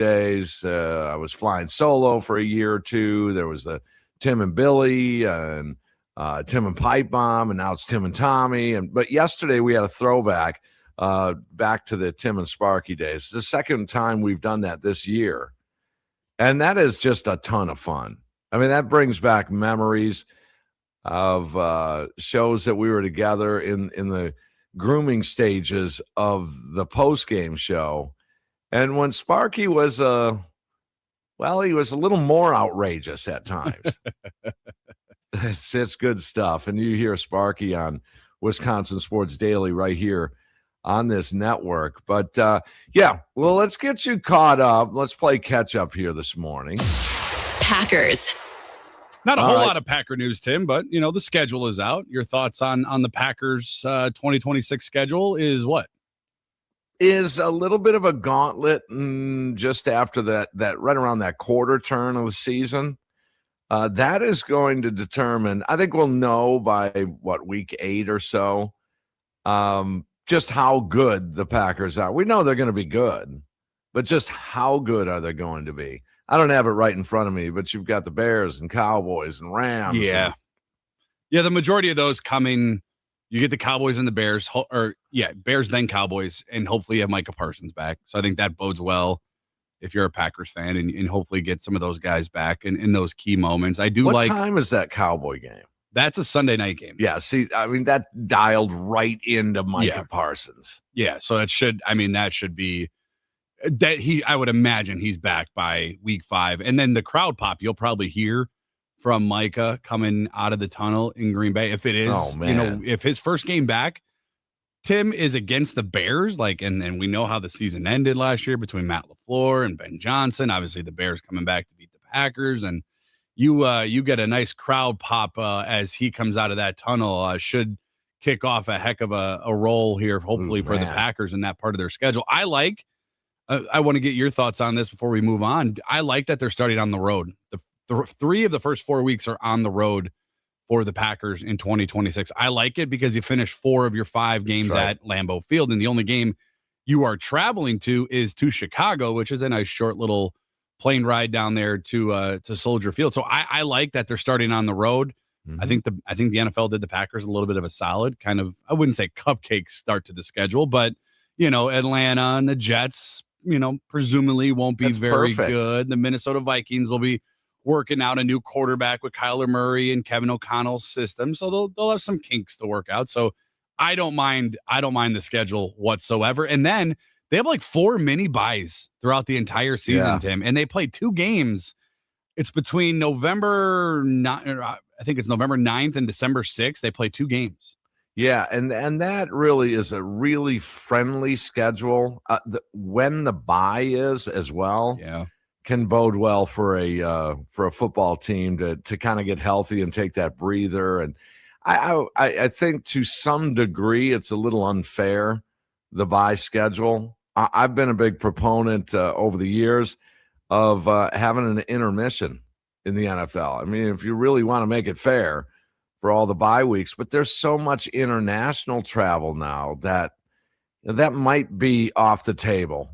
days. I was flying solo for a year or two. There was the Tim and Billy and Tim and Pipe Bomb, and now it's Tim and Tommy. But yesterday we had a throwback back to the Tim and Sparky days. It's the second time we've done that this year. And that is just a ton of fun. I mean, that brings back memories of shows that we were together in the grooming stages of the post-game show. And when Sparky was, he was a little more outrageous at times. It's good stuff. And you hear Sparky on Wisconsin Sports Daily right here on this network. But, well, let's get you caught up. Let's play catch-up here this morning. Packers. Not a whole lot of Packer news, Tim, but, the schedule is out. Your thoughts on the Packers 2026 schedule is what? Is a little bit of a gauntlet just after that right around that quarter turn of the season. That is going to determine, I think we'll know by, week 8 or so, just how good the Packers are. We know they're going to be good, but just how good are they going to be? I don't have it right in front of me, but you've got the Bears and Cowboys and Rams. Yeah. The majority of those coming, you get the Cowboys and the Bears, Bears then Cowboys, and hopefully you have Micah Parsons back. So I think that bodes well if you're a Packers fan and hopefully get some of those guys back in those key moments. What time is that Cowboy game? That's a Sunday night game. Yeah, see, I mean, that dialed right into Micah Parsons. Yeah, so that should be that I would imagine he's back by week 5. And then the crowd pop you'll probably hear from Micah coming out of the tunnel in Green Bay. If it is, if his first game back, Tim, is against the Bears, and we know how the season ended last year between Matt LaFleur and Ben Johnson. Obviously, the Bears coming back to beat the Packers, and you get a nice crowd pop as he comes out of that tunnel. Should kick off a heck of a roll here, hopefully, for the Packers in that part of their schedule. I want to get your thoughts on this before we move on. I like that they're starting on the road. The 3 of the first 4 weeks are on the road for the Packers in 2026. I like it because you finish 4 of your 5 games at Lambeau Field, and the only game you are traveling to is to Chicago, which is a nice short little plane ride down there to Soldier Field. So I like that they're starting on the road. Mm-hmm. I think the NFL did the Packers a little bit of a solid, kind of, I wouldn't say cupcake start to the schedule, but Atlanta and the Jets, presumably won't be very good. The Minnesota Vikings will be working out a new quarterback with Kyler Murray and Kevin O'Connell's system. So they'll have some kinks to work out. So I don't mind the schedule whatsoever. And then they have 4 mini buys throughout the entire season, Tim, and they play 2 games. It's between November 9th and December 6th. They play 2 games. Yeah, and that really is a really friendly schedule. When the bye is as well, can bode well for a football team to kind of get healthy and take that breather. And I think to some degree it's a little unfair, the bye schedule. I've been a big proponent over the years of having an intermission in the NFL. I mean, if you really want to make it fair for all the bye weeks, but there's so much international travel now that might be off the table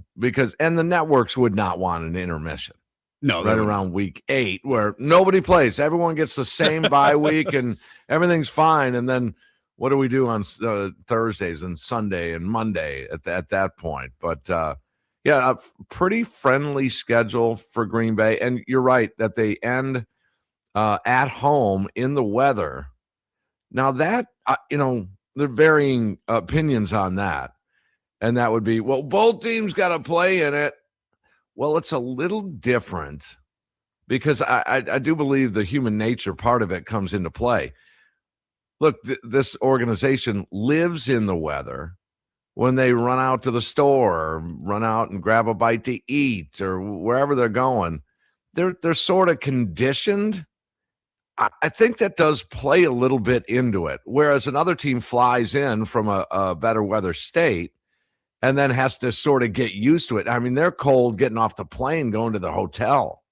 and the networks would not want an intermission. No, right around week 8 where nobody plays. Everyone gets the same bye week and everything's fine. And then what do we do on Thursdays and Sunday and Monday at that point? But a pretty friendly schedule for Green Bay. And you're right that they end at home in the weather. Now that, there are varying opinions on that. And that would be, both teams got to play in it. Well, it's a little different because I do believe the human nature part of it comes into play. Look, this organization lives in the weather. When they run out to the store or run out and grab a bite to eat or wherever they're going, they're sort of conditioned. I think that does play a little bit into it, whereas another team flies in from a better weather state and then has to sort of get used to it. I mean, they're cold getting off the plane, going to the hotel.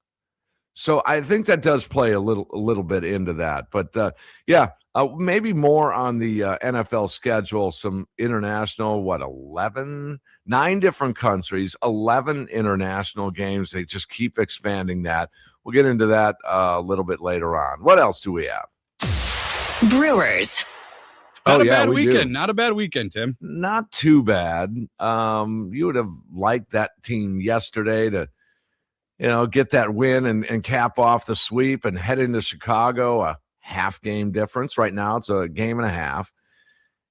So I think that does play a little bit into that. But, Maybe more on the NFL schedule, some international, 9 different countries, 11 international games. They just keep expanding that. We'll get into that a little bit later on. What else do we have? Brewers. Not a bad weekend. Not a bad weekend, Tim. Not too bad. You would have liked that team yesterday to, get that win and cap off the sweep and head into Chicago, a half game difference. Right now it's a game and a half.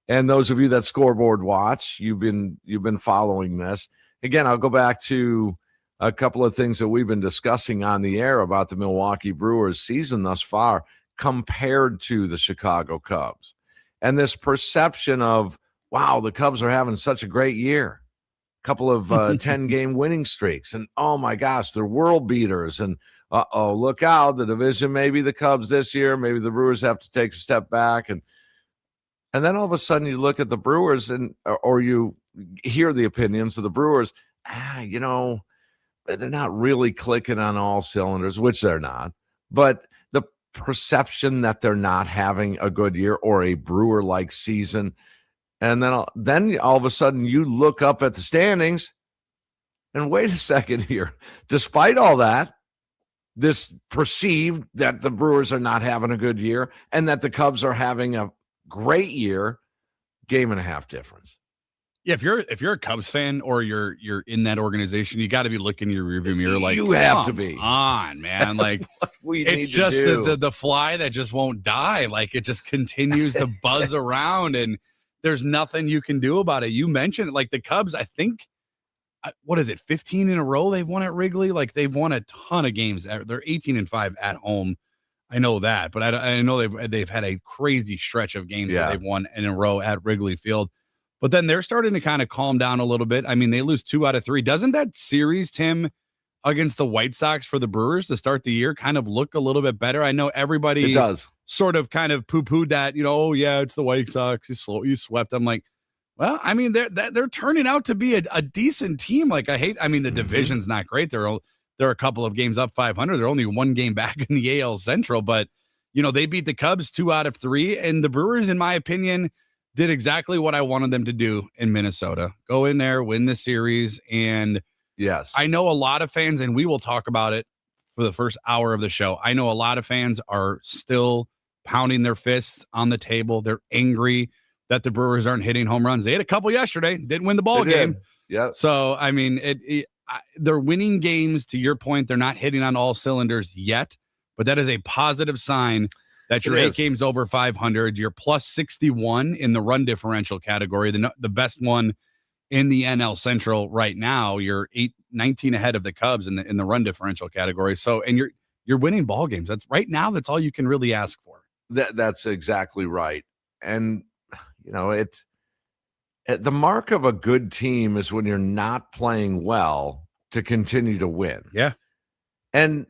And those of you that scoreboard watch, you've been following this. Again, I'll go back to a couple of things that we've been discussing on the air about the Milwaukee Brewers season thus far compared to the Chicago Cubs. And this perception of, wow, the Cubs are having such a great year. Couple of 10-game winning streaks. And, oh, my gosh, they're world beaters. And, look out, the division may be the Cubs this year. Maybe the Brewers have to take a step back. And then all of a sudden you look at the Brewers or you hear the opinions of the Brewers. They're not really clicking on all cylinders, which they're not. But the perception that they're not having a good year or a Brewer-like season. And then all of a sudden you look up at the standings and wait a second here. Despite all that, this perceived that the Brewers are not having a good year and that the Cubs are having a great year, game and a half difference. Yeah, if you're a Cubs fan or you're in that organization, you got to be looking in your rearview mirror like, you have to be on, man. Like it's just the fly that just won't die. Like it just continues to buzz around and there's nothing you can do about it. You mentioned it, like the Cubs, I think, what is it, 15 in a row they've won at Wrigley? Like they've won a ton of games. They're 18-5 at home. I know that, but I know they've had a crazy stretch of games that they've won in a row at Wrigley Field. But then they're starting to kind of calm down a little bit. I mean, they lose 2 out of 3. Doesn't that series, Tim, against the White Sox for the Brewers to start the year kind of look a little bit better? I know everybody it does. Sort of kind of poo-pooed that, oh, yeah, it's the White Sox. You swept. I'm like, well, I mean, they're turning out to be a decent team. Like, the division's not great. They're a couple of games up 500. They're only 1 game back in the AL Central. But, they beat the Cubs 2 out of 3. And the Brewers, in my opinion, did exactly what I wanted them to do in Minnesota. Go in there, win the series. And yes, I know a lot of fans, and we will talk about it for the first hour of the show. I know a lot of fans are still pounding their fists on the table. They're angry that the Brewers aren't hitting home runs. They had a couple yesterday, didn't win the ball game. Yeah. So, I mean, they're winning games. To your point, they're not hitting on all cylinders yet, but that is a positive sign that you're 8 games over 500. You're plus 61 in the run differential category, the best one in the NL Central right now. You're 19 ahead of the Cubs in the run differential category. So, and you're winning ball games. That's right now. That's all you can really ask for. That's exactly right. And it's the mark of a good team is when you're not playing well to continue to win. Yeah. And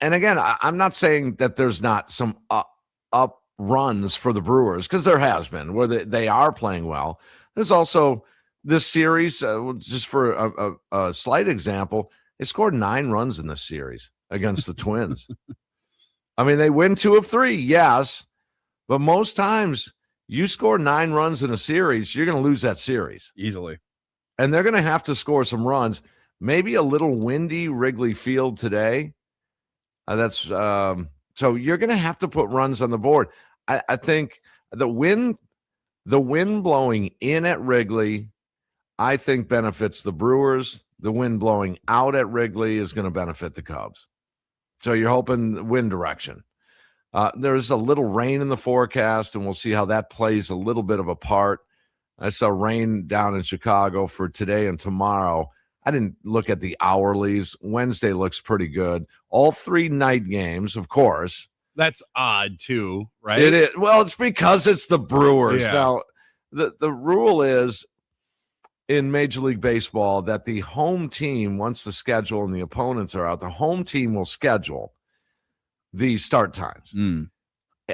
again, I'm not saying that there's not some up runs for the Brewers, because there has been where they are playing well. There's also this series, just for a slight example, they scored 9 runs in this series against the Twins. I mean, they win 2 of 3, yes, but most times you score 9 runs in a series, you're going to lose that series easily. And they're going to have to score some runs. Maybe a little windy Wrigley Field today. So you're going to have to put runs on the board. I think the wind blowing in at Wrigley, I think benefits the Brewers. The wind blowing out at Wrigley is going to benefit the Cubs. So you're hoping wind direction. There's a little rain in the forecast, and we'll see how that plays a little bit of a part. I saw rain down in Chicago for today and tomorrow. I didn't look at the hourlies. Wednesday looks pretty good. All 3 night games, of course. That's odd too, right? It is. Well, it's because it's the Brewers. Yeah. Now, the rule is in Major League Baseball that the home team, once the schedule and the opponents are out, the home team will schedule the start times.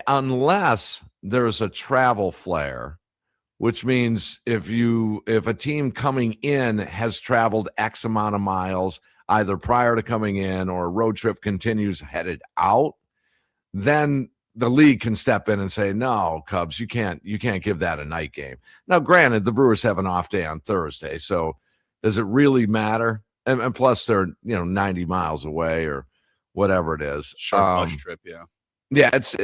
Unless there's a travel flare, which means if a team coming in has traveled X amount of miles, either prior to coming in or a road trip continues headed out, then the league can step in and say, no, Cubs, you can't give that a night game. Now, granted, the Brewers have an off day on Thursday, so does it really matter? And plus, they're 90 miles away or whatever it is. Short bus trip, yeah. Yeah, it's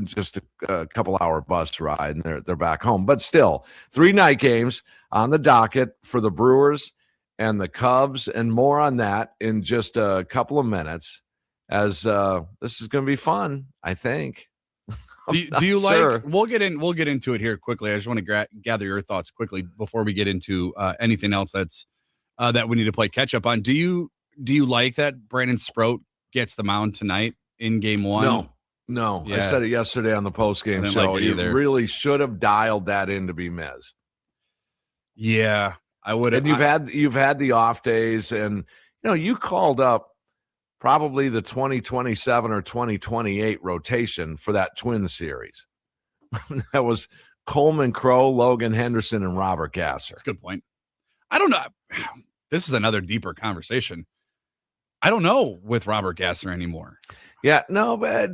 just a couple hour bus ride, and they're back home. But still, 3 night games on the docket for the Brewers and the Cubs, and more on that in just a couple of minutes. As this is going to be fun, I think. Do you sure. like? We'll get into it here quickly. I just want to gather your thoughts quickly before we get into anything else that's that we need to play catch up on. Do you like that Brandon Sproat gets the mound tonight in Game 1? No. Yeah. I said it yesterday on the post-game show. Like you really should have dialed that in to be Miz. Yeah, I would. And you've had the off days, and you called up probably the 2027 or 2028 rotation for that twin series. That was Coleman Crow, Logan Henderson, and Robert Gasser. That's a good point. I don't know. This is another deeper conversation. I don't know with Robert Gasser anymore. Yeah, no, but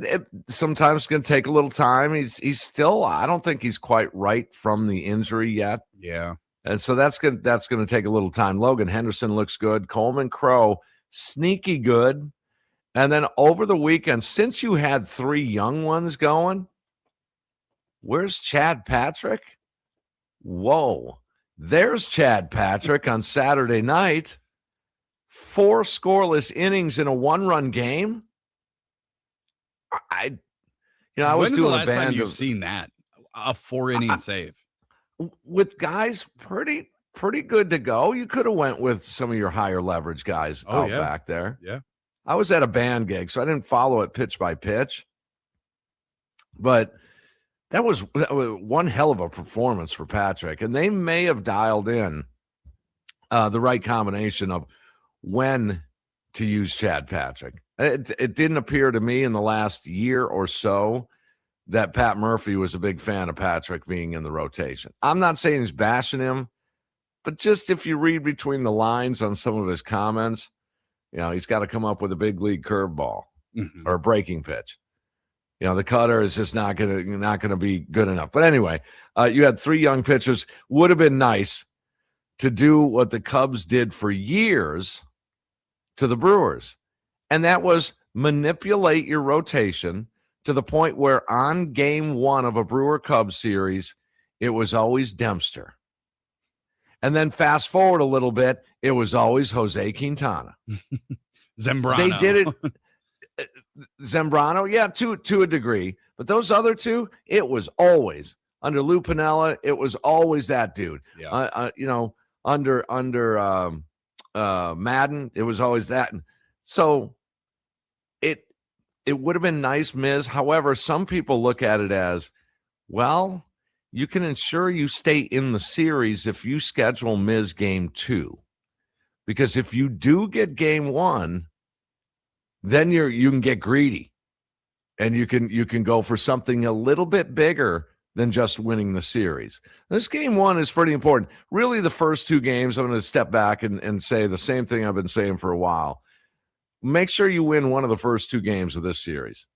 sometimes it's going to take a little time. He's still, I don't think he's quite right from the injury yet. Yeah. And so that's going to take a little time. Logan Henderson looks good. Coleman Crow, sneaky good. And then over the weekend, since you had 3 young ones going, where's Chad Patrick? Whoa. There's Chad Patrick on Saturday night. 4 scoreless innings in a 1-run game. I was doing the last a band time you've of, seen that, a 4-inning save with guys pretty good to go. You could have went with some of your higher leverage guys back there. Yeah. I was at a band gig, so I didn't follow it pitch by pitch. But that was one hell of a performance for Patrick. And they may have dialed in the right combination of when to use Chad Patrick. It didn't appear to me in the last year or so that Pat Murphy was a big fan of Patrick being in the rotation. I'm not saying he's bashing him, but just if you read between the lines on some of his comments, he's got to come up with a big league curveball or a breaking pitch. The cutter is just not gonna be good enough. But anyway, you had 3 young pitchers. Would have been nice to do what the Cubs did for years to the Brewers, and that was manipulate your rotation to the point where on Game 1 of a Brewer-Cubs series, it was always Dempster. And then fast forward a little bit, it was always Jose Quintana. Zambrano. They did it. Zambrano, yeah, to a degree. But those other 2, it was always under Lou Piniella. It was always that dude. Yeah. Under Madden, it was always that. So it would have been nice, Miz. However, some people look at it as, well, you can ensure you stay in the series if you schedule Miz Game 2. Because if you do get Game 1, then you can get greedy. And you can go for something a little bit bigger than just winning the series. This Game 1 is pretty important. Really, the first 2 games, I'm going to step back and say the same thing I've been saying for a while. Make sure you win one of the first 2 games of this series.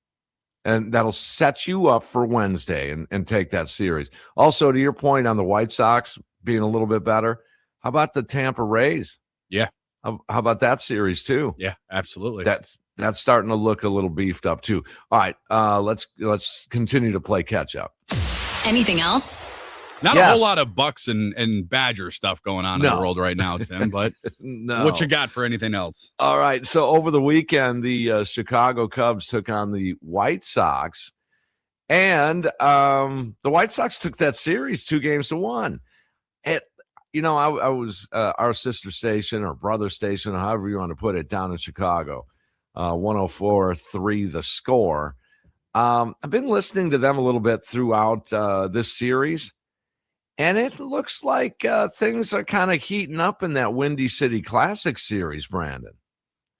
And that'll set you up for Wednesday and take that series. Also, to your point on the White Sox being a little bit better, how about the Tampa Rays? Yeah. How about that series too? Yeah, absolutely. That's starting to look a little beefed up too. All right, let's continue to play catch up. Anything else? Not a whole lot of Bucks and Badger stuff going on in the world right now, Tim, but what you got for anything else? All right. So over the weekend, the Chicago Cubs took on the White Sox, and the White Sox took that series 2-1. I was our sister station or brother station, however you want to put it, down in Chicago, 104.3 The Score. I've been listening to them a little bit throughout this series. And it looks like things are kind of heating up in that Windy City Classic series, Brandon.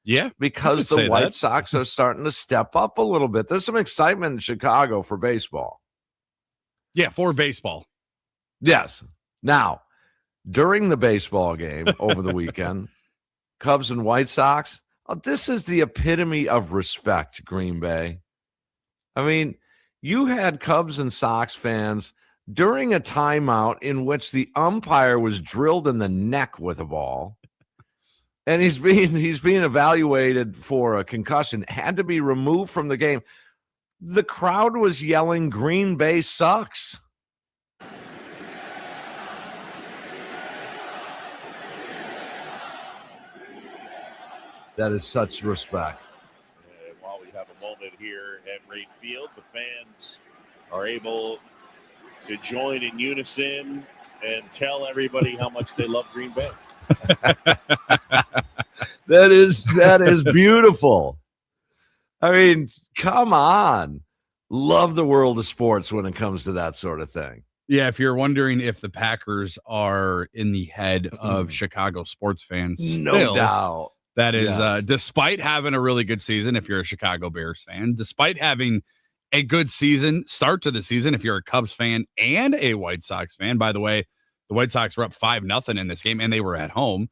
Yeah. Because the White Sox are starting to step up a little bit. There's some excitement in Chicago for baseball. Yeah, for baseball. Yes. Now, during the baseball game over the weekend, Cubs and White Sox, this is the epitome of respect, Green Bay. I mean, You had Cubs and Sox fans during a timeout in which the umpire was drilled in the neck with a ball, and he's being evaluated for a concussion, had to be removed from the game. The crowd was yelling, "Green Bay sucks." That is such respect. And while we have a moment here at Wright Field, the fans are able to join in unison and tell everybody how much they love Green Bay. That is beautiful. I mean, come on. Love the world of sports when it comes to that sort of thing. Yeah, if you're wondering if the Packers are in the head of Chicago sports fans, No doubt. That is, Yes. despite having a really good season, if you're a Chicago Bears fan, despite having a good season, start to the season, if you're a Cubs fan and a White Sox fan. By the way, the White Sox were up 5-0 in this game, and they were at home.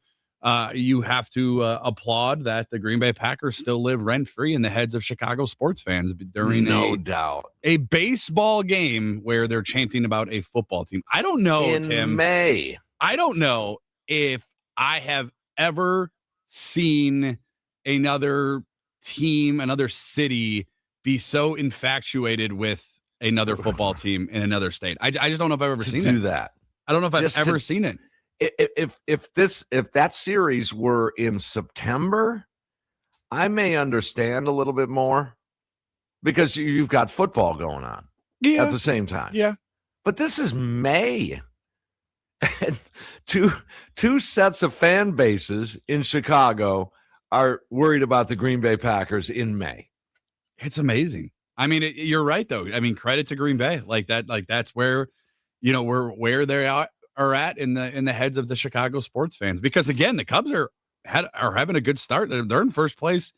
You have to applaud that the Green Bay Packers still live rent-free in the heads of Chicago sports fans during no doubt a baseball game where they're chanting about a football team. I don't know, Tim. May. I don't know if I have ever seen another team, another city be so infatuated with another football team in another state. I just don't know if I've ever seen that. I don't know if Just I've ever seen it. If that series were in September, I may understand a little bit more because you've got football going on at the same time. Yeah. But this is May. And two sets of fan bases in Chicago are worried about the Green Bay Packers in May. It's amazing. I mean, you're right, though. I mean, credit to Green Bay. That's where, where they are at in the heads of the Chicago sports fans. Because again, the Cubs are having a good start. They're in first place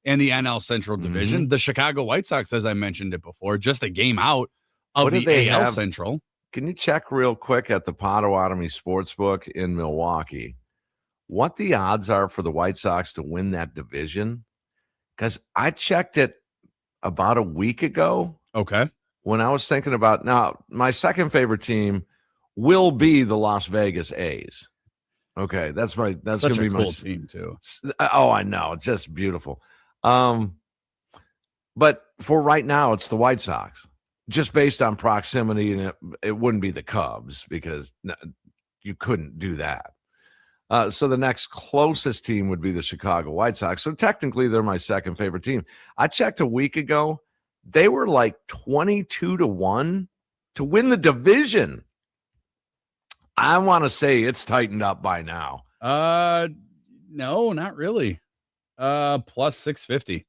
in the NL Central Division. Mm-hmm. The Chicago White Sox, as I mentioned it before, just a game out of the AL Central. Can you check real quick at the Potawatomi Sportsbook in Milwaukee what the odds are for the White Sox to win that division? Because I checked it about a week ago. Okay. When I was thinking about, now, my second favorite team will be the Las Vegas A's. Okay, that's going to be my cool team too. Oh, I know. It's just beautiful. But for right now, it's the White Sox. Just based on proximity, and it wouldn't be the Cubs because you couldn't do that. So the next closest team would be the Chicago White Sox. So technically, they're my second favorite team. I checked a week ago. They were like 22-1 to win the division. I want to say it's tightened up by now. No, not really. Plus 650.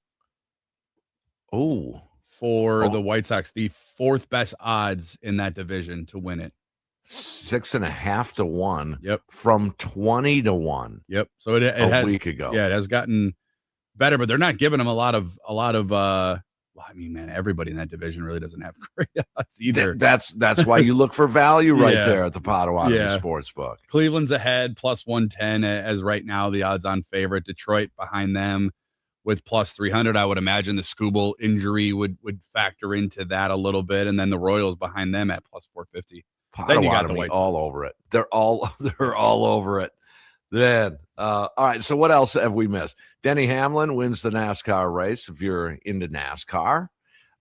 Oh. For the White Sox, the fourth best odds in that division to win it. 6.5-1. Yep. From 20-1. Yep. So it has a week ago. Yeah, it has gotten better, but they're not giving them a lot of well, I mean, man, everybody in that division really doesn't have great odds either. That's why you look for value right there at the Potawatomi Sportsbook. Cleveland's ahead, plus 110 as right now, the odds on favorite. Detroit behind them with plus 300. I would imagine the Skubal injury would factor into that a little bit, and then the Royals behind them at plus 450. Then you got the White Sox. All over it. They're all over it. Then, all right. So what else have we missed? Denny Hamlin wins the NASCAR race. If you're into NASCAR,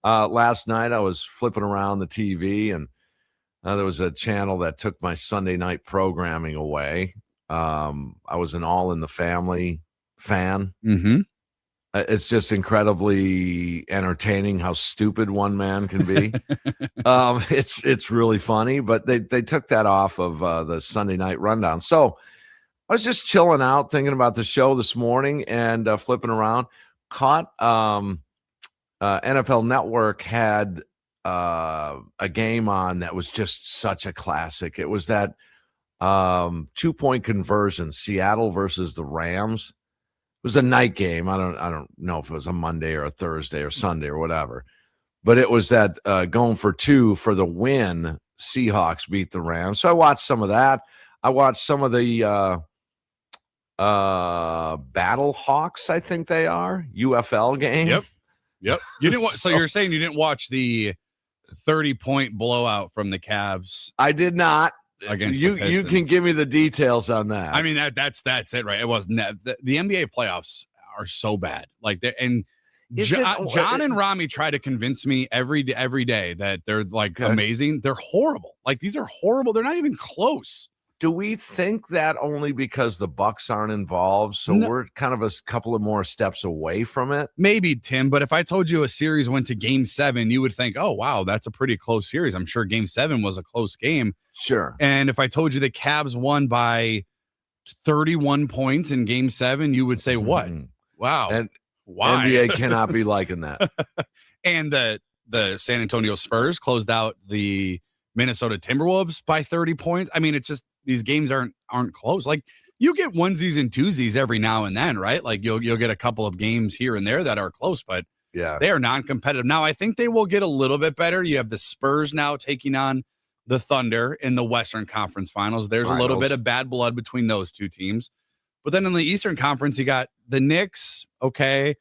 last night I was flipping around the TV, and there was a channel that took my Sunday night programming away. I was an All in the Family fan. Mm-hmm. It's just incredibly entertaining how stupid one man can be. It's really funny, but they took that off of the Sunday night rundown. So I was just chilling out, thinking about the show this morning and flipping around. Caught NFL Network had a game on that was just such a classic. It was that 2-point conversion, Seattle versus the Rams. It was a night game. I don't know if it was a Monday or a Thursday or Sunday or whatever, but it was that going for two for the win. Seahawks beat the Rams. So I watched some of that. I watched some of the Battle Hawks, I think they are, UFL game. Yep. You didn't watch, so you're saying you didn't watch the 30-point blowout from the Cavs. I did not. Against you. the Pistons. You can give me the details on that. I mean, that's it, right? It wasn't the NBA playoffs are so bad. Like, John and Rami try to convince me every day that they're like amazing. They're horrible. Like, these are horrible. They're not even close. Do we think that only because the Bucks aren't involved? So we're kind of a couple of more steps away from it? Maybe, Tim, but if I told you a series went to game 7, you would think, oh, wow, that's a pretty close series. I'm sure game 7 was a close game. Sure. And if I told you the Cavs won by 31 points in game 7, you would say, what? Wow. And why? NBA cannot be liking that. And the San Antonio Spurs closed out the Minnesota Timberwolves by 30 points. I mean, it's just these games aren't close. Like, you get onesies and twosies every now and then, right? Like, you'll get a couple of games here and there that are close, but they are non-competitive. Now, I think they will get a little bit better. You have the Spurs now taking on the Thunder in the Western Conference Finals. There's a little bit of bad blood between those two teams. But then in the Eastern Conference, you got the Knicks, okay,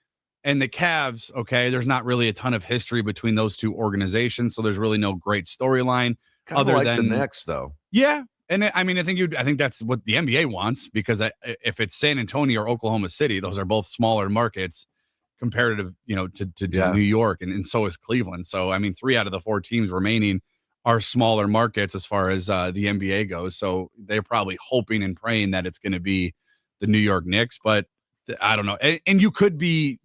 and the Cavs, okay. There's not really a ton of history between those two organizations, so there's really no great storyline other than the Knicks, though. Yeah. And I mean, I think that's what the NBA wants, because if it's San Antonio or Oklahoma City, those are both smaller markets comparative, to New York, and so is Cleveland. So, I mean, 3 out of the 4 teams remaining are smaller markets as far as the NBA goes. So they're probably hoping and praying that it's going to be the New York Knicks, but I don't know. And there could be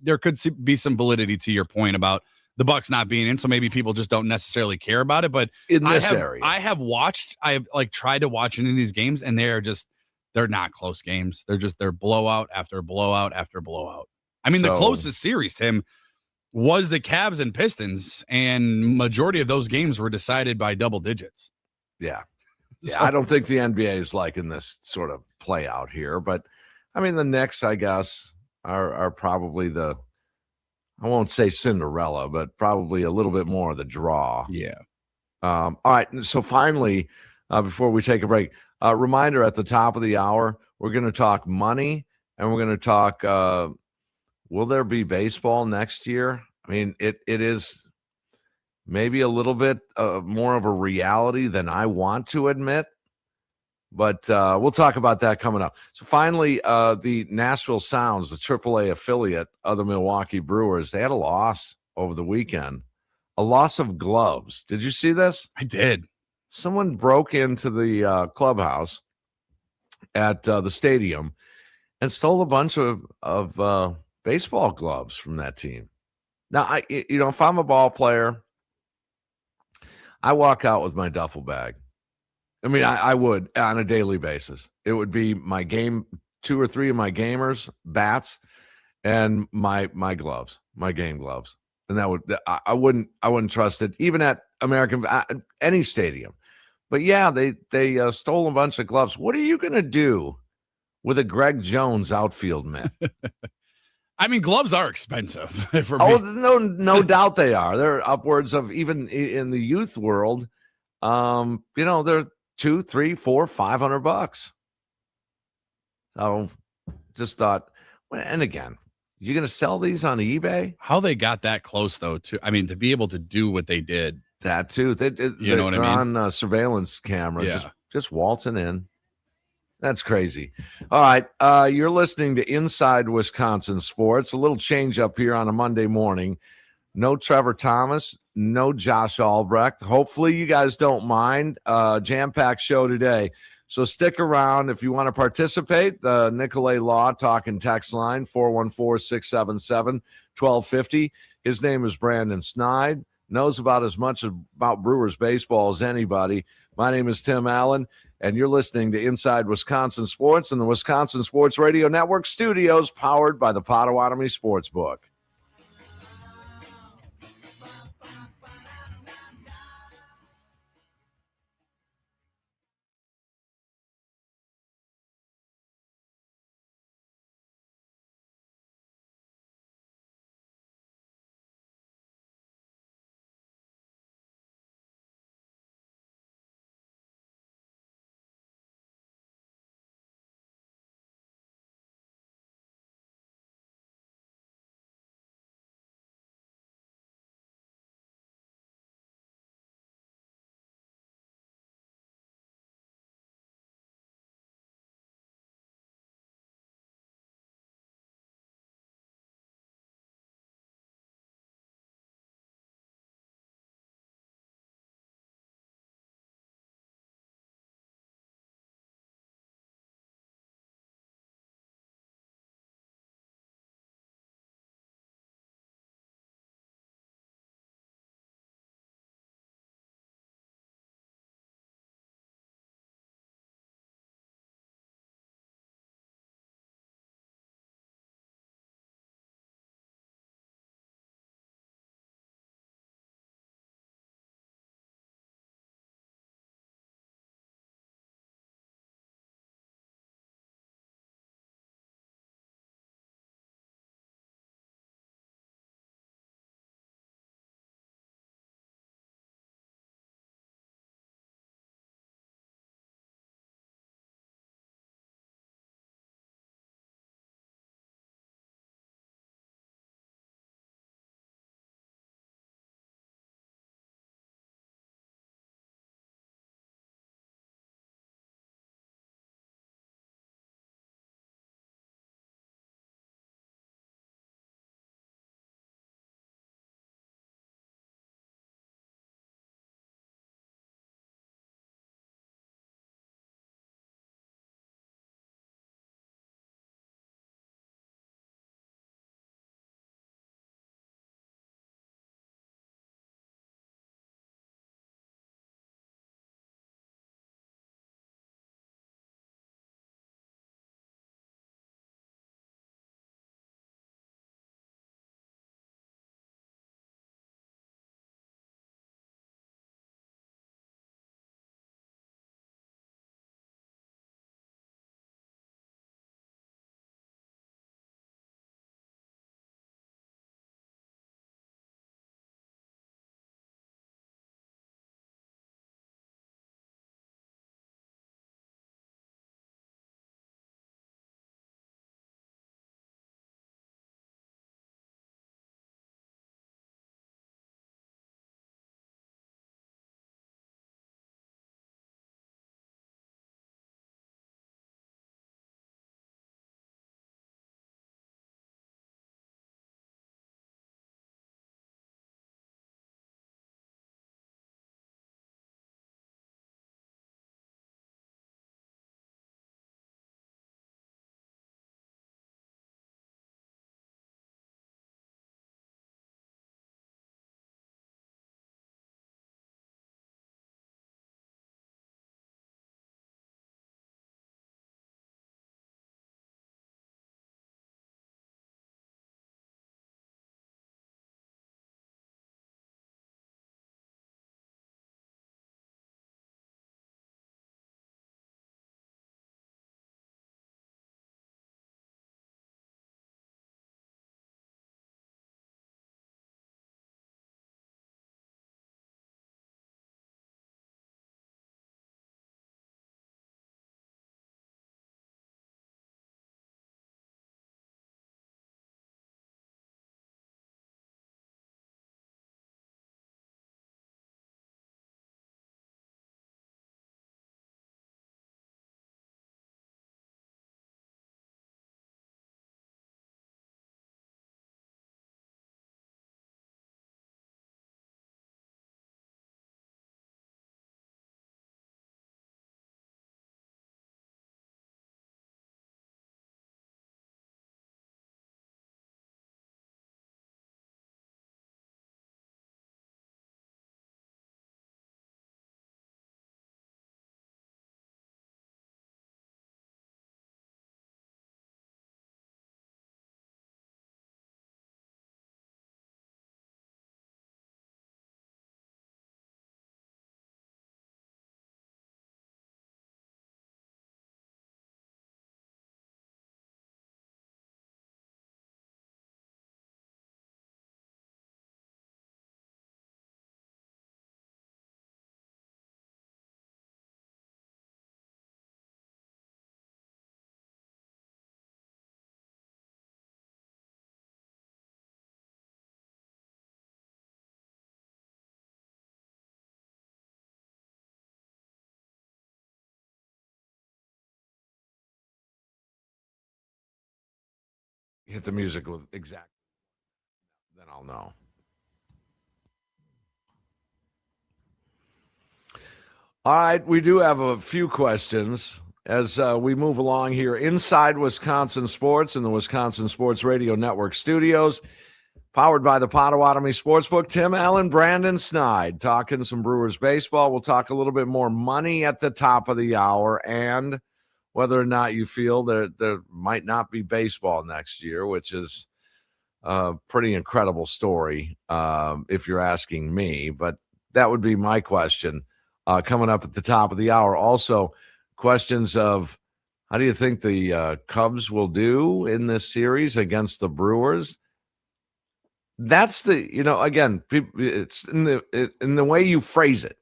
some validity to your point about the Bucks not being in, so maybe people just don't necessarily care about it. But in this area, I have tried to watch into these games, and they're not close games. They're blowout after blowout after blowout. I mean, the closest series, Tim, was the Cavs and Pistons, and majority of those games were decided by double digits. Yeah. I don't think the NBA is liking this sort of play out here, but I mean, the Knicks, I guess, are probably I won't say Cinderella, but probably a little bit more of the draw. Yeah. All right. So finally, before we take a break, reminder at the top of the hour, we're going to talk money, and we're going to talk, will there be baseball next year? I mean, it is maybe a little bit more of a reality than I want to admit. But we'll talk about that coming up. So finally, the Nashville Sounds, the AAA affiliate of the Milwaukee Brewers, they had a loss over the weekend, a loss of gloves. Did you see this? I did. Someone broke into the clubhouse at the stadium and stole a bunch of baseball gloves from that team. Now, if I'm a ball player, I walk out with my duffel bag. I mean, I would on a daily basis. It would be my game, 2 or 3 of my gamers, bats, and my gloves, my game gloves. And that would I wouldn't trust it even at any stadium. But yeah, they stole a bunch of gloves. What are you going to do with a Greg Jones outfield mitt? I mean, gloves are expensive. For me. No doubt they are. They're upwards of, even in the youth world, they're $200, $300, $400, $500. So just thought, and again, you're going to sell these on eBay? How they got that close, though, to be able to do what they did. That too. You know what I mean? On surveillance camera, yeah. just waltzing in. That's crazy. All right. You're listening to Inside Wisconsin Sports. A little change up here on a Monday morning. No Trevor Thomas, no Josh Albrecht. Hopefully you guys don't mind. Jam-packed show today. So stick around if you want to participate. The Nicolay Law Talk and Text line, 414-677-1250. His name is Brandon Snide. Knows about as much about Brewers baseball as anybody. My name is Tim Allen, and you're listening to Inside Wisconsin Sports in the Wisconsin Sports Radio Network studios, powered by the Potawatomi Sportsbook. Hit the music with exact. Then I'll know. All right, we do have a few questions as we move along here inside Wisconsin Sports in the Wisconsin Sports Radio Network studios, powered by the Potawatomi Sportsbook. Tim Allen, Brandon Snide, talking some Brewers baseball. We'll talk a little bit more money at the top of the hour and whether or not you feel that there might not be baseball next year, which is a pretty incredible story if you're asking me. But that would be my question. Coming up at the top of the hour. Also, questions of how do you think the Cubs will do in this series against the Brewers? That's again, it's in the way you phrase it.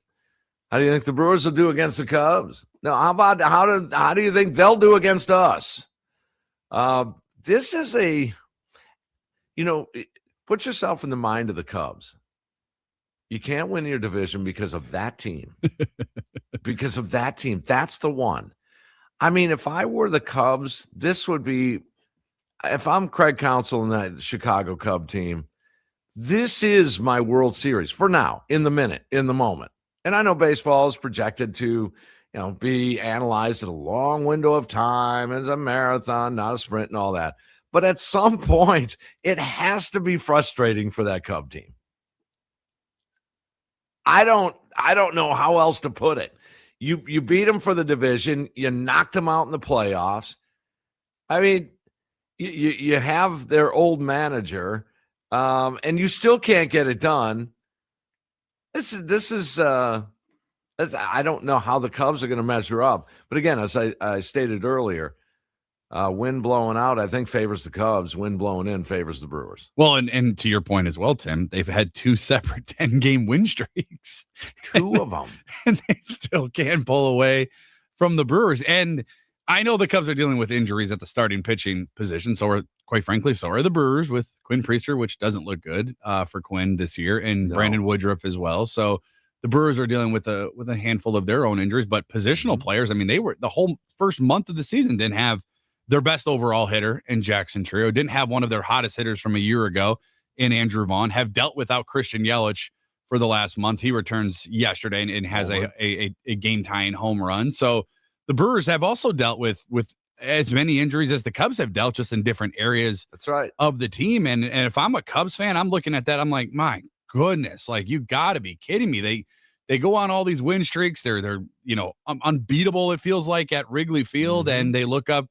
How do you think the Brewers will do against the Cubs? No, how do you think they'll do against us? This is put yourself in the mind of the Cubs. You can't win your division because of that team. Because of that team. That's the one. I mean, if I were the Cubs, this would be, if I'm Craig Counsell and that Chicago Cub team, this is my World Series for now, in the moment. And I know baseball is projected to, be analyzed in a long window of time as a marathon, not a sprint and all that. But at some point, it has to be frustrating for that Cub team. I don't know how else to put it. You beat them for the division. You knocked them out in the playoffs. I mean, you have their old manager, and you still can't get it done. This is I don't know how the Cubs are going to measure up. But again, as I stated earlier, wind blowing out, I think, favors the Cubs. Wind blowing in favors the Brewers. Well, and to your point as well, Tim, they've had 2 separate 10-game win streaks. 2 of them. And they still can't pull away from the Brewers. And I know the Cubs are dealing with injuries at the starting pitching position. So quite frankly, so are the Brewers with Quinn Priester, which doesn't look good for Quinn this year, and Brandon Woodruff as well. So the Brewers are dealing with a handful of their own injuries, but positional players, I mean, they were the whole first month of the season didn't have their best overall hitter in Jackson Trio, didn't have one of their hottest hitters from a year ago in Andrew Vaughn, have dealt without Christian Yelich for the last month. He returns yesterday and has a game-tying home run. So the Brewers have also dealt with as many injuries as the Cubs have dealt, just in different areas. That's right. Of the team. And if I'm a Cubs fan, I'm looking at that. I'm like, my goodness, like, you got to be kidding me. They go on all these win streaks. They're unbeatable, it feels like, at Wrigley Field, and they look up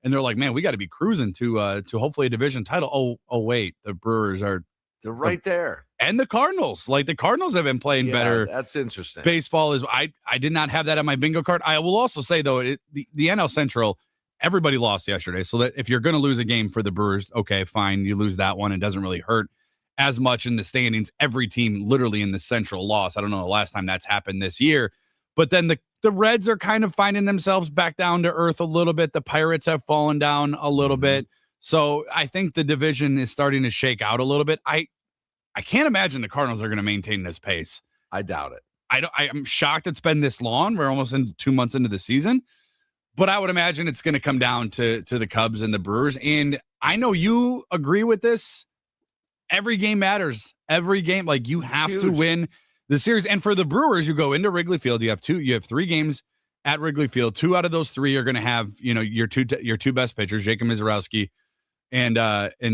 and they're like, man, we got to be cruising to hopefully a division title. Oh wait, the Brewers they're right there. And the Cardinals, like, the Cardinals have been playing better. That's interesting. Baseball is, I did not have that on my bingo card. I will also say, though, the NL Central, everybody lost yesterday. So that if you're going to lose a game for the Brewers, okay, fine, you lose that one. It doesn't really hurt as much in the standings. Every team literally in the Central lost. I don't know the last time that's happened this year. But then the Reds are kind of finding themselves back down to earth a little bit. The Pirates have fallen down a little bit. So I think the division is starting to shake out a little bit. I can't imagine the Cardinals are going to maintain this pace. I doubt it. I'm shocked it's been this long. We're almost 2 months into the season. But I would imagine it's going to come down to the Cubs and the Brewers. And I know you agree with this. Every game matters. Every game, like, you have to win the series. And for the Brewers, you go into Wrigley Field. You have 3 games at Wrigley Field. 2 out of those 3 are going to have, your two best pitchers, Jacob Mizorowski and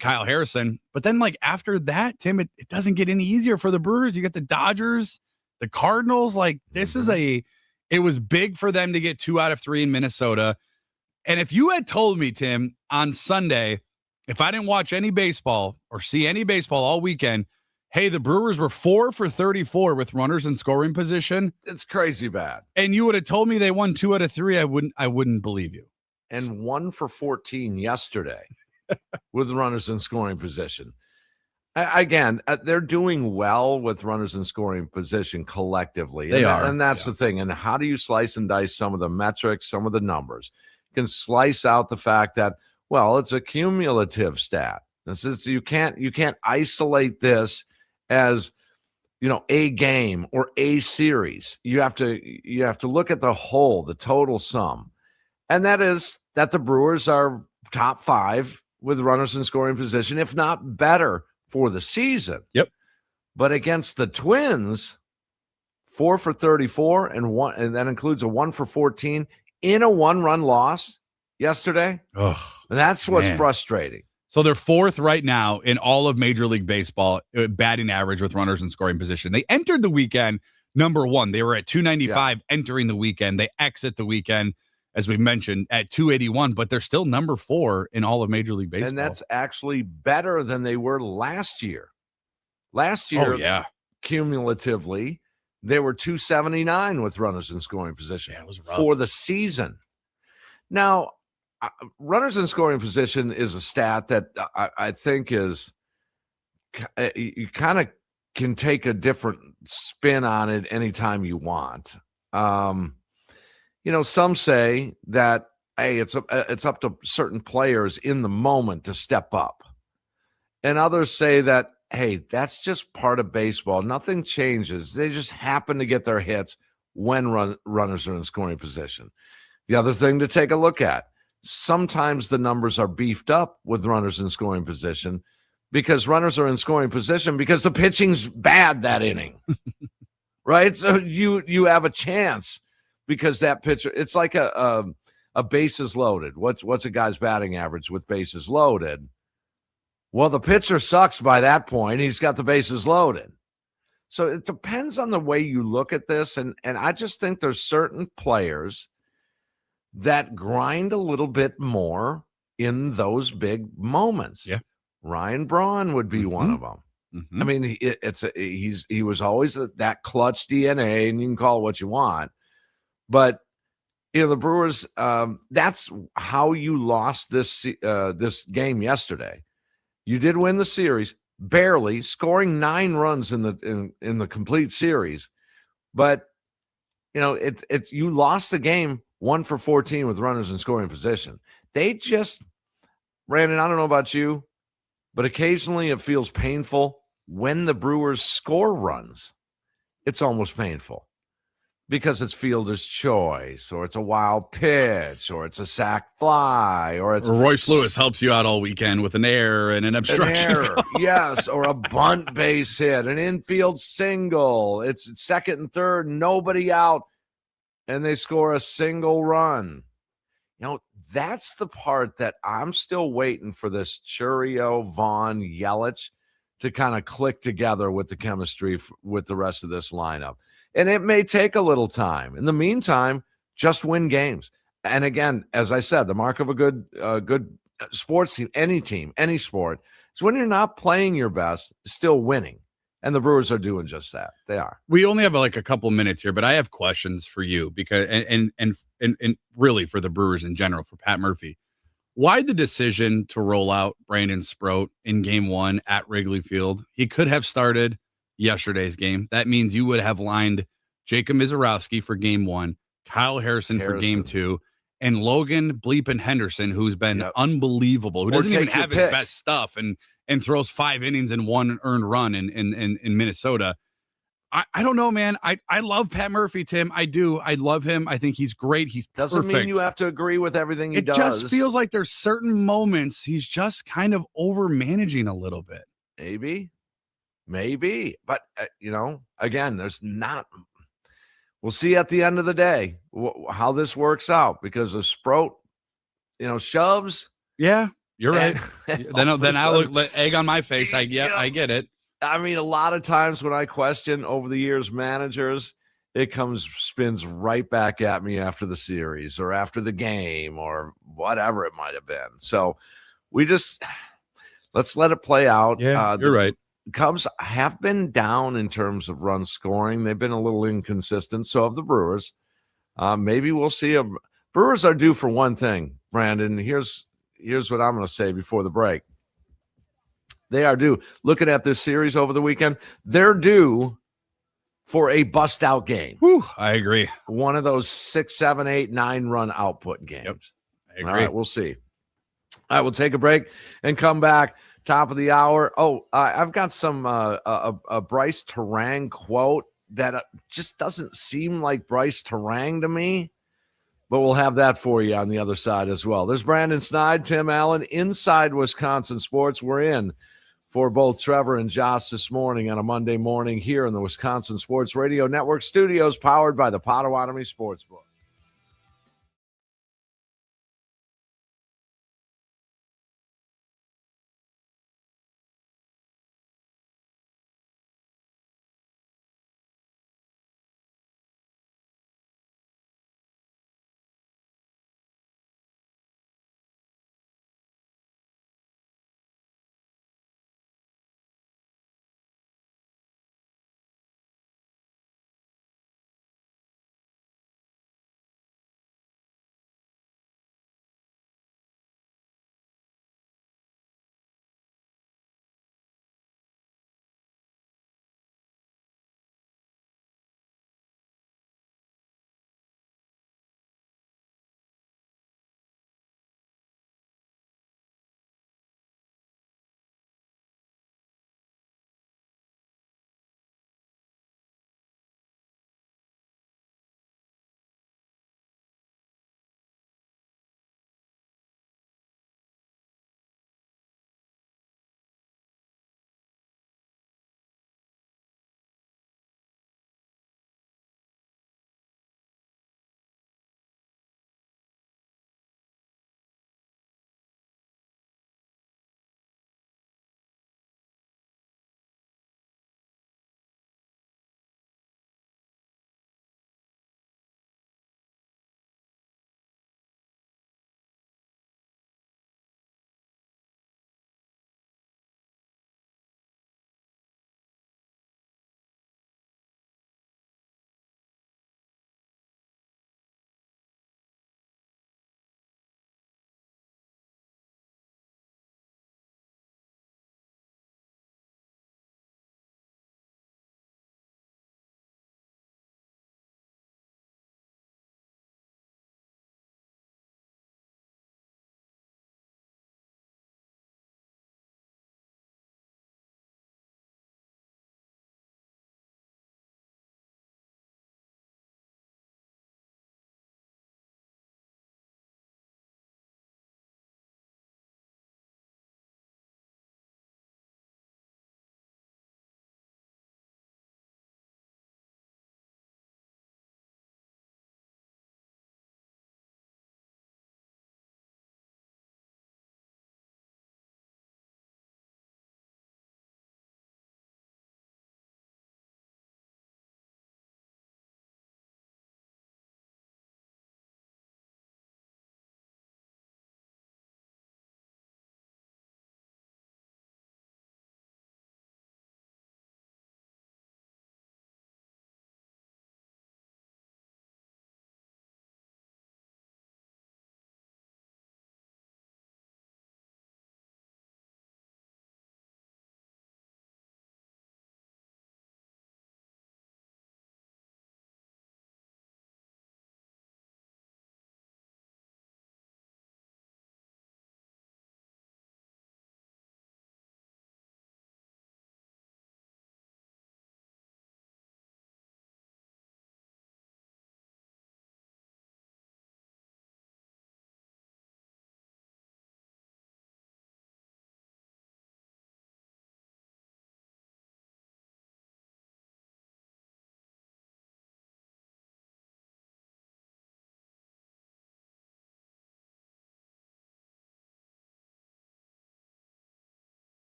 Kyle Harrison. But then, like, after that, Tim, it doesn't get any easier for the Brewers. You got the Dodgers, the Cardinals. Like, this is it was big for them to get 2 out of 3 in Minnesota. And if you had told me, Tim, on Sunday, if I didn't watch any baseball or see any baseball all weekend, hey, the Brewers were 4 for 34 with runners in scoring position. It's crazy bad. And you would have told me they won 2 out of 3, I wouldn't believe you. And 1 for 14 yesterday with runners in scoring position. Again, they're doing well with runners in scoring position collectively. They are. And that's the thing. And how do you slice and dice some of the metrics, some of the numbers? You can slice out the fact that, well, it's a cumulative stat. This is, you can't isolate this as, a game or a series. You have to look at the whole, the total sum. And that is that the Brewers are top 5 with runners in scoring position, if not better for the season. Yep. But against the Twins, 4 for 34 and that includes a 1 for 14 in a 1-run loss yesterday. Oh, and that's what's man. frustrating. So they're 4th right now in all of Major League Baseball batting average with runners in scoring position. They entered the weekend number 1. They were at 295 entering the weekend. They exit the weekend, as we mentioned, at 281, but they're still number 4 in all of Major League Baseball. And that's actually better than they were last year. Last year, cumulatively, they were 279 with runners in scoring position. Yeah, it was rough. For the season. Now, runners in scoring position is a stat that I think is you kind of can take a different spin on it anytime you want. Some say that, hey, it's up to certain players in the moment to step up. And others say that, hey, that's just part of baseball. Nothing changes. They just happen to get their hits when runners are in scoring position. The other thing to take a look at, sometimes the numbers are beefed up with runners in scoring position because runners are in scoring position because the pitching's bad that inning, right? So you have a chance because that pitcher, it's like a bases loaded. What's a guy's batting average with bases loaded? Well, the pitcher sucks by that point. He's got the bases loaded. So it depends on the way you look at this. And I just think there's certain players that grind a little bit more in those big moments. Yeah. Ryan Braun would be one of them. Mm-hmm. I mean, he was always that clutch DNA, and you can call it what you want. But, the Brewers, that's how you lost this game yesterday. You did win the series, barely, scoring 9 runs in the complete series. But, you lost the game 1 for 14 with runners in scoring position. They just, Brandon, I don't know about you, but occasionally it feels painful when the Brewers score runs. It's almost painful because it's fielder's choice, or it's a wild pitch, or it's a sac fly, or it's Royce Lewis helps you out all weekend with an error and an obstruction. Yes, or a bunt base hit, an infield single. It's second and third, nobody out, and they score a single run. That's the part that I'm still waiting for this Churio, Vaughn, Yelich to kind of click together with the chemistry with the rest of this lineup. And it may take a little time. In the meantime, just win games. And again, as I said, the mark of a good sports team, any sport, is when you're not playing your best, still winning. And the Brewers are doing just that. They are. We only have like a couple minutes here, but I have questions for you because and really for the Brewers in general, for Pat Murphy. Why the decision to roll out Brandon Sproat in game 1 at Wrigley Field? He could have started yesterday's game. That means you would have lined Jacob Mizorowski for game 1, Kyle Harrison for game 2, and Logan Bleepin Henderson, who's been unbelievable, who doesn't even have his best stuff and throws 5 innings and 1 earned run in Minnesota. I don't know, man. I love Pat Murphy, Tim. I do. I love him. I think he's great. He's doesn't perfect. mean you have to agree with everything he does. It just feels like there's certain moments he's just kind of over managing a little bit. Maybe. But, again, there's not. We'll see at the end of the day how this works out because of Sproat, shoves. Yeah, you're right. then I'll look egg on my face. I get it. I mean, a lot of times when I question over the years managers, it spins right back at me after the series or after the game or whatever it might have been. So let's let it play out. Yeah, you're right. Cubs have been down in terms of run scoring. They've been a little inconsistent. So have the Brewers. Maybe we'll see. Brewers are due for one thing, Brandon. Here's what I'm going to say before the break. They are due. Looking at this series over the weekend, they're due for a bust-out game. Whew, I agree. One of those 6, 7, 8, 9-run output games. Yep, I agree. All right, we'll see. All right, we'll take a break and come back. Top of the hour. I've got some a Bryce Terang quote that just doesn't seem like Bryce Terang to me. But we'll have that for you on the other side as well. There's Brandon Snide, Tim Allen, Inside Wisconsin Sports. We're in for both Trevor and Josh this morning on a Monday morning here in the Wisconsin Sports Radio Network studios, powered by the Potawatomi Sportsbook.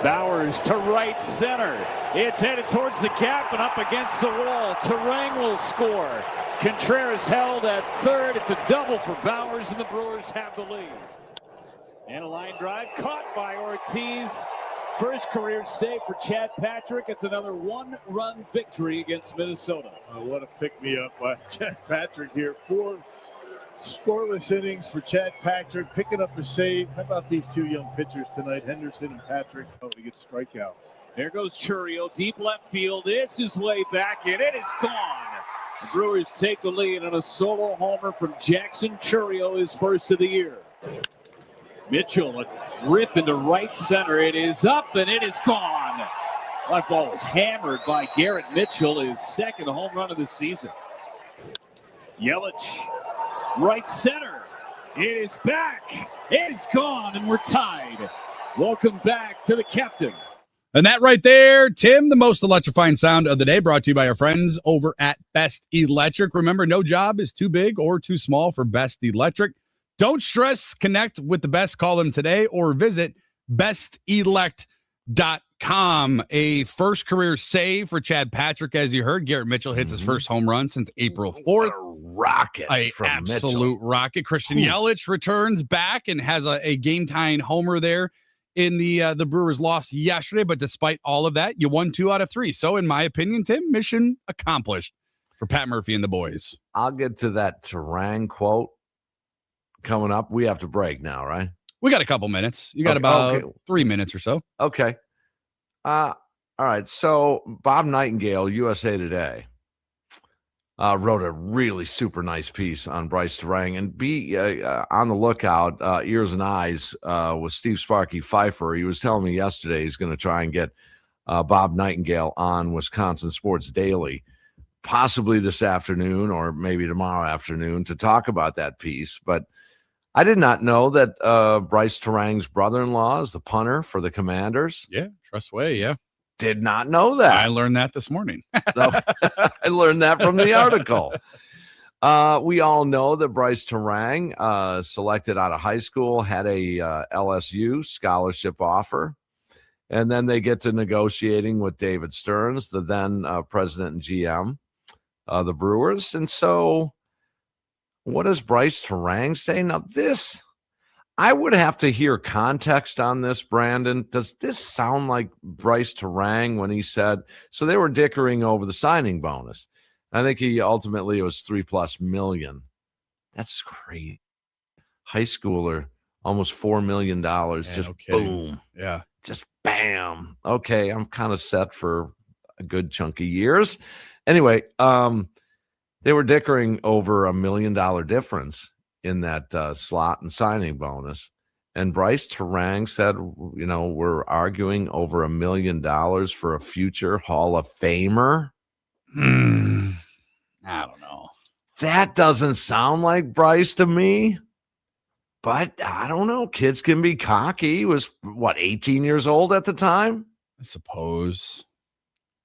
Bowers to right center. It's headed towards the gap and up against the wall. Terang will score. Contreras held at third. It's a double for Bowers, and the Brewers have the lead. And a line drive caught by Ortiz. First career save for Chad Patrick. It's another one-run victory against Minnesota. What a pick-me-up by Chad Patrick here. 4 scoreless innings for Chad Patrick, picking up a save. How about these 2 young pitchers tonight, Henderson and Patrick, to get strikeouts? There goes Churrio, deep left field. It's his way back, and it is gone. The Brewers take the lead on a solo homer from Jackson Churrio, his first of the year. Mitchell, a rip into right center. It is up, and it is gone. That ball was hammered by Garrett Mitchell, his second home run of the season. Yelich, right center. It is back. It is gone, and we're tied. Welcome back to the captain. And that right there, Tim, the most electrifying sound of the day, brought to you by our friends over at Best Electric. Remember, no job is too big or too small for Best Electric. Don't stress. Connect with the best. Call them today or visit bestelect.com. A first career save for Chad Patrick, as you heard. Garrett Mitchell hits his first home run since April 4th. What a rocket from absolute Mitchell. rocket. Christian Yelich returns back and has a game-tying homer there in the Brewers loss yesterday. But despite all of that, you won 2 out of 3. So in my opinion, Tim, mission accomplished for Pat Murphy and the boys. I'll get to that Terang quote coming up. We have to break now, right? We got a couple minutes. You got about 3 minutes or so. Okay. All right. So Bob Nightingale, USA Today, wrote a really super nice piece on Bryce Terang, and be on the lookout, ears and eyes, with Steve Sparky Pfeiffer. He was telling me yesterday he's going to try and get Bob Nightingale on Wisconsin Sports Daily, possibly this afternoon or maybe tomorrow afternoon, to talk about that piece. But I did not know that Bryce Terang's brother-in-law is the punter for the Commanders. Yeah, Trust Way, yeah. Did not know that. I learned that this morning. I learned that from the article. We all know that Bryce Terang, selected out of high school, had a LSU scholarship offer. And then they get to negotiating with David Stearns, the then president and GM, the Brewers. And so what does Bryce Terang say? Now, this, I would have to hear context on this, Brandon. Does this sound like Bryce Terang when he said, so they were dickering over the signing bonus. I think it was $3+ million. That's crazy. High schooler, almost $4 million. Just boom. Yeah. Just bam. Okay, I'm kind of set for a good chunk of years. Anyway, they were dickering over $1 million difference in that slot and signing bonus. And Bryce Terang said, we're arguing over $1 million for a future Hall of Famer. I don't know. That doesn't sound like Bryce to me. But I don't know. Kids can be cocky. He was, 18 years old at the time? I suppose.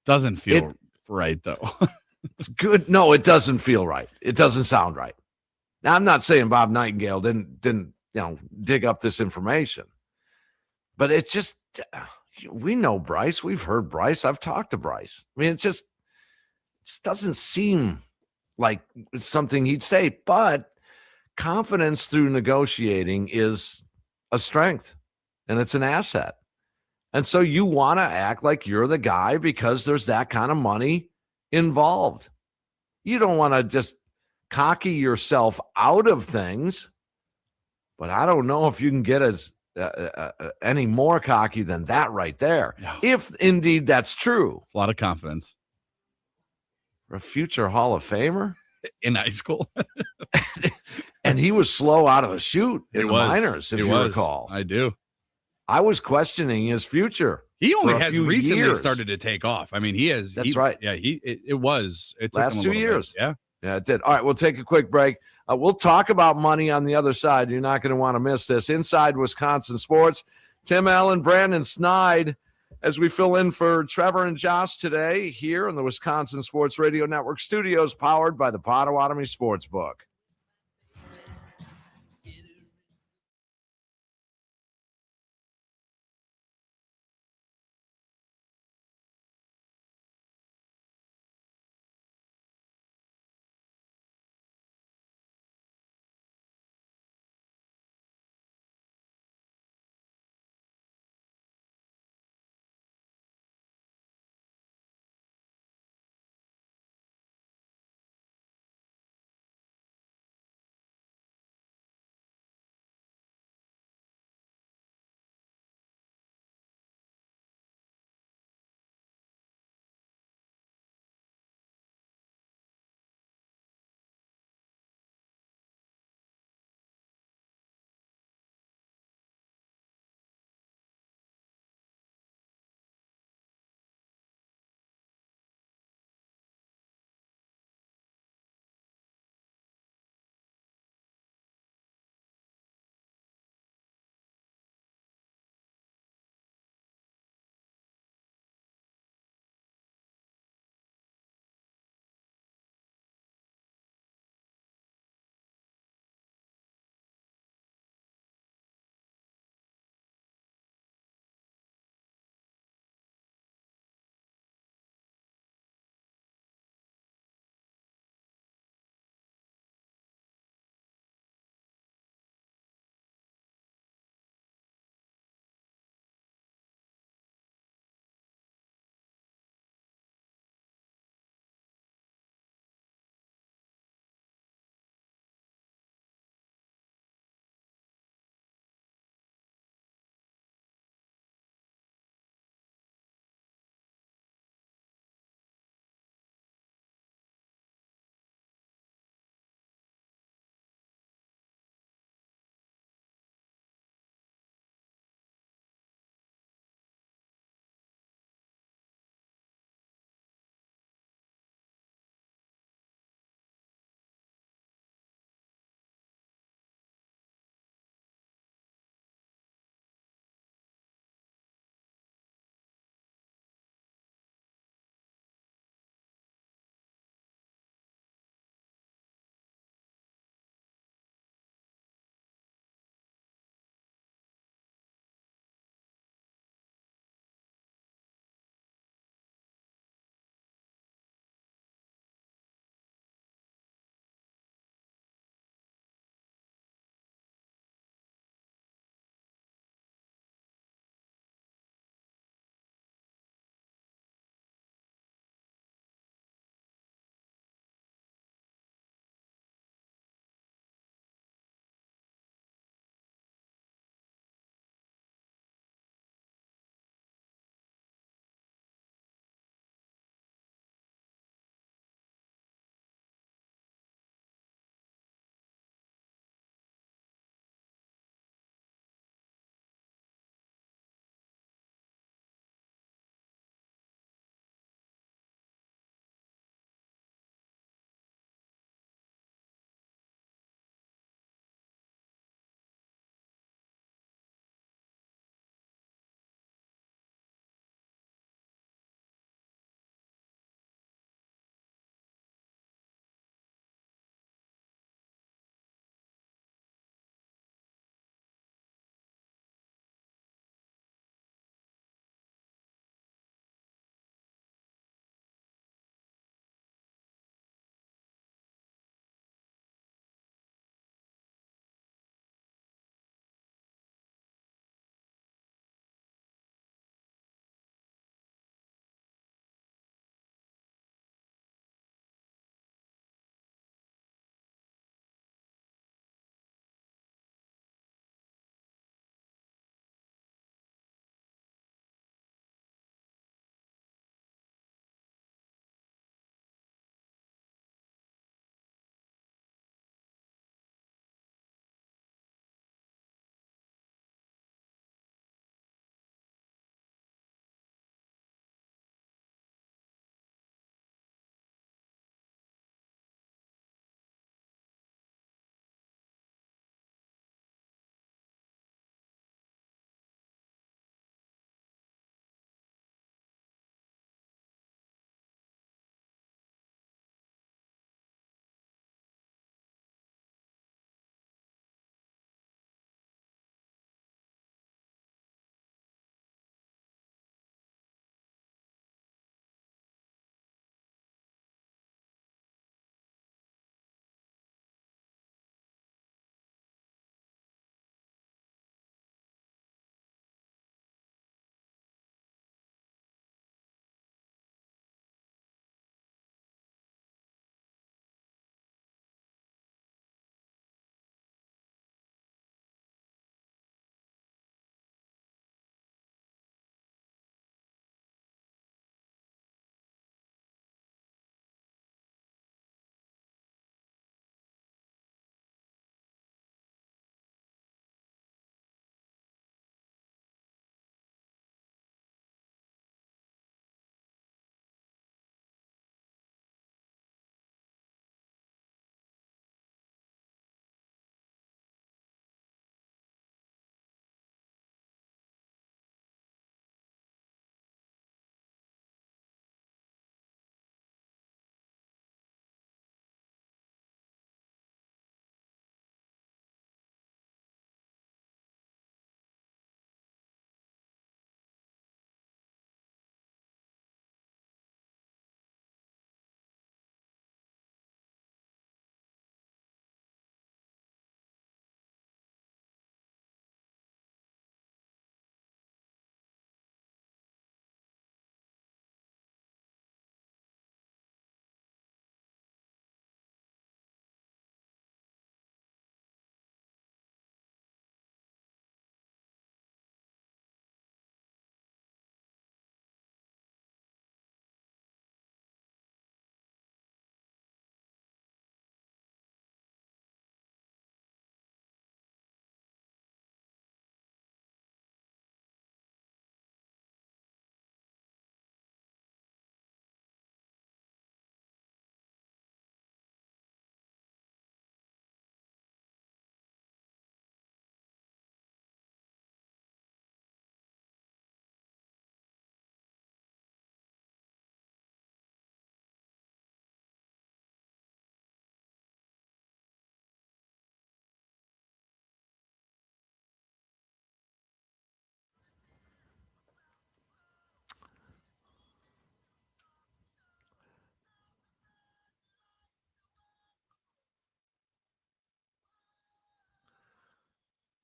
Doesn't feel right, though. It's good. No, it doesn't feel right. It doesn't sound right. Now, I'm not saying Bob Nightingale didn't dig up this information. But it just, we know Bryce. We've heard Bryce. I've talked to Bryce. I mean, it just doesn't seem like it's something he'd say. But confidence through negotiating is a strength, and it's an asset. And so you want to act like you're the guy because there's that kind of money involved. You don't want to just cocky yourself out of things, but I don't know if you can get as any more cocky than that right there. No. If indeed that's true. It's a lot of confidence. For a future Hall of Famer? In high school. And he was slow out of the chute in the minors, if you recall. I do. I was questioning his future. He only has recently started to take off. I mean, he has. That's right. Yeah, it was. It took last him a 2 little years. bit. Yeah. Yeah, it did. All right, we'll take a quick break. We'll talk about money on the other side. You're not going to want to miss this. Inside Wisconsin Sports, Tim Allen, Brandon Snide, as we fill in for Trevor and Josh today here in the Wisconsin Sports Radio Network studios, powered by the Potawatomi Sportsbook.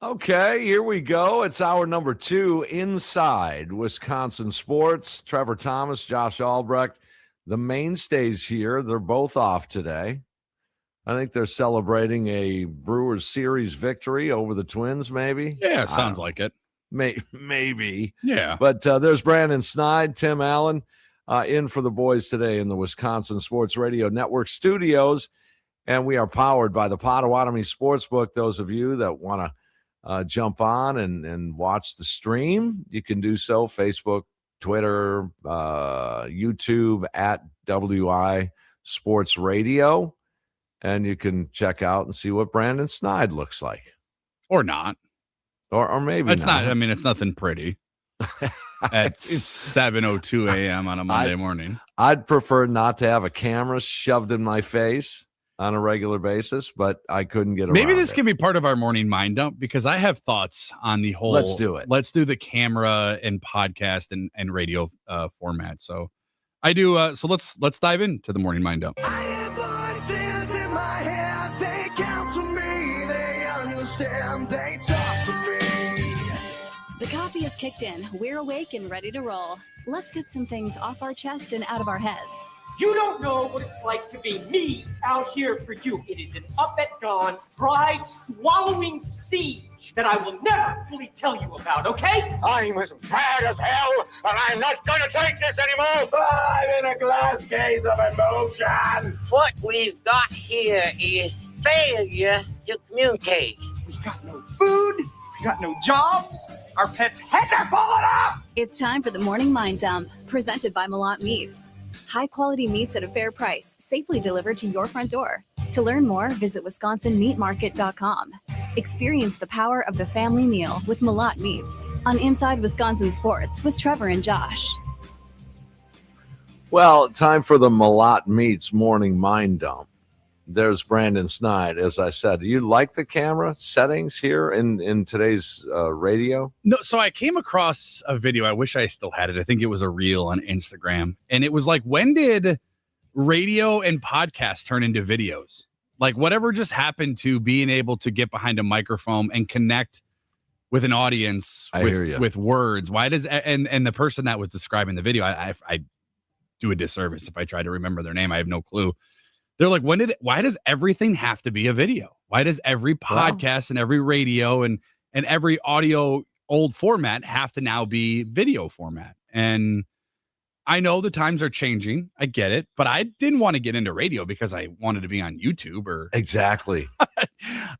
Okay, here we go. It's hour number 2 inside Wisconsin sports. Trevor Thomas, Josh Albrecht, the mainstays here. They're both off today. I think they're celebrating a Brewers series victory over the Twins, maybe. Yeah, sounds like it. Maybe. Yeah. But there's Brandon Snide, Tim Allen in for the boys today in the Wisconsin Sports Radio Network studios. And we are powered by the Potawatomi Sportsbook. Those of you that want to jump on and watch the stream, you can do so. Facebook, Twitter, YouTube at WI Sports Radio. And you can check out and see what Brandon Snide looks like. Or not. Or maybe it's not. I mean, it's nothing pretty at 7:02 a.m. on a Monday morning. I'd prefer not to have a camera shoved in my face on a regular basis, but I couldn't get around Maybe this it. can be part of our morning mind dump, because I have thoughts on the whole. Let's do it. Let's do the camera and podcast and radio format. So I do. So let's dive into the morning mind dump. I have voices in my head. They counsel me. They understand. They talk to me. The coffee is kicked in. We're awake and ready to roll. Let's get some things off our chest and out of our heads. You don't know what it's like to be me out here for you. It is an up at dawn, pride-swallowing siege that I will never fully tell you about, okay? I'm as mad as hell, and I'm not going to take this anymore. I'm in a glass case of emotion. What we've got here is failure to communicate. We've got no food. We got no jobs. Our pets' heads are falling off. It's time for the Morning Mind Dump, presented by Malat Meats. High-quality meats at a fair price, safely delivered to your front door. To learn more, visit WisconsinMeatMarket.com. Experience the power of the family meal with Malat Meats on Inside Wisconsin Sports with Trevor and Josh. Well, time for the Malat Meats Morning Mind Dump. There's Brandon Snide. As I said, do you like the camera settings here in today's radio? No, so I came across a video. I wish I still had it. I think it was a reel on Instagram. And it was like, when did radio and podcast turn into videos? Like, whatever just happened to being able to get behind a microphone and connect with an audience with words? Why does and the person that was describing the video, I do a disservice if I try to remember their name. I have no clue. They're like, why does everything have to be a video? Why does every podcast and every radio and every audio old format have to now be video format? And I know the times are changing. I get it. But I didn't want to get into radio because I wanted to be on YouTube or exactly.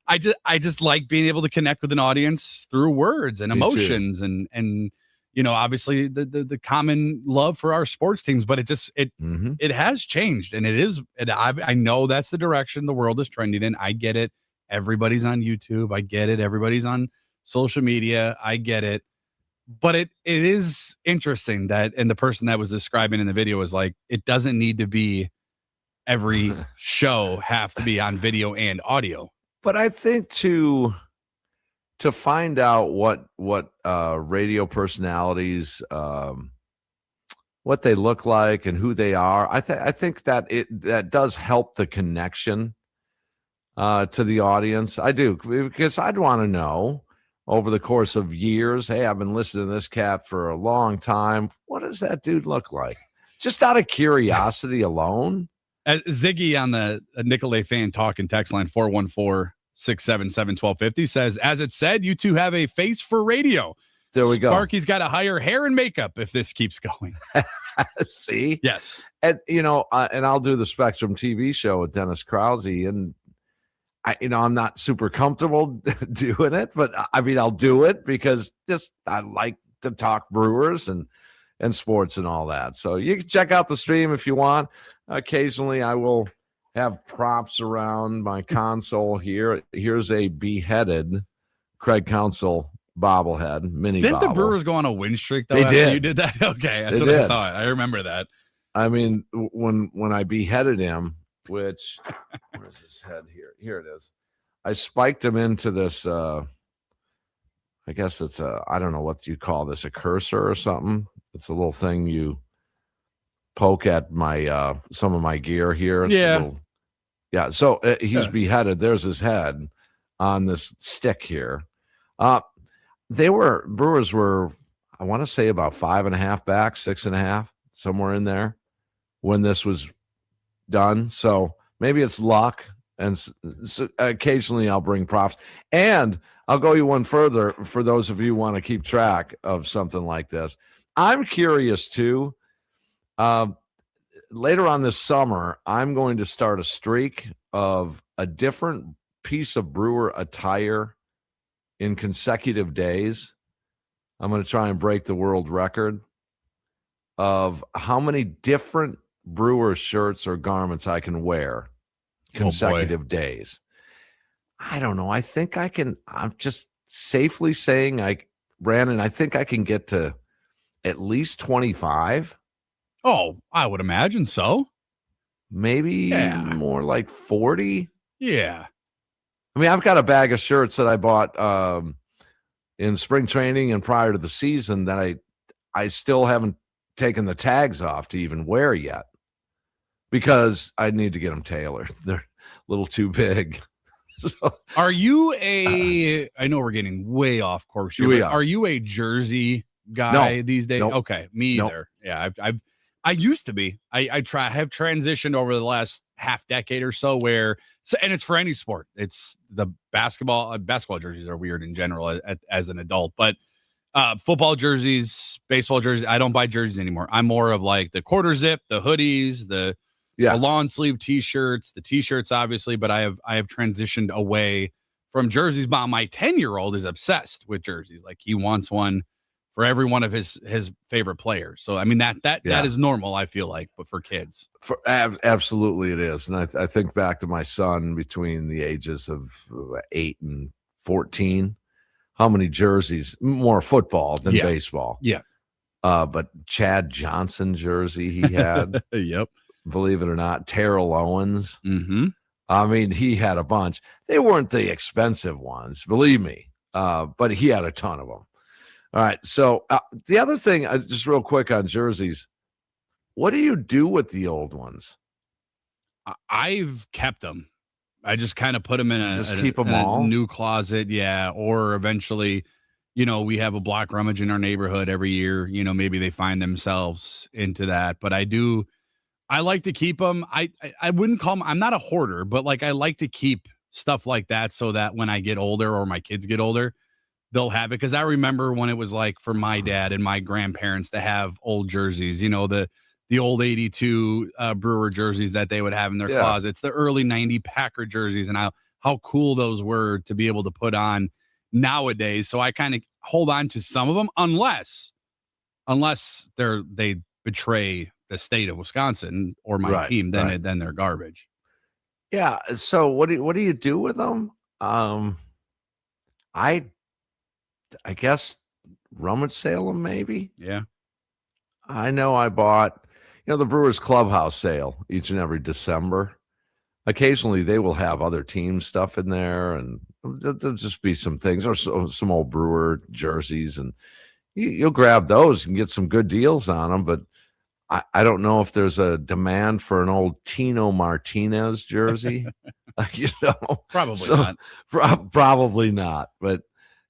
I just like being able to connect with an audience through words and emotions and you know, obviously the common love for our sports teams, but it has changed, and I know that's the direction the world is trending in. I get it. Everybody's on YouTube. I get it. Everybody's on social media. I get it. But it is interesting that, and the person that was describing in the video was like, it doesn't need to be every show have to be on video and audio. But I think to find out what radio personalities, what they look like and who they are, I think that that does help the connection to the audience. I do, because I'd want to know over the course of years, hey, I've been listening to this cat for a long time. What does that dude look like? Just out of curiosity alone. Ziggy on the Nicolay fan talk and text line 414-677-1250 says, as it said, you two have a face for radio. There we go. Sparky's got to hire hair and makeup if this keeps going. See? Yes. And, you know, and I'll do the Spectrum TV show with Dennis Krause, and I'm not super comfortable doing it, but I mean, I'll do it because I like to talk Brewers and sports and all that. So you can check out the stream if you want. Occasionally I will have props around my console here. Here's a beheaded Craig Counsell bobblehead, mini Didn't bobble. the Brewers go on a win streak though? They after did. You did that? Okay. That's They what I did. thought. I remember that. I mean, when I beheaded him, which where's his head here? Here it is. I spiked him into this. I guess it's I don't know what you call this, a cursor or something. It's a little thing you poke at my some of my gear here. It's a little, yeah. So he's beheaded. There's his head on this stick here. Brewers were, I want to say about 5.5 back, 6.5, somewhere in there when this was done. So maybe it's luck. And occasionally I'll bring props. And I'll go you one further for those of you who want to keep track of something like this. I'm curious too. Later on this summer, I'm going to start a streak of a different piece of Brewer attire in consecutive days. I'm going to try and break the world record of how many different Brewer shirts or garments I can wear consecutive days. I don't know. I think I can. I'm just safely saying, Brandon, I think I can get to at least 25. Oh, I would imagine so. Maybe more like 40. Yeah. I mean, I've got a bag of shirts that I bought in spring training and prior to the season that I still haven't taken the tags off to even wear yet because I need to get them tailored. They're a little too big. So, are you I know we're getting way off course here, but are you a jersey guy these days? Nope. Okay, me either. Yeah, I used to be. I have transitioned over the last half decade or so and it's for any sport. It's the basketball jerseys are weird in general as an adult, but football jerseys, baseball jerseys, I don't buy jerseys anymore. I'm more of like the quarter zip, the hoodies, the lawn sleeve t-shirts, the t-shirts obviously, but I have transitioned away from jerseys. But my 10-year-old is obsessed with jerseys. Like he wants one for every one of his favorite players. So I mean that is normal, I feel like, but for kids. Absolutely it is. And I think back to my son between the ages of 8 and 14, how many jerseys, more football than baseball. Yeah. But Chad Johnson jersey he had. Yep. Believe it or not, Terrell Owens. Mm-hmm. I mean, he had a bunch. They weren't the expensive ones, believe me, but he had a ton of them. All right. So the other thing, just real quick on jerseys, what do you do with the old ones? I've kept them. I just kind of put them in keep them all? A new closet. Yeah. Or eventually, we have a block rummage in our neighborhood every year. Maybe they find themselves into that. But I like to keep them. I wouldn't call them, I'm not a hoarder, but like I like to keep stuff like that so that when I get older or my kids get older, they'll have it. Because I remember when it was like for my dad and my grandparents to have old jerseys, the old 82 Brewer jerseys that they would have in their closets, the early 90 Packer jerseys, and how cool those were to be able to put on nowadays. So I kind of hold on to some of them unless they betray the state of Wisconsin or my team, then they're garbage. Yeah. So what do you do with them? I guess rummage sale them maybe. Yeah. I know I bought, the Brewers clubhouse sale each and every December. Occasionally they will have other team stuff in there, and there'll just be some things or some old Brewer jerseys, and you'll grab those and get some good deals on them. But I don't know if there's a demand for an old Tino Martinez jersey. Probably not. Probably not. But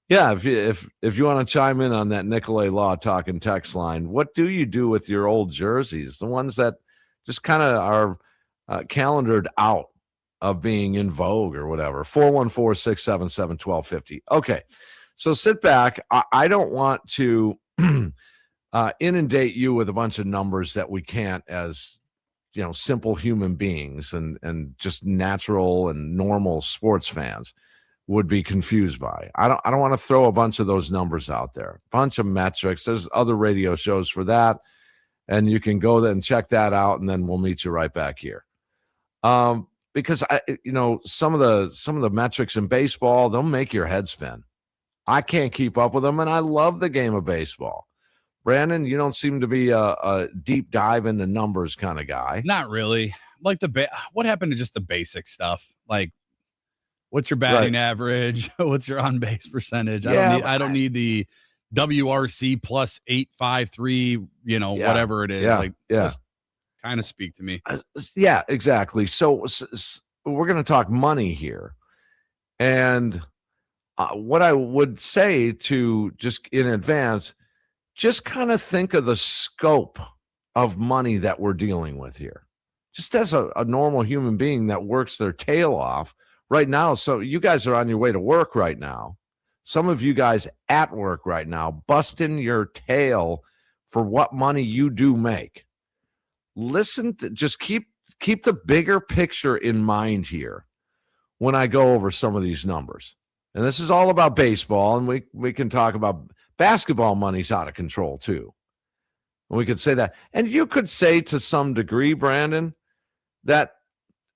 yeah, if you want to chime in on that Nicolay Law talking text line, what do you do with your old jerseys? The ones that just kind of are calendared out of being in vogue or whatever. 414-677-1250. Okay, so sit back. I don't want to inundate you with a bunch of numbers that we can't, as simple human beings and just natural and normal sports fans would be confused by. I don't want to throw a bunch of those numbers out there. Bunch of metrics. There's other radio shows for that, and you can go there and check that out, and then we'll meet you right back here. Because some of the metrics in baseball, they'll make your head spin. I can't keep up with them, and I love the game of baseball. Brandon, you don't seem to be a deep dive into numbers kind of guy. Not really. Like what happened to just the basic stuff? Like, what's your batting average? What's your on base percentage? I don't need the WRC plus 853. Whatever it is. Just kind of speak to me. Yeah, exactly. So we're going to talk money here, and what I would say to just in advance, just kind of think of the scope of money that we're dealing with here. Just as a normal human being that works their tail off right now. So you guys are on your way to work right now. Some of you guys at work right now, busting your tail for what money you do make. Listen to, just keep the bigger picture in mind here when I go over some of these numbers. And this is all about baseball, and we can talk about basketball money's out of control too. We could say that. And you could say to some degree, Brandon, that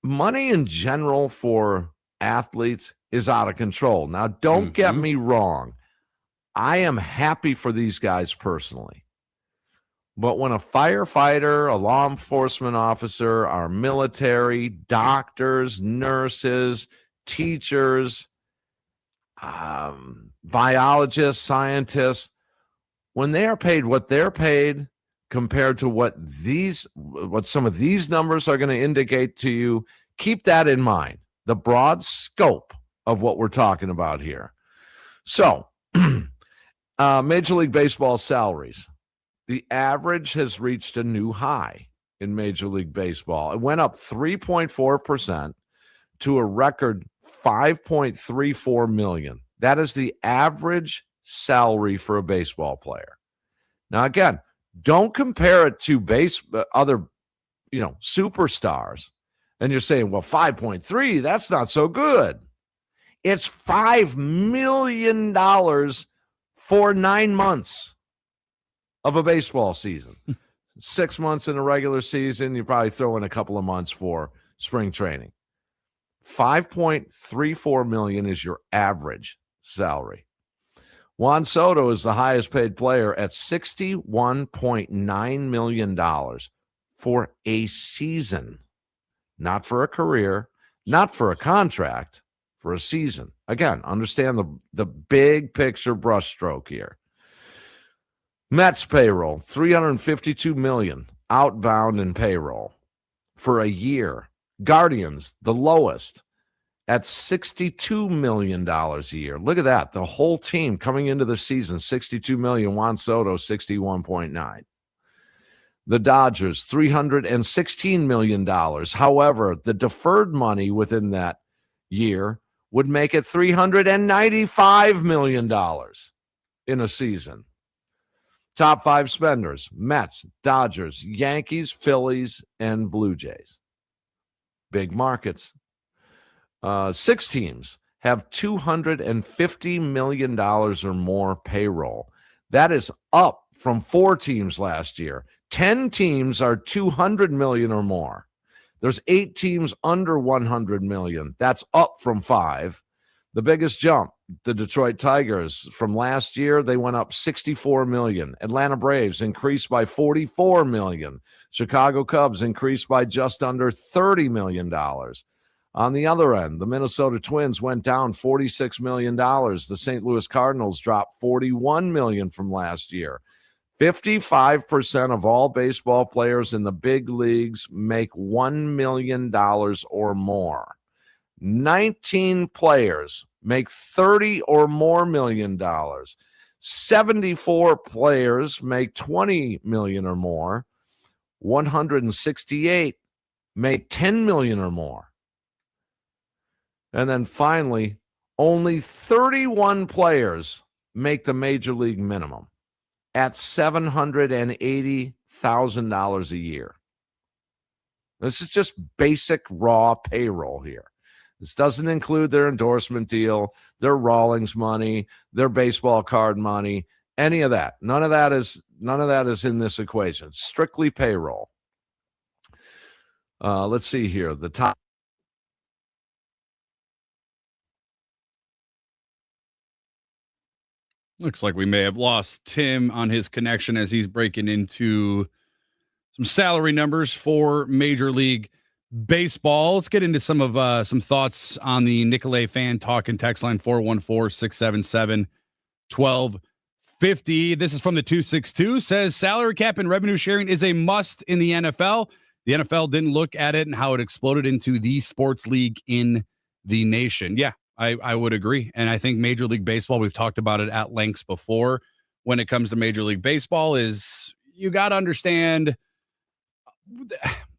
money in general for athletes is out of control. Now, don't get me wrong. I am happy for these guys personally. But when a firefighter, a law enforcement officer, our military, doctors, nurses, teachers, biologists, scientists, when they are paid what they're paid compared to what some of these numbers are going to indicate to you, keep that in mind, the broad scope of what we're talking about here. So, Major League Baseball salaries. The average has reached a new high in Major League Baseball. It went up 3.4% to a record $5.34 million. That is the average salary for a baseball player. Now, again, don't compare it to other, superstars. And you're saying, well, 5.3, that's not so good. It's $5 million for 9 months of a baseball season. 6 months in a regular season, you probably throw in a couple of months for spring training. $5.34 million is your average salary. Juan Soto is the highest paid player at $61.9 million for a season, not for a career, not for a contract, for a season. Again, understand the big picture brushstroke here. Mets payroll, $352 million outbound in payroll for a year. Guardians, the lowest, at $62 million a year. Look at that. The whole team coming into the season, $62 million. Juan Soto, $61.9. The Dodgers, $316 million. However, the deferred money within that year would make it $395 million in a season. Top five spenders: Mets, Dodgers, Yankees, Phillies, and Blue Jays. Big markets. 6 teams have $250 million or more payroll. That is up from 4 teams last year. 10 teams are $200 million or more. There's 8 teams under $100 million. That's up from 5. The biggest jump, the Detroit Tigers, from last year, they went up $64 million. Atlanta Braves increased by $44 million. Chicago Cubs increased by just under $30 million. On the other end, the Minnesota Twins went down $46 million. The St. Louis Cardinals dropped $41 million from last year. 55% of all baseball players in the big leagues make $1 million or more. 19 players make $30 or more million. 74 players make $20 million or more. 168 make $10 million or more. And then finally, only 31 players make the major league minimum at $780,000 a year. This is just basic raw payroll here. This doesn't include their endorsement deal, their Rawlings money, their baseball card money, any of that. None of that is in this equation. It's strictly payroll. Let's see here. The top. Looks like we may have lost Tim on his connection as he's breaking into some salary numbers for Major League Baseball. Let's get into some thoughts on the Nicolay fan talk and text line 414-677-1250. This is from the 262. Says salary cap and revenue sharing is a must in the NFL. The NFL didn't look at it and how it exploded into the sports league in the nation. Yeah, I would agree. And I think Major League Baseball, we've talked about it at lengths before when it comes to Major League Baseball, is you got to understand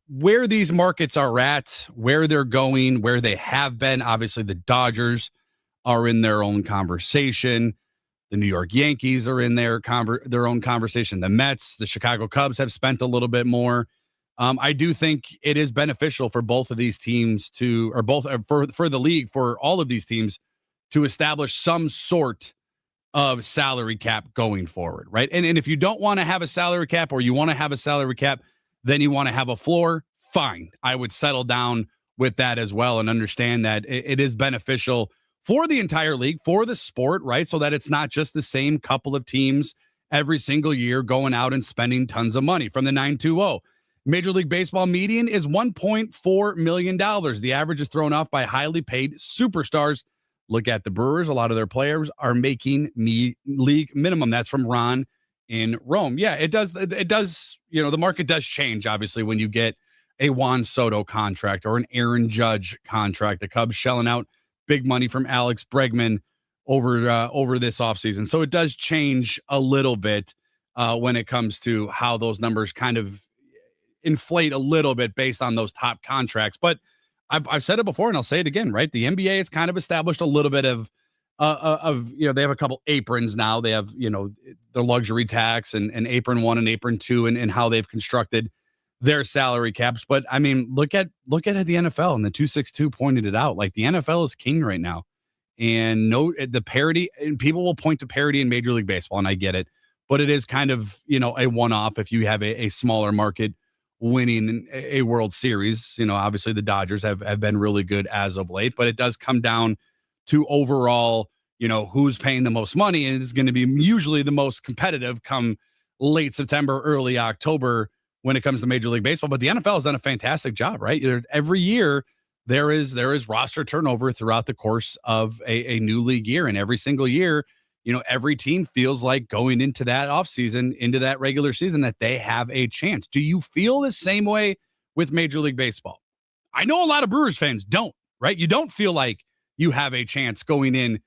where these markets are at, where they're going, where they have been. Obviously, the Dodgers are in their own conversation. The New York Yankees are in their own conversation. The Mets, the Chicago Cubs have spent a little bit more. I do think it is beneficial for both of these teams for the league, for all of these teams to establish some sort of salary cap going forward, right? And if you don't want to have a salary cap, or you want to have a salary cap, then you want to have a floor, fine. I would settle down with that as well and understand that it is beneficial for the entire league, for the sport, right? So that it's not just the same couple of teams every single year going out and spending tons of money. From the 920, Major League Baseball median is $1.4 million. The average is thrown off by highly paid superstars. Look at the Brewers. A lot of their players are making league minimum. That's from Ron in Rome. Yeah, it does. It does. The market does change, obviously, when you get a Juan Soto contract or an Aaron Judge contract. The Cubs shelling out big money from Alex Bregman over this offseason. So it does change a little bit when it comes to how those numbers kind of inflate a little bit based on those top contracts. But I've said it before and I'll say it again, right? The NBA has kind of established a little bit of they have a couple aprons now. They have, the luxury tax and apron 1 and apron 2 and how they've constructed their salary caps. But I mean, look at the NFL, and the 262 pointed it out. Like, the NFL is king right now. And the parity, and people will point to parity in Major League Baseball, and I get it, but it is kind of, a one-off if you have a smaller market winning a World Series. Obviously the Dodgers have been really good as of late, but it does come down to overall, who's paying the most money, and it's going to be usually the most competitive come late September, early October when it comes to Major League Baseball. But the NFL has done a fantastic job, right? Every year there is roster turnover throughout the course of a new league year, and every single year, every team feels like going into that offseason, into that regular season, that they have a chance. Do you feel the same way with Major League Baseball? I know a lot of Brewers fans don't, right? You don't feel like you have a chance going in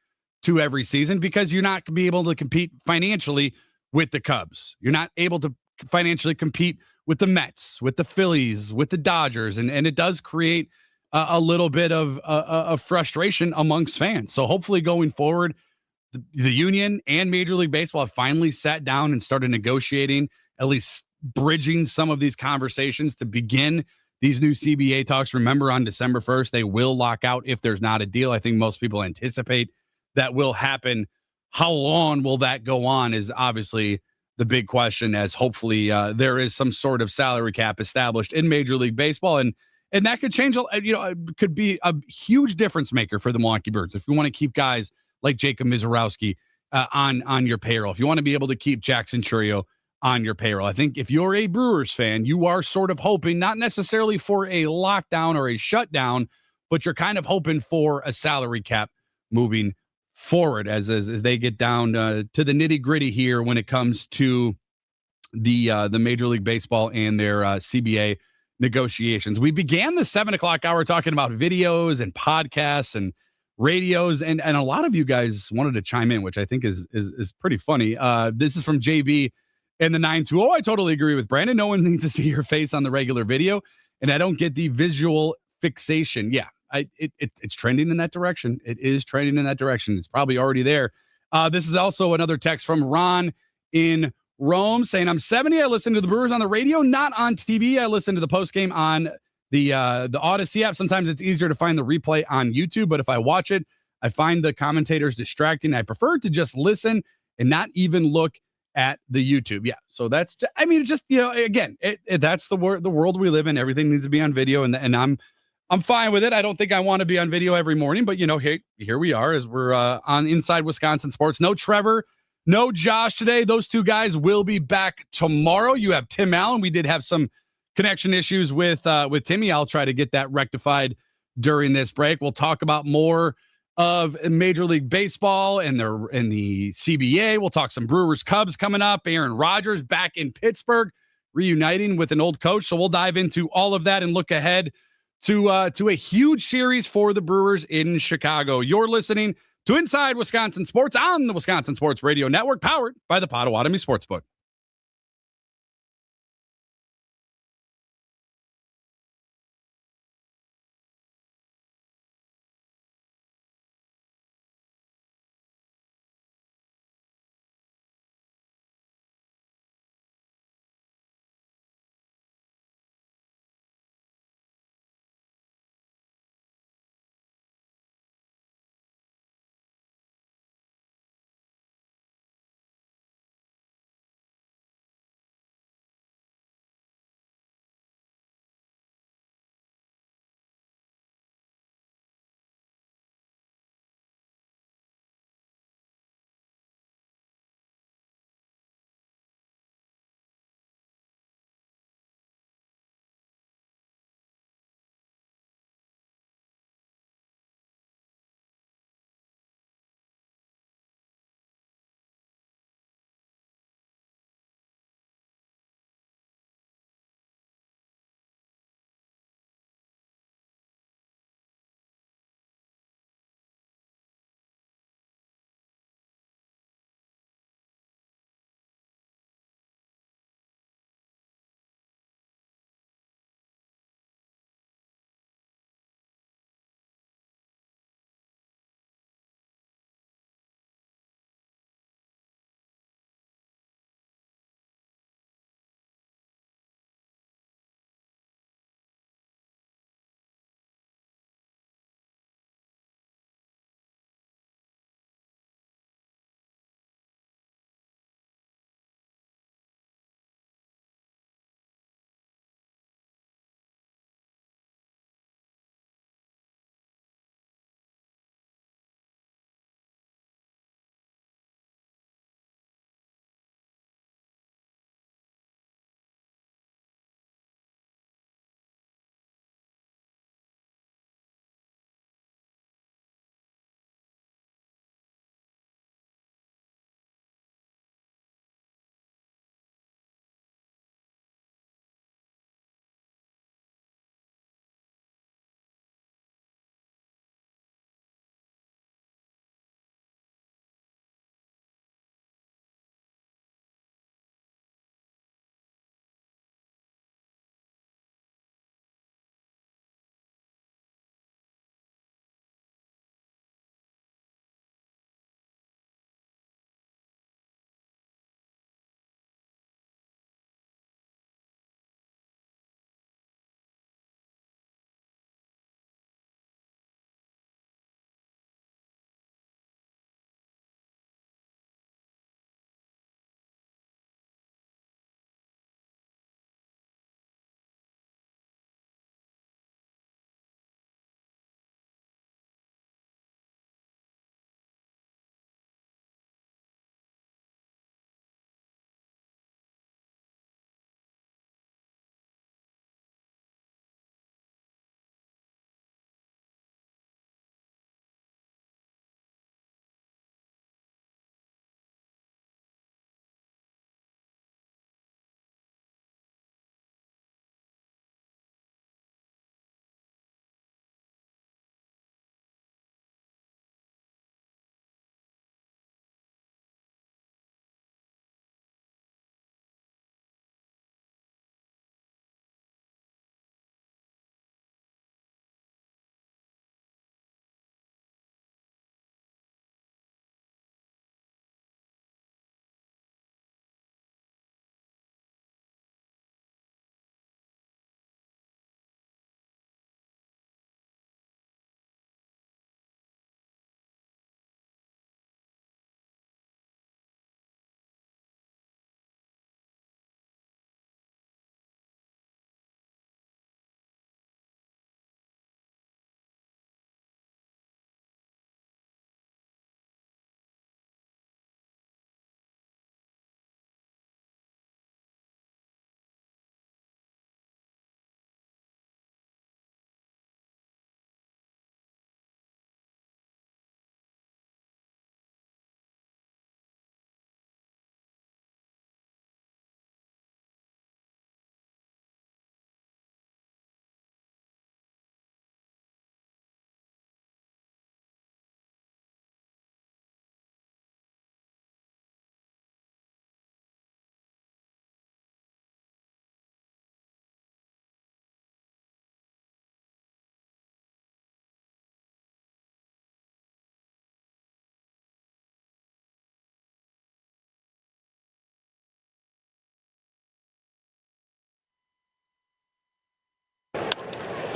to every season because you're not going to be able to compete financially with the Cubs. You're not able to financially compete with the Mets, with the Phillies, with the Dodgers. And it does create a little bit of frustration amongst fans. So hopefully going forward, the union and Major League Baseball have finally sat down and started negotiating, at least bridging some of these conversations to begin these new CBA talks. Remember, on December 1st, they will lock out if there's not a deal. I think most people anticipate that will happen. How long will that go on is obviously the big question, as hopefully there is some sort of salary cap established in Major League Baseball. And that could change, could be a huge difference maker for the Milwaukee Brewers. If you want to keep guys like Jacob Mizorowski on your payroll, if you want to be able to keep Jackson Chourio on your payroll. I think if you're a Brewers fan, you are sort of hoping, not necessarily for a lockdown or a shutdown, but you're kind of hoping for a salary cap moving forward as they get down to the nitty gritty here when it comes to the Major League Baseball and their CBA negotiations. We began the 7:00 hour talking about videos and podcasts and radios, and a lot of you guys wanted to chime in, which I think is pretty funny. This is from JB in the 920. I totally agree with Brandon. No one needs to see your face on the regular video, and I don't get the visual fixation. Yeah, it's trending in that direction. It is trending in that direction. It's probably already there. This is also another text from Ron in Rome saying, I'm 70. I listen to the Brewers on the radio, not on TV. I listen to the postgame on the Odyssey app. Sometimes it's easier to find the replay on YouTube, but if I watch it, I find the commentators distracting. I prefer to just listen and not even look at the YouTube. Yeah. So that's, again, that's the world we live in. Everything needs to be on video, and I'm fine with it. I don't think I want to be on video every morning, but hey, here we are as we're on Inside Wisconsin Sports. No Trevor, no Josh today. Those two guys will be back tomorrow. You have Tim Allen. We did have some connection issues with Timmy. I'll try to get that rectified during this break. We'll talk about more of Major League Baseball and the CBA. We'll talk some Brewers Cubs coming up. Aaron Rodgers back in Pittsburgh, reuniting with an old coach. So we'll dive into all of that and look ahead to a huge series for the Brewers in Chicago. You're listening to Inside Wisconsin Sports on the Wisconsin Sports Radio Network, powered by the Potawatomi Sportsbook.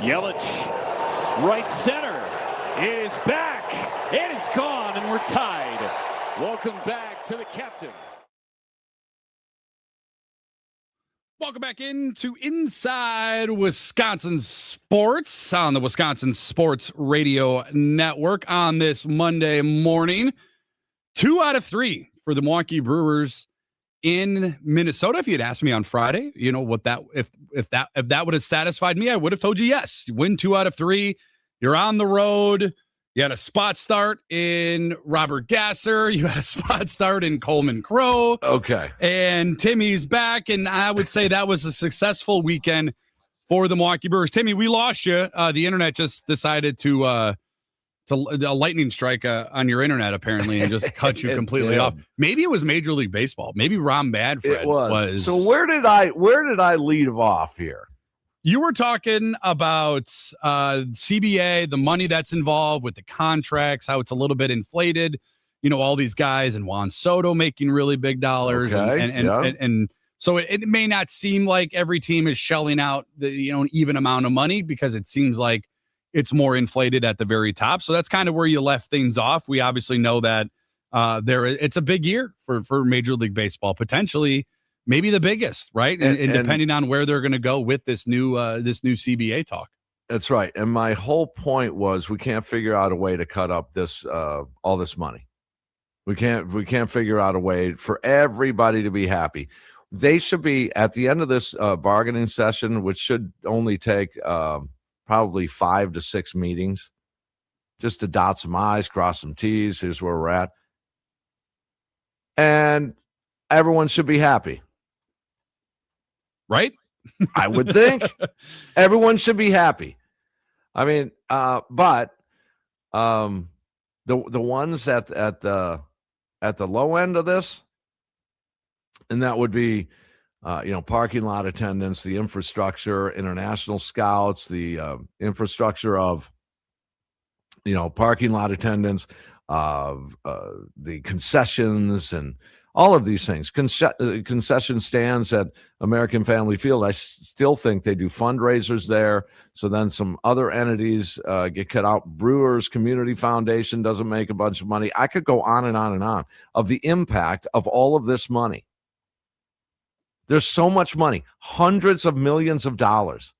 Yelich, right center. It is back. It is gone, and we're tied. Welcome back to the captain. Welcome back into Inside Wisconsin Sports on the Wisconsin Sports Radio Network on this Monday morning. 2 out of 3 for the Milwaukee Brewers in Minnesota. If you had asked me on Friday, you know what that if that would have satisfied me, I would have told you yes. You win 2 out of 3. You're on the road. You had a spot start in Robert Gasser. You had a spot start in Coleman Crow. Okay. And Timmy's back, and I would say that was a successful weekend for the Milwaukee Brewers. Timmy, we lost you. The internet just decided to a lightning strike on your internet, apparently, and just cut you completely off. Maybe it was Major League Baseball. Maybe Ron Badfred was. So where did I lead off here? You were talking about CBA, the money that's involved with the contracts, how it's a little bit inflated. You know, all these guys and Juan Soto making really big dollars, and so it may not seem like every team is shelling out the an even amount of money because it seems like it's more inflated at the very top. So that's kind of where you left things off. We obviously know that it's a big year for Major League Baseball, potentially. Maybe the biggest, right? And depending on where they're going to go with this new CBA talk. That's right. And my whole point was we can't figure out a way to cut up this all this money. We can't figure out a way for everybody to be happy. They should be at the end of this bargaining session, which should only take probably 5 to 6 meetings, just to dot some I's, cross some T's. Here's where we're at, and everyone should be happy. Right? I would think everyone should be happy. I mean, but the ones at the low end of this, and that would be parking lot attendants, the infrastructure, international scouts, the infrastructure of parking lot attendants, the concessions, and all of these things, concession stands at American Family Field. I still think they do fundraisers there. So then some other entities get cut out. Brewers Community Foundation doesn't make a bunch of money. I could go on and on and on of the impact of all of this money. There's so much money, hundreds of millions of dollars.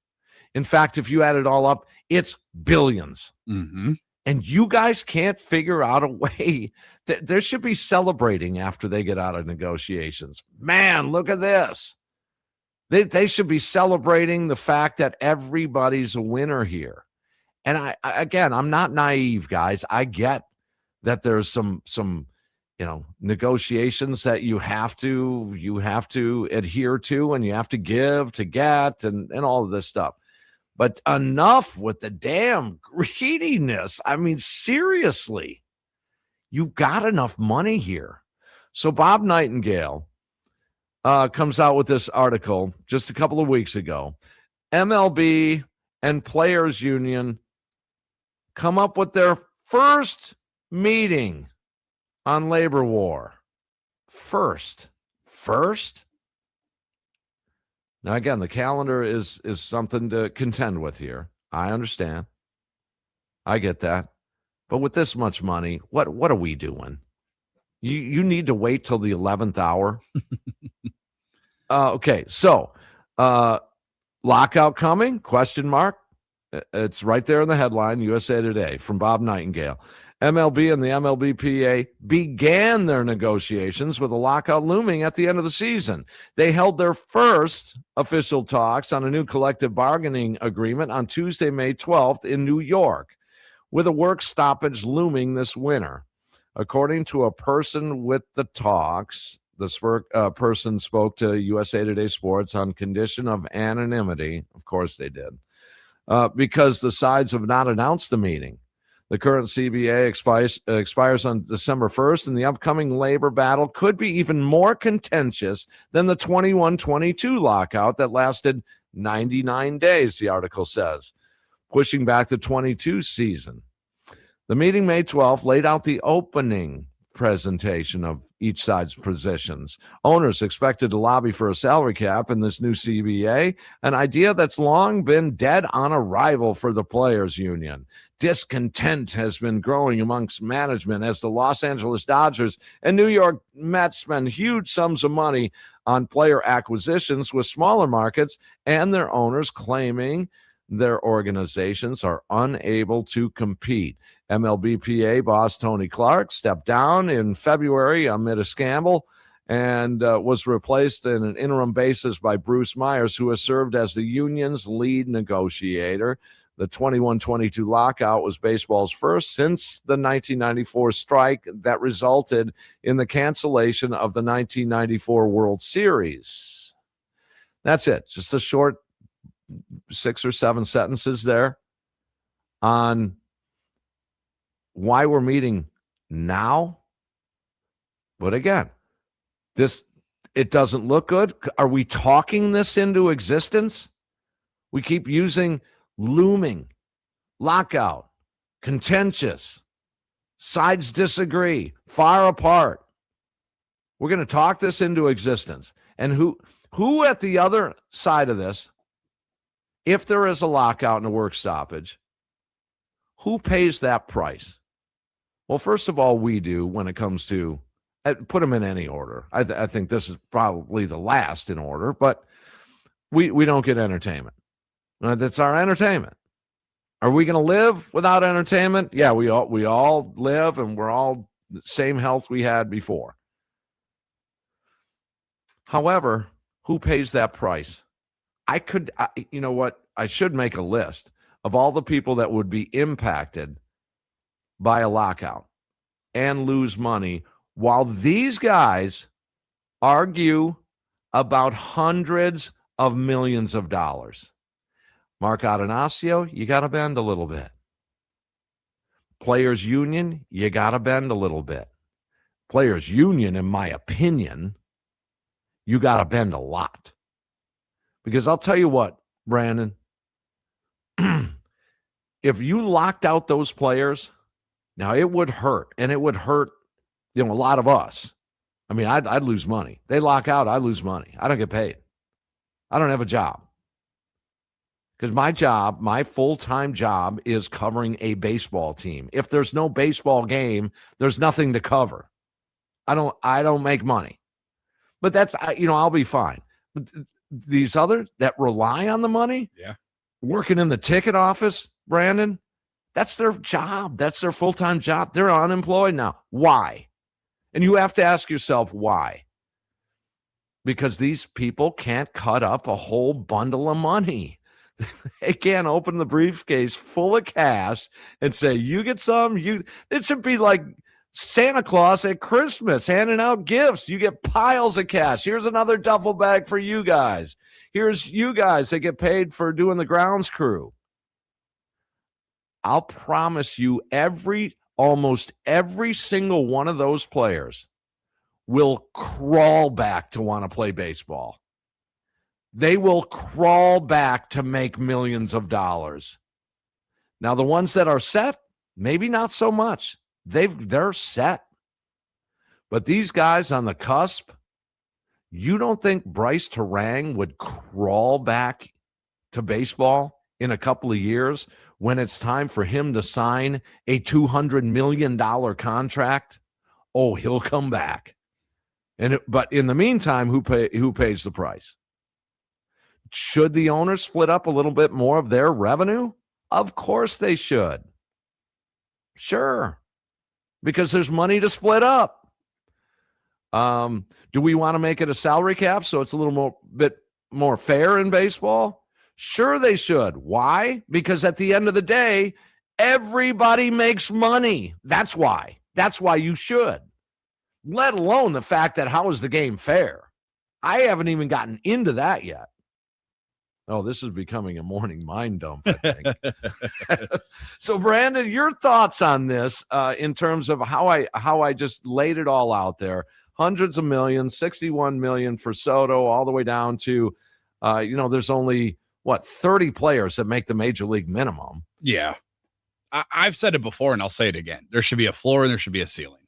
In fact, if you add it all up, it's billions. Mm-hmm. And you guys can't figure out a way that there should be celebrating after they get out of negotiations. Man, look at this. They should be celebrating the fact that everybody's a winner here. And I'm not naive, guys. I get that there's some negotiations that you have to adhere to, and you have to give to get, and all of this stuff. But enough with the damn greediness. I mean, seriously, you've got enough money here. So Bob Nightingale comes out with this article just a couple of weeks ago. MLB and Players Union come up with their first meeting on labor war. First. Now, again, the calendar is something to contend with here. I understand. I get that. But with this much money, what are we doing? You need to wait till the 11th hour? Okay, so lockout coming? Question mark. It's right there in the headline, USA Today, from Bob Nightingale. MLB and the MLBPA began their negotiations with a lockout looming at the end of the season. They held their first official talks on a new collective bargaining agreement on Tuesday, May 12th in New York, with a work stoppage looming this winter. According to a person with the talks, the person spoke to USA Today Sports on condition of anonymity. Of course they did, because the sides have not announced the meeting. The current CBA expires on December 1st, and the upcoming labor battle could be even more contentious than the 21-22 lockout that lasted 99 days, the article says, pushing back the 22 season. The meeting, May 12th, laid out the opening presentation of each side's positions. Owners expected to lobby for a salary cap in this new CBA, an idea that's long been dead on arrival for the players' union. Discontent has been growing amongst management as the Los Angeles Dodgers and New York Mets spend huge sums of money on player acquisitions with smaller markets, and their owners claiming their organizations are unable to compete. MLBPA boss Tony Clark stepped down in February amid a scandal and was replaced in an interim basis by Bruce Myers, who has served as the union's lead negotiator. The 21-22 lockout was baseball's first since the 1994 strike that resulted in the cancellation of the 1994 World Series. That's it. Just a short 6 or 7 sentences there on why we're meeting now. But again, it doesn't look good. Are we talking this into existence? We keep using looming, lockout, contentious, sides disagree, far apart. We're going to talk this into existence. And who at the other side of this, if there is a lockout and a work stoppage, who pays that price? Well, first of all, we do when it comes to, put them in any order. I think this is probably the last in order, but we don't get entertainment. That's our entertainment. Are we going to live without entertainment? Yeah, we all live, and we're all the same health we had before. However, who pays that price? You know what? I should make a list of all the people that would be impacted by a lockout and lose money while these guys argue about hundreds of millions of dollars. Mark Adonasio, you got to bend a little bit. Players Union, you got to bend a little bit. Players Union, in my opinion, you got to bend a lot. Because I'll tell you what, Brandon, if you locked out those players, now it would hurt, and it would hurt, a lot of us. I mean, I'd lose money. They lock out, I lose money. I don't get paid. I don't have a job. Because my full-time job is covering a baseball team. If there's no baseball game, there's nothing to cover. I don't make money. But that's, I'll be fine. But these others that rely on the money, working in the ticket office, Brandon, that's their job. That's their full-time job. They're unemployed now. Why? And you have to ask yourself why. Because these people can't cut up a whole bundle of money. They can't open the briefcase full of cash and say, you get some. It should be like Santa Claus at Christmas handing out gifts. You get piles of cash. Here's another duffel bag for you guys. Here's you guys that get paid for doing the grounds crew. I'll promise you almost every single one of those players will crawl back to want to play baseball. They will crawl back to make millions of dollars. Now, the ones that are set, maybe not so much. They're set. But these guys on the cusp, you don't think Bryce Terang would crawl back to baseball in a couple of years when it's time for him to sign a $200 million contract? Oh, he'll come back. But in the meantime, who pays the price? Should the owners split up a little bit more of their revenue? Of course they should. Sure. Because there's money to split up. Do we want to make it a salary cap so it's a little bit more fair in baseball? Sure they should. Why? Because at the end of the day, everybody makes money. That's why. That's why you should. Let alone the fact that how is the game fair? I haven't even gotten into that yet. Oh, this is becoming a morning mind dump, I think. So, Brandon, your thoughts on this in terms of how I just laid it all out there. Hundreds of millions, 61 million for Soto, all the way down to, there's only, 30 players that make the major league minimum. Yeah. I've said it before, and I'll say it again. There should be a floor and there should be a ceiling.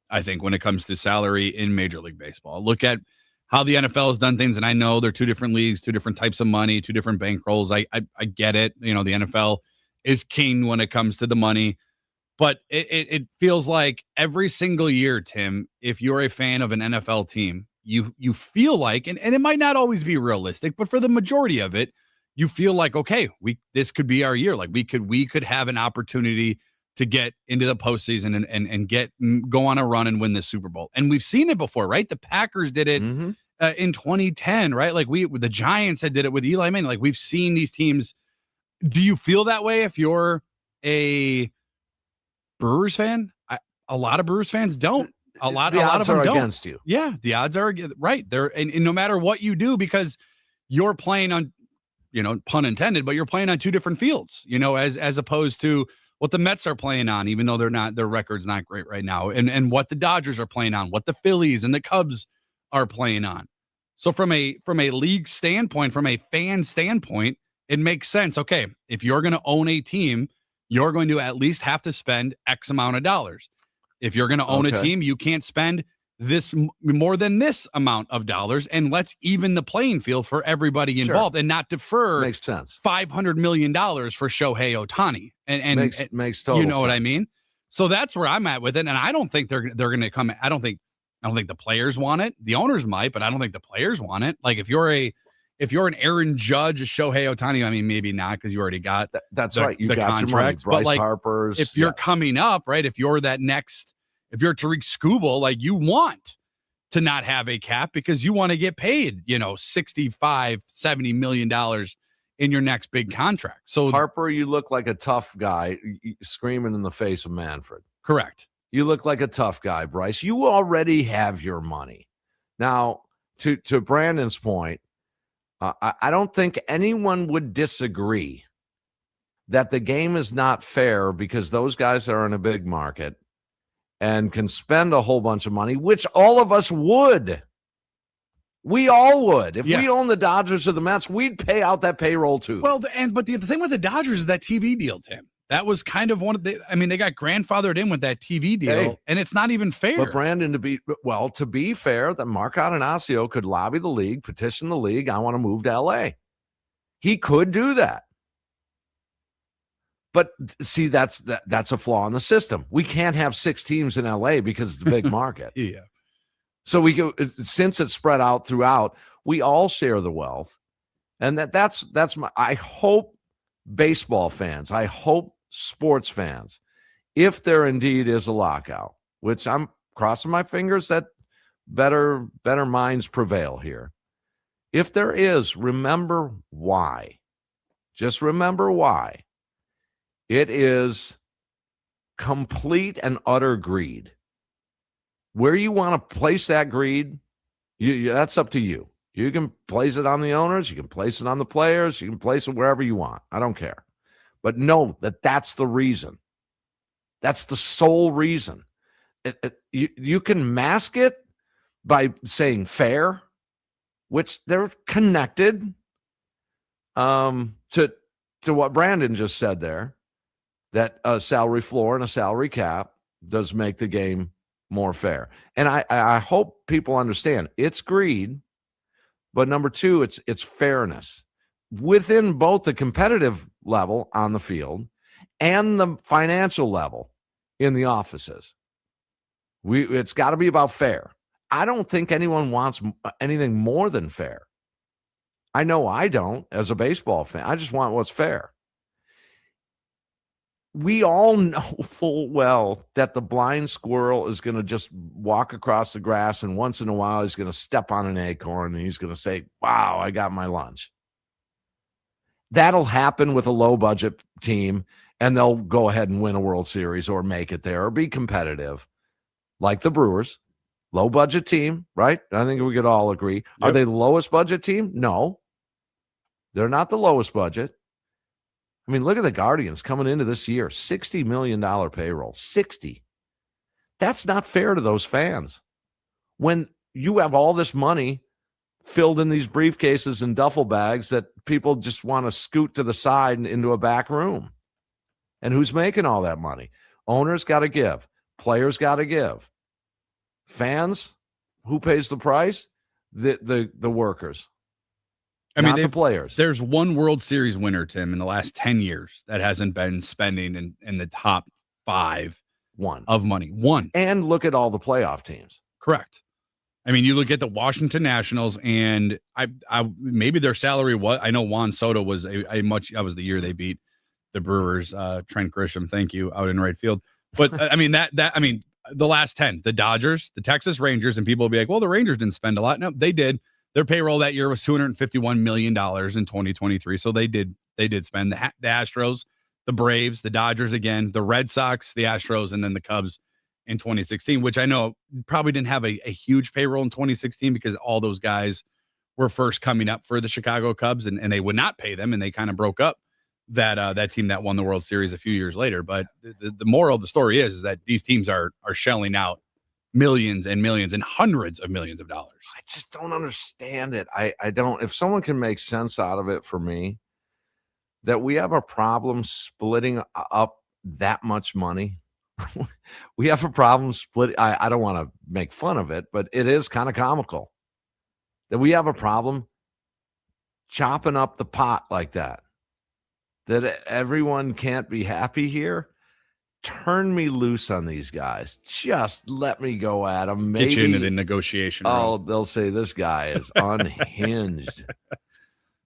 I think, when it comes to salary in Major League Baseball. Look at how the NFL has done things, and I know they're two different leagues, two different types of money, two different bankrolls. I get it. The NFL is king when it comes to the money, but it feels like every single year, Tim, if you're a fan of an NFL team, you feel like, and it might not always be realistic, but for the majority of it, you feel like, okay, this could be our year. Like we could have an opportunity to get into the postseason and go on a run and win the Super Bowl. And we've seen it before, right? The Packers did it in 2010, right? Like the Giants did it with Eli Manning. Like we've seen these teams. Do you feel that way if you're a Brewers fan? A lot of Brewers fans don't. A lot of them don't. Against you. Yeah, the odds are right there, and no matter what you do, because you're playing on, pun intended, but you're playing on two different fields. As opposed to what the Mets are playing on, even though their record's not great right now, and what the Dodgers are playing on, what the Phillies and the Cubs are playing on. So from a league standpoint, from a fan standpoint, it makes sense. Okay, if you're going to own a team, you're going to at least have to spend X amount of dollars. If you're going to own a team, you can't spend this more than this amount of dollars, and let's even the playing field for everybody involved and not defer makes sense $500 million for Shohei Ohtani. And makes total sense. What I mean? So that's where I'm at with it. And I don't think they're going to come. I don't think the players want it. The owners might, but I don't think the players want it. Like if you're an Aaron Judge, a Shohei Ohtani, I mean, maybe not, because you already got that's right. You the got contracts. your money. Bryce but Harper's. If you're coming up, right? If you're if you're Tariq Skubal, like you want to not have a cap because you want to get paid, $65-70 million in your next big contract. So Harper, you look like a tough guy screaming in the face of Manfred. Correct. You look like a tough guy, Bryce. You already have your money. Now, to Brandon's point, I don't think anyone would disagree that the game is not fair because those guys are in a big market and can spend a whole bunch of money, which all of us would. We all would. If we own the Dodgers or the Mets, we'd pay out that payroll too. Well, but the thing with the Dodgers is that TV deal, Tim. That was kind of one of the. I mean, they got grandfathered in with that TV deal, and it's not even fair. But Brandon, to be fair, that Mark Atanasio could lobby the league, petition the league. I want to move to L.A. He could do that. But see, that's a flaw in the system. We can't have 6 teams in L.A. because it's a big market. Yeah. So since it's spread out throughout, we all share the wealth, and that's my. I hope baseball fans, I hope sports fans, if there indeed is a lockout, which I'm crossing my fingers that better minds prevail here. If there is, remember why. Just remember why. It is complete and utter greed. Where you want to place that greed, that's up to you. You can place it on the owners. You can place it on the players. You can place it wherever you want. I don't care. But know that that's the reason. That's the sole reason. You can mask it by saying fair, which they're connected to what Brandon just said there, that a salary floor and a salary cap does make the game more fair. And I hope people understand it's greed, but number 2, it's fairness within both the competitive level on the field and the financial level in the offices. It's got to be about fair. I don't think anyone wants anything more than fair. I know I don't as a baseball fan. I just want what's fair. We all know full well that the blind squirrel is going to just walk across the grass, and once in a while he's going to step on an acorn and he's going to say, wow, I got my lunch. That'll happen with a low-budget team, and they'll go ahead and win a World Series or make it there or be competitive, like the Brewers. Low-budget team, right? I think we could all agree. Yep. Are they the lowest budget team? No. They're not the lowest budget. I mean, look at the Guardians coming into this year, $60 million payroll, 60. That's not fair to those fans. When you have all this money filled in these briefcases and duffel bags that people just want to scoot to the side and into a back room. And who's making all that money? Owners got to give. Players got to give. Fans, who pays the price? The workers. I mean, not the players. There's one World Series winner, Tim, in the last 10 years that hasn't been spending in the top 5 of money. One. And look at all the playoff teams. Correct. I mean, you look at the Washington Nationals, and I maybe their salary was. I know Juan Soto was that was the year they beat the Brewers. Trent Grisham, thank you, out in right field. But I mean the last 10, the Dodgers, the Texas Rangers, and people will be like, well, the Rangers didn't spend a lot. No, they did. Their payroll that year was $251 million in 2023. So they did spend. The Astros, the Braves, the Dodgers again, the Red Sox, the Astros, and then the Cubs in 2016, which I know probably didn't have a huge payroll in 2016 because all those guys were first coming up for the Chicago Cubs and they would not pay them, and they kind of broke up that team that won the World Series a few years later. But the moral of the story is that these teams are shelling out millions and millions and hundreds of millions of dollars. I just don't understand it. I don't. If someone can make sense out of it for me, that we have a problem splitting up that much money. We have a problem split. I don't want to make fun of it, but it is kind of comical that we have a problem chopping up the pot like that, that everyone can't be happy here. Turn me loose on these guys. Just let me go at them. Maybe, get you into the negotiation room. They'll say this guy is unhinged.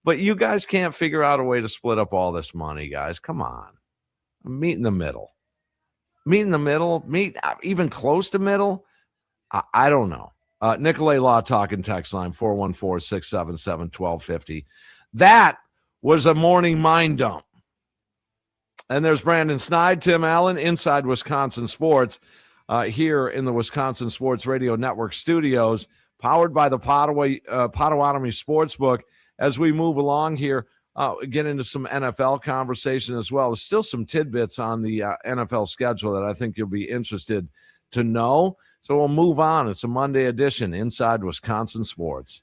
But you guys can't figure out a way to split up all this money, guys. Come on. Meet in the middle. Meet in the middle. Meet even close to middle. I don't know. Nicolay Law Talking text line 414-677-1250. That was a morning mind dump. And there's Brandon Snide, Tim Allen, Inside Wisconsin Sports, here in the Wisconsin Sports Radio Network studios, powered by the Potawatomi Sportsbook. As we move along here, get into some NFL conversation as well. There's still some tidbits on the NFL schedule that I think you'll be interested to know. So we'll move on. It's a Monday edition, Inside Wisconsin Sports.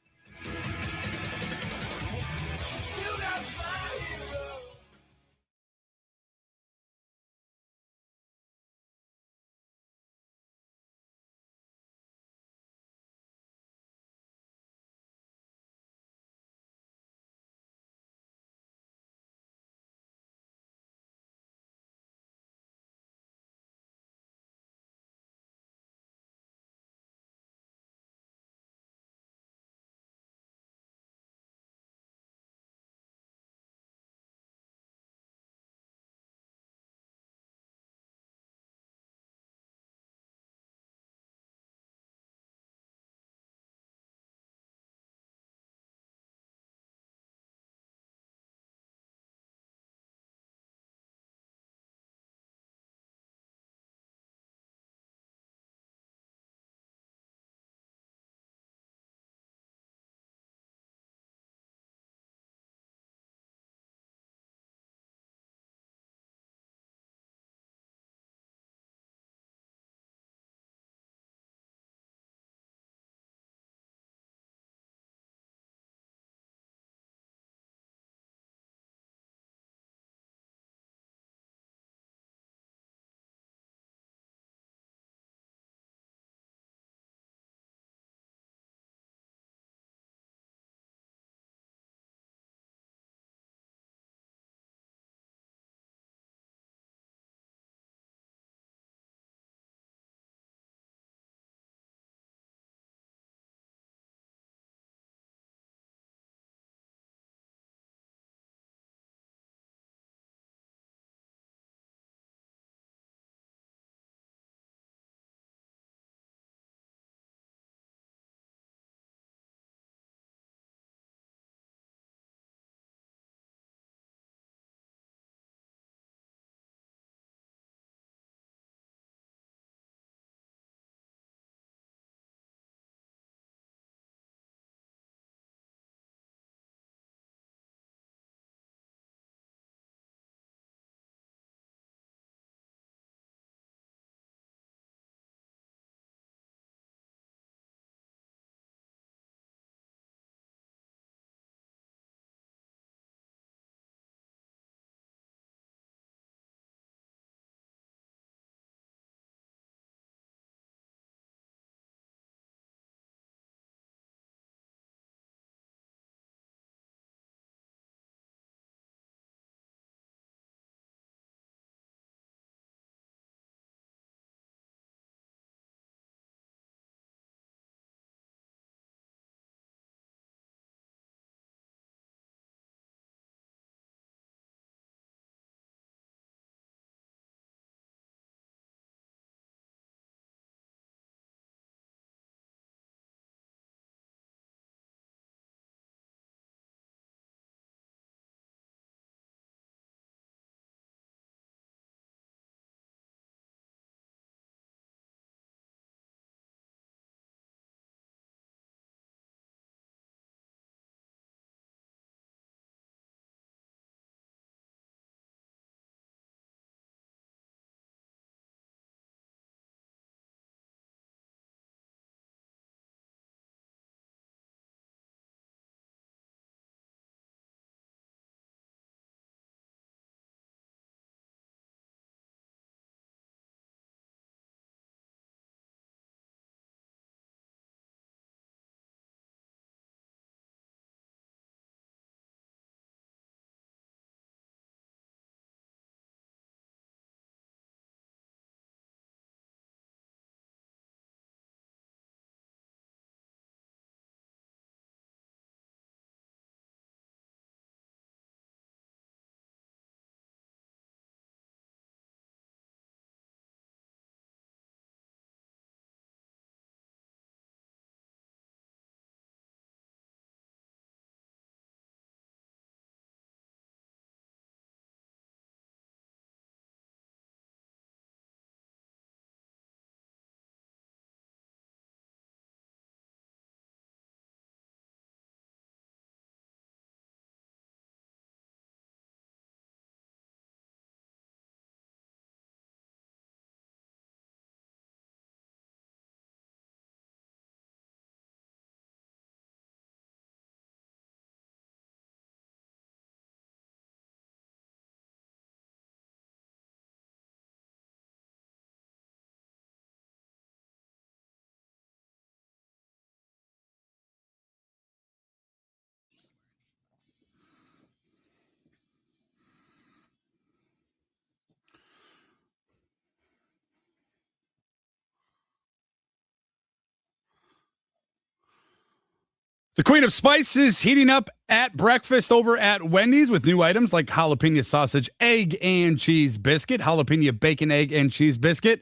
The Queen of Spice is heating up at breakfast over at Wendy's with new items like jalapeno sausage, egg, and cheese biscuit, jalapeno bacon, egg, and cheese biscuit,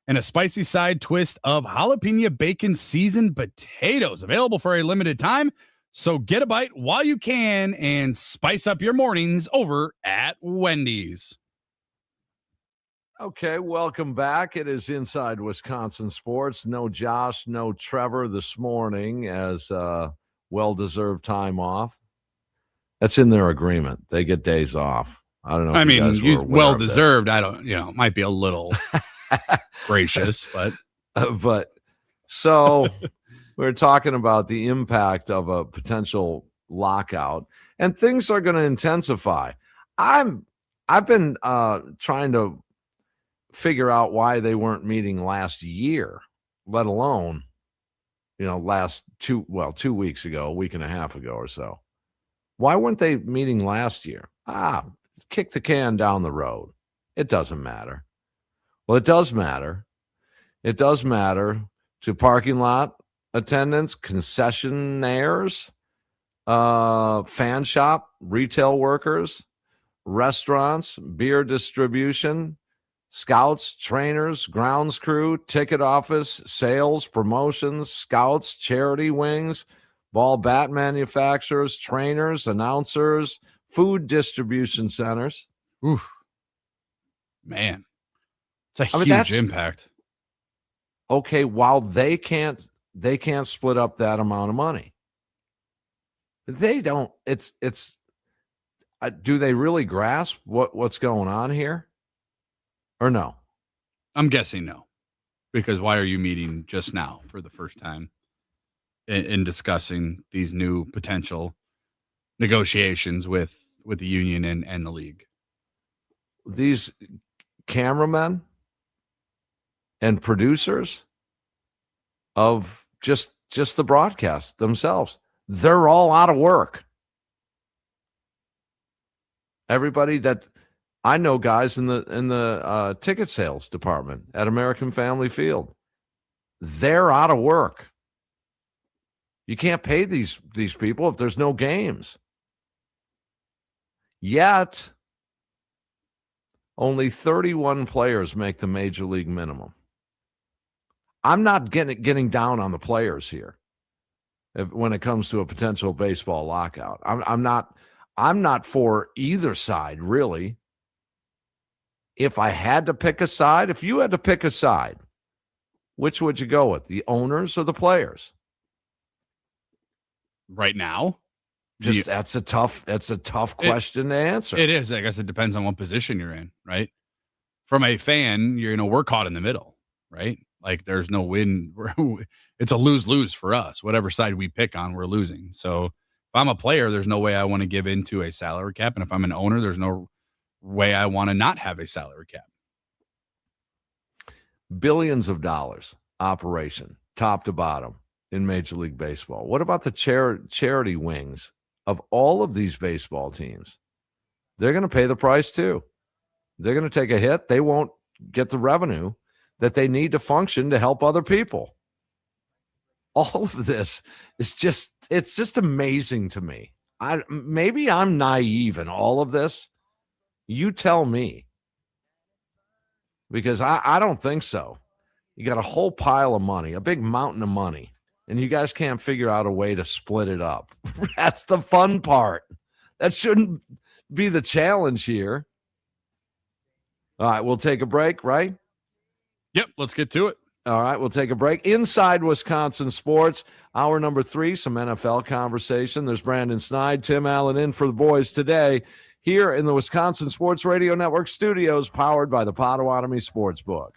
and a spicy side twist of jalapeno bacon seasoned potatoes. Available for a limited time. So get a bite while you can and spice up your mornings over at Wendy's. Okay, welcome back. It is Inside Wisconsin Sports. No Josh, no Trevor this morning as well-deserved time off. That's in their agreement. They get days off. I don't know. I mean, well deserved. deserved. I don't, might be a little gracious, but so we're talking about the impact of a potential lockout, and things are going to intensify. I've been trying to figure out why they weren't meeting last year, let alone, last 2 weeks ago, a week and a half ago or so. Why weren't they meeting last year? Kick the can down the road. It doesn't matter. Well, it does matter. It does matter to parking lot attendants, concessionaires, fan shop, retail workers, restaurants, beer distribution, scouts, trainers, grounds crew, ticket office, sales, promotions, scouts, charity wings, ball bat manufacturers, trainers, announcers, food distribution centers. Oof. Man, it's a huge impact. Okay, while they can't split up that amount of money. They don't. It's do they really grasp what's going on here? Or no? I'm guessing no, because why are you meeting just now for the first time in discussing these new potential negotiations with the union and the league? These cameramen and producers of just the broadcast themselves, they're all out of work. Everybody that I know, guys in the ticket sales department at American Family Field, they're out of work. You can't pay these people if there's no games. Yet, only 31 players make the major league minimum. I'm not getting down on the players here when it comes to a potential baseball lockout. I'm not for either side, really. If I had to pick a side, if you had to pick a side, which would you go with, the owners or the players? Right now? That's a tough question to answer. It is. I guess it depends on what position you're in, right? From a fan, we're caught in the middle, right? Like there's no win. It's a lose-lose for us. Whatever side we pick on, we're losing. So if I'm a player, there's no way I want to give into a salary cap. And if I'm an owner, there's no way I want to not have a salary cap. Billions of dollars operation, top to bottom, in Major League Baseball. What about the charity wings of all of these baseball teams? They're going to pay the price too. They're going to take a hit. They won't get the revenue that they need to function to help other people. All of this is it's just amazing to me. Maybe I'm naive in all of this. You tell me. Because I don't think so. You got a whole pile of money, a big mountain of money, and you guys can't figure out a way to split it up. That's the fun part. That shouldn't be the challenge here. All right, we'll take a break, right? Yep, let's get to it. All right, we'll take a break. Inside Wisconsin Sports, hour number 3, some NFL conversation. There's Brandon Snide, Tim Allen in for the boys today here in the Wisconsin Sports Radio Network studios, powered by the Potawatomi Sportsbook.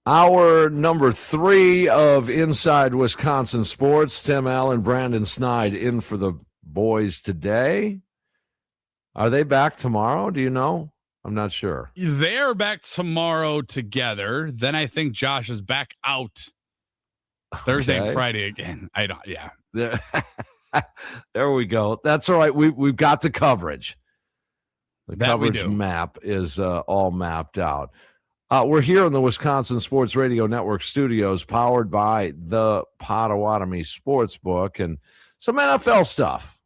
Hour number 3 of Inside Wisconsin Sports. Tim Allen, Brandon Snide in for the boys today. Are they back tomorrow? Do you know? I'm not sure. They're back tomorrow together. Then I think Josh is back out Thursday and Friday again. Yeah. There we go. That's all right. We've got the coverage. The coverage map is all mapped out. We're here in the Wisconsin Sports Radio Network studios, powered by the Potawatomi Sportsbook, and some NFL stuff.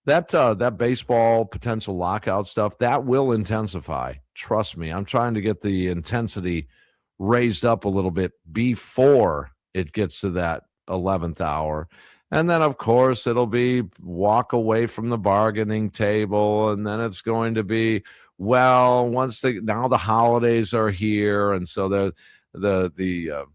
That baseball potential lockout stuff, that will intensify. Trust me. I'm trying to get the intensity raised up a little bit before it gets to that 11th hour. And then, of course, it'll be walk away from the bargaining table, and then it's going to be, well, now the holidays are here, and so the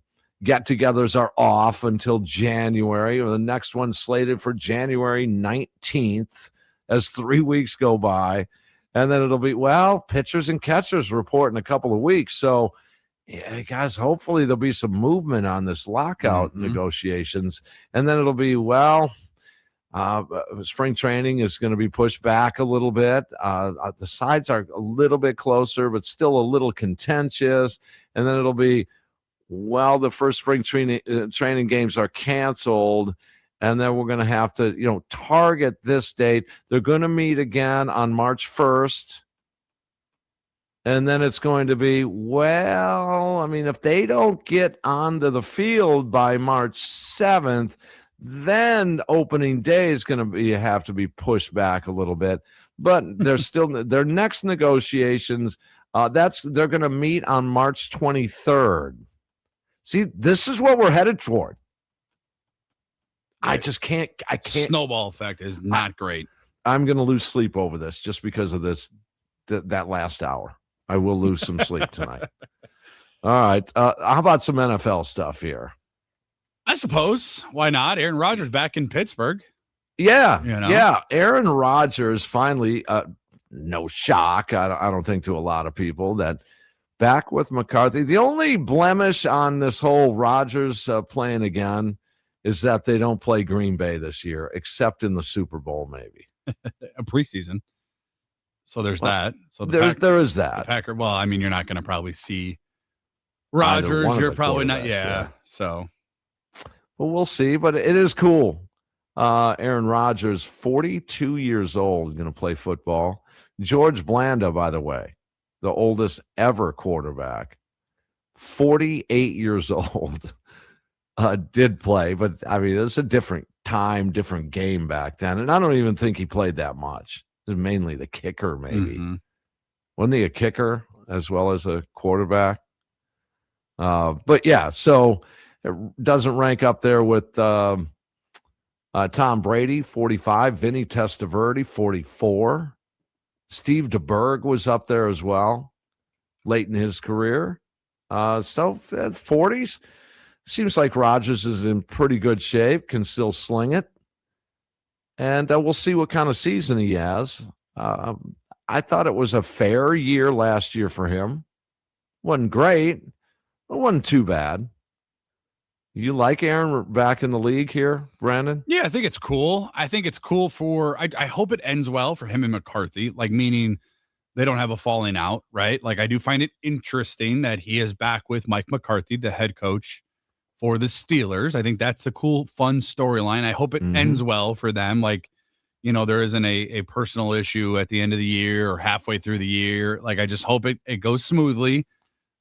get-togethers are off until January. The next one's slated for January 19th as 3 weeks go by. And then it'll be, well, pitchers and catchers report in a couple of weeks. So, yeah, guys, hopefully there'll be some movement on this lockout negotiations. And then it'll be, well, spring training is going to be pushed back a little bit. The sides are a little bit closer, but still a little contentious. And then it'll be, well, the first spring training games are canceled, and then we're going to have to, target this date. They're going to meet again on March 1st, and then it's going to be, well, I mean, if they don't get onto the field by March 7th, then opening day is going to have to be pushed back a little bit. But there's still their next negotiations. They're going to meet on March 23rd. See, this is what we're headed toward. I can't. Snowball effect is not great. I'm going to lose sleep over this just because of that last hour. I will lose some sleep tonight. All right. How about some NFL stuff here? I suppose. Why not? Aaron Rodgers back in Pittsburgh. Yeah. Yeah. Aaron Rodgers finally, no shock. I don't think to a lot of people that back with McCarthy. The only blemish on this whole Rodgers playing again is that they don't play Green Bay this year, except in the Super Bowl, maybe. A preseason. So there's that. So there is that. Well, I mean, you're not going to probably see Rodgers. You're probably not. Yeah. So. Well, we'll see. But it is cool. Aaron Rodgers, 42 years old, is going to play football. George Blanda, by the way, the oldest ever quarterback, 48 years old, did play. But, I mean, it's a different time, different game back then. And I don't even think he played that much. It was mainly the kicker, maybe. Mm-hmm. Wasn't he a kicker as well as a quarterback? But, yeah, so it doesn't rank up there with Tom Brady, 45, Vinny Testaverde, 44. Steve DeBerg was up there as well, late in his career. So 40s, seems like Rodgers is in pretty good shape, can still sling it. And we'll see what kind of season he has. I thought it was a fair year last year for him. Wasn't great, but wasn't too bad. You like Aaron back in the league here, Brandon? Yeah, I think it's cool. I think it's cool I hope it ends well for him and McCarthy, like meaning they don't have a falling out, right? Like I do find it interesting that he is back with Mike McCarthy, the head coach for the Steelers. I think that's the cool, fun storyline. I hope it ends well for them. Like, there isn't a personal issue at the end of the year or halfway through the year. Like, I just hope it goes smoothly.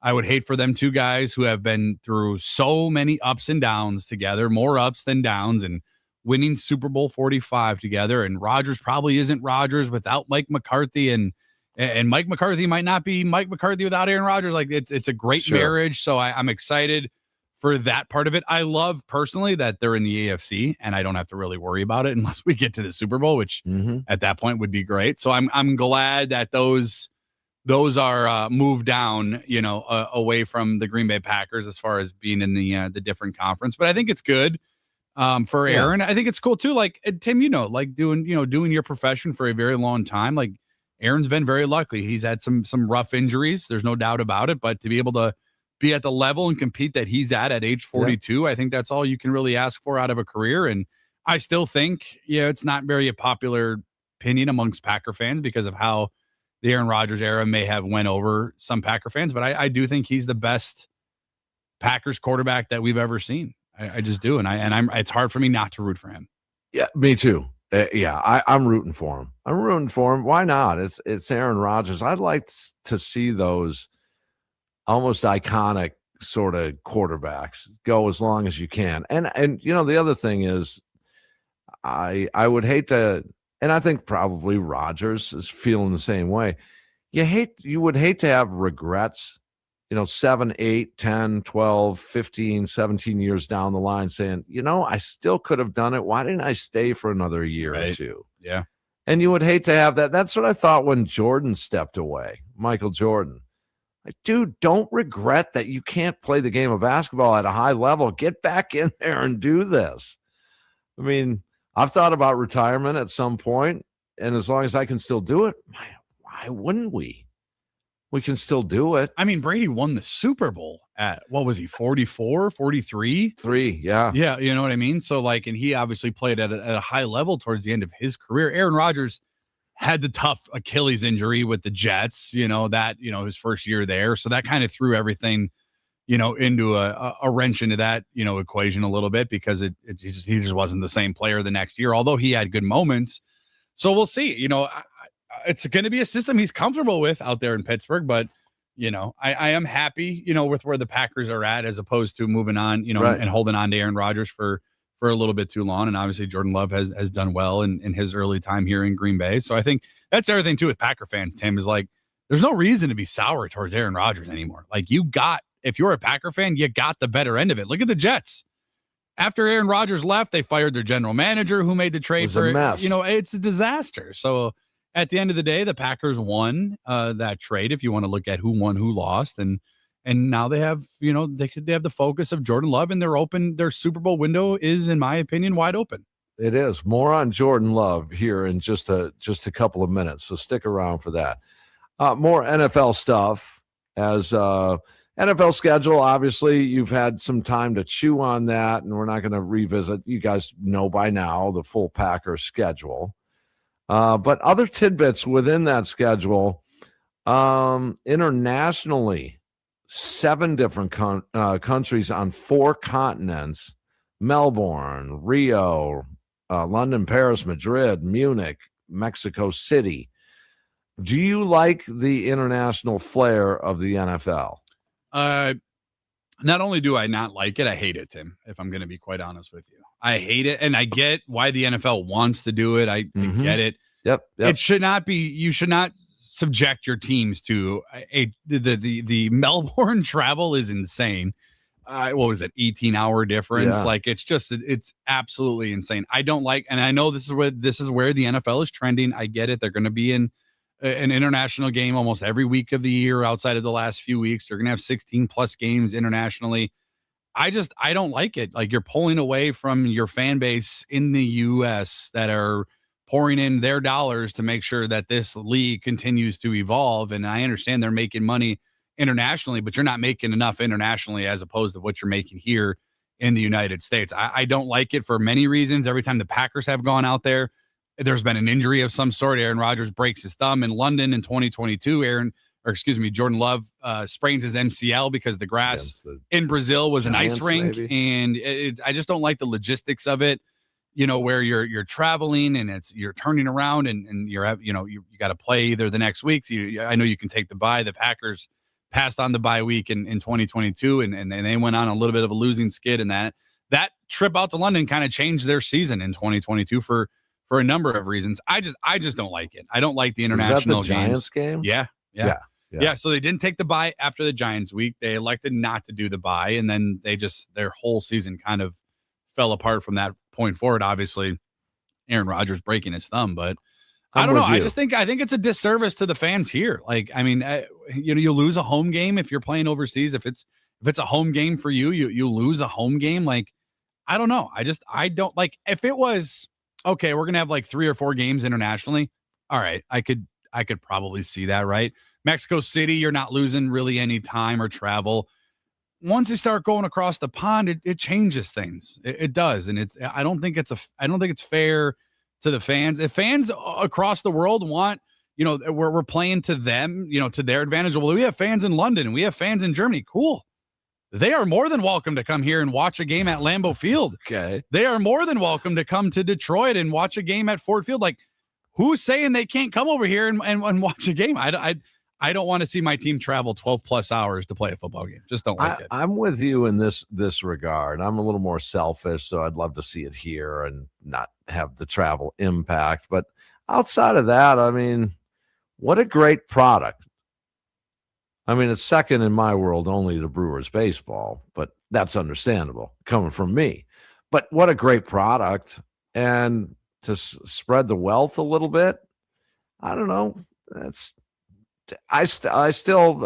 I would hate for them two guys who have been through so many ups and downs together, more ups than downs, and winning Super Bowl 45 together. And Rodgers probably isn't Rodgers without Mike McCarthy, and Mike McCarthy might not be Mike McCarthy without Aaron Rodgers. Like it's a great marriage. So I'm excited for that part of it. I love personally that they're in the AFC and I don't have to really worry about it unless we get to the Super Bowl, which at that point would be great. So I'm glad that those are moved down, away from the Green Bay Packers as far as being in the different conference. But I think it's good for Aaron. I think it's cool too. Like Tim, like doing your profession for a very long time. Like Aaron's been very lucky. He's had some rough injuries. There's no doubt about it. But to be able to be at the level and compete that he's at age 42. I think that's all you can really ask for out of a career. And I still think, it's not very a popular opinion amongst Packer fans because of how the Aaron Rodgers era may have went over some Packer fans, but I do think he's the best Packers quarterback that we've ever seen. I just do. And it's hard for me not to root for him. Yeah, me too. I'm rooting for him. I'm rooting for him. Why not? It's Aaron Rodgers. I'd like to see those almost iconic sort of quarterbacks go as long as you can. And the other thing is, I would hate to, and I think probably Rodgers is feeling the same way. You would hate to have regrets, 7, 8, 10, 12, 15, 17 years down the line saying, I still could have done it. Why didn't I stay for another year or two? Yeah. And you would hate to have that. That's what I thought when Jordan stepped away, Michael Jordan. Like, dude, don't regret that you can't play the game of basketball at a high level. Get back in there and do this. I mean, I've thought about retirement at some point, and as long as I can still do it, why wouldn't we? We can still do it. I mean, Brady won the Super Bowl at, what was he, 44, 43? 3, yeah. Yeah, you know what I mean? So, and he obviously played at a high level towards the end of his career. Aaron Rodgers had the tough Achilles injury with the Jets, his first year there. So that kind of threw everything, into a wrench into that, equation a little bit because he just wasn't the same player the next year, although he had good moments. So we'll see, it's going to be a system he's comfortable with out there in Pittsburgh, but I am happy, with where the Packers are at as opposed to moving on, right, and holding on to Aaron Rodgers for a little bit too long. And obviously Jordan Love has done well in his early time here in Green Bay. So I think that's everything too with Packer fans, Tim, is there's no reason to be sour towards Aaron Rodgers anymore. If you're a Packer fan, you got the better end of it. Look at the Jets. After Aaron Rodgers left, they fired their general manager who made the trade for it. It's a disaster. So at the end of the day, the Packers won that trade. If you want to look at who won, who lost, and now they have, they have the focus of Jordan Love, and they're open. Their Super Bowl window is, in my opinion, wide open. It is. More on Jordan Love here in just a couple of minutes. So stick around for that. More NFL stuff as NFL schedule. Obviously, you've had some time to chew on that, and we're not going to revisit. You guys know by now the full Packer schedule. But other tidbits within that schedule, internationally, 7 different countries on 4 continents: Melbourne, Rio, London, Paris, Madrid, Munich, Mexico City. Do you like the international flair of the NFL? Not only do I not like it, I hate it, Tim, if I'm going to be quite honest with you. I hate it, and I get why the NFL wants to do it. I get it. Yep. It should not be. You should not subject your teams to the Melbourne travel is insane. What was it? 18-hour difference. Yeah. It's absolutely insane. I don't like, and I know this is where the NFL is trending. I get it. They're going to be in an international game almost every week of the year outside of the last few weeks. They're going to have 16 plus games internationally. I don't like it. You're pulling away from your fan base in the US that are pouring in their dollars to make sure that this league continues to evolve. And I understand they're making money internationally, but you're not making enough internationally as opposed to what you're making here in the United States. I don't like it for many reasons. Every time the Packers have gone out there, there's been an injury of some sort. Aaron Rodgers breaks his thumb in London in 2022. Jordan Love sprains his MCL because the grass in Brazil was an ice rink. Maybe. And I just don't like the logistics of it, where you're traveling and you're turning around and you got to play either the next week. So I know you can take the bye. The Packers passed on the bye week in 2022 and they went on a little bit of a losing skid, and that trip out to London kind of changed their season in 2022 for a number of reasons. I just don't like it. I don't like the international was that the Giants game. Yeah. So they didn't take the bye after the Giants week. They elected not to do the bye, and then their whole season kind of fell apart from that point forward. Obviously, Aaron Rodgers breaking his thumb, but I don't know. I think it's a disservice to the fans here. You lose a home game if you're playing overseas. If it's a home game for you, you lose a home game. I don't know. I don't like. If it was okay, we're gonna have 3 or 4 games internationally. All right, I could probably see that, right? Mexico City, you're not losing really any time or travel. once you start going across the pond, it changes things. It does, and I don't think it's fair to the fans. If fans across the world want, we're playing to them, to their advantage. Well, we have fans in London and we have fans in Germany. Cool. They are more than welcome to come here and watch a game at Lambeau Field. Okay. They are more than welcome to come to Detroit and watch a game at Ford Field. Like, who's saying they can't come over here and watch a game? I don't want to see my team travel 12 plus hours to play a football game. Just don't like it. I'm with you in this regard. I'm a little more selfish, so I'd love to see it here and not have the travel impact. But outside of that, I mean, what a great product. I mean, it's second in my world only to Brewers baseball, but that's understandable coming from me. But what a great product. And to spread the wealth a little bit, I don't know. I still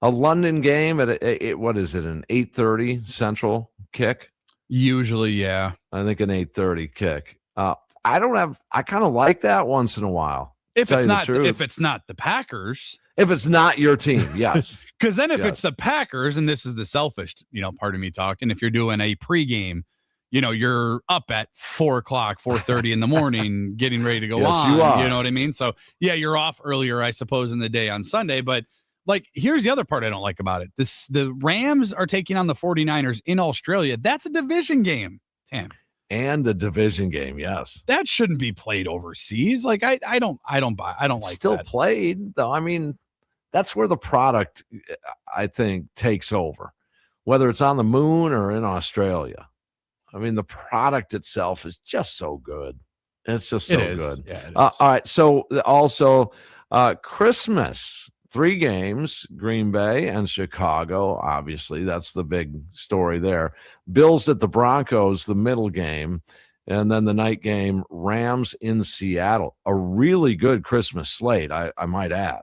a London game at what is it, an 8:30 Central kick? Usually, yeah. I think an 8:30 kick. I kind of like that once in a while. If it's not the Packers. If it's not your team, yes. Because then if it's the Packers, and this is the selfish, part of me talking, if you're doing a pregame, you're up at 4:30 in the morning, getting ready to go on. You are. You know what I mean? So yeah, you're off earlier, I suppose, in the day on Sunday. But like, here's the other part I don't like about it. The Rams are taking on the 49ers in Australia. That's a division game, Tam. And a division game, yes. That shouldn't be played overseas. Like I don't like still that. Played though. I mean, that's where the product, I think, takes over, whether it's on the moon or in Australia. I mean, the product itself is just so good. It's just so good. Yeah, it is. All right. So also Christmas, 3 games, Green Bay and Chicago. Obviously, that's the big story there. Bills at the Broncos, the middle game. And then the night game, Rams in Seattle. A really good Christmas slate, I might add.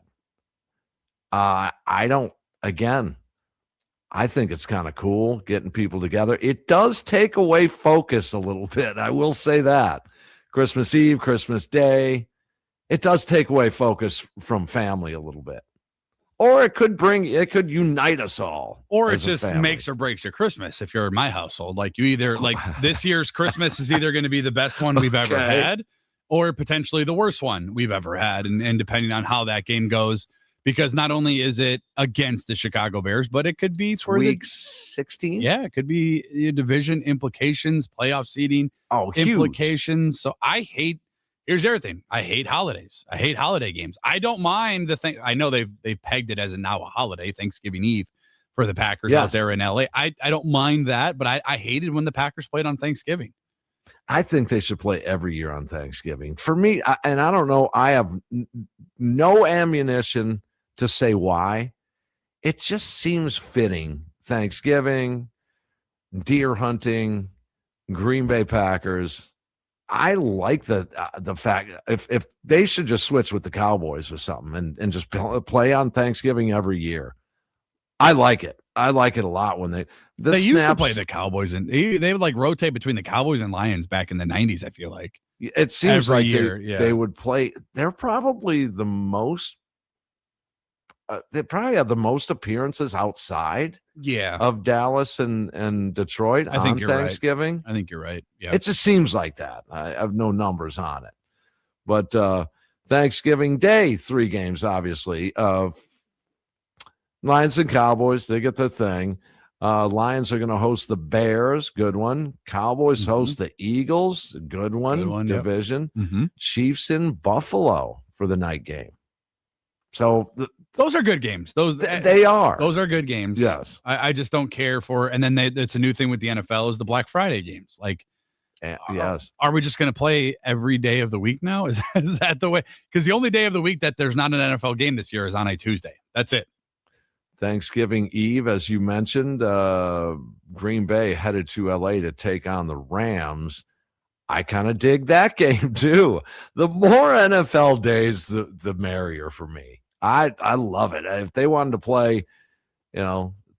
I think it's kind of cool getting people together. It does take away focus a little bit. I will say that. Christmas Eve, Christmas Day, it does take away focus from family a little bit. Or it could unite us all. Or it just makes or breaks your Christmas if you're in my household. Like you either this year's Christmas is either going to be the best one we've ever had or potentially the worst one we've ever had. And depending on how that game goes, because not only is it against the Chicago Bears, but it could be for week 16. Yeah, it could be division implications, playoff seeding implications. So here's everything. I hate holidays. I hate holiday games. I don't mind the thing. I know they've pegged it as a holiday, Thanksgiving Eve for the Packers out there in LA. I don't mind that, but I hated when the Packers played on Thanksgiving. I think they should play every year on Thanksgiving. For me, and I don't know, I have no ammunition to say why. It just seems fitting. Thanksgiving, deer hunting, Green Bay Packers. I like the fact if they should just switch with the Cowboys or something and just play on Thanksgiving every year. I like it. I like it a lot when they used to play the Cowboys and they would rotate between the Cowboys and Lions back in the 90s. I feel like it seems every like year, they would play. They're probably the most. They probably have the most appearances outside of Dallas and Detroit on Thanksgiving. Right. I think you're right. Yeah. It just seems like that. I have no numbers on it. But Thanksgiving Day, 3 games, obviously. Lions and Cowboys, they get their thing. Lions are going to host the Bears. Good one. Cowboys host the Eagles. Good one. Division. Yep. Chiefs in Buffalo for the night game. So those are good games. They are. Those are good games. Yes. I just don't care for. And then it's a new thing with the NFL is the Black Friday games. Yes. Are we just going to play every day of the week now? Is that the way? Because the only day of the week that there's not an NFL game this year is on a Tuesday. That's it. Thanksgiving Eve, as you mentioned, Green Bay headed to LA to take on the Rams. I kind of dig that game too. The more NFL days, the merrier for me. I love it. If they wanted to play,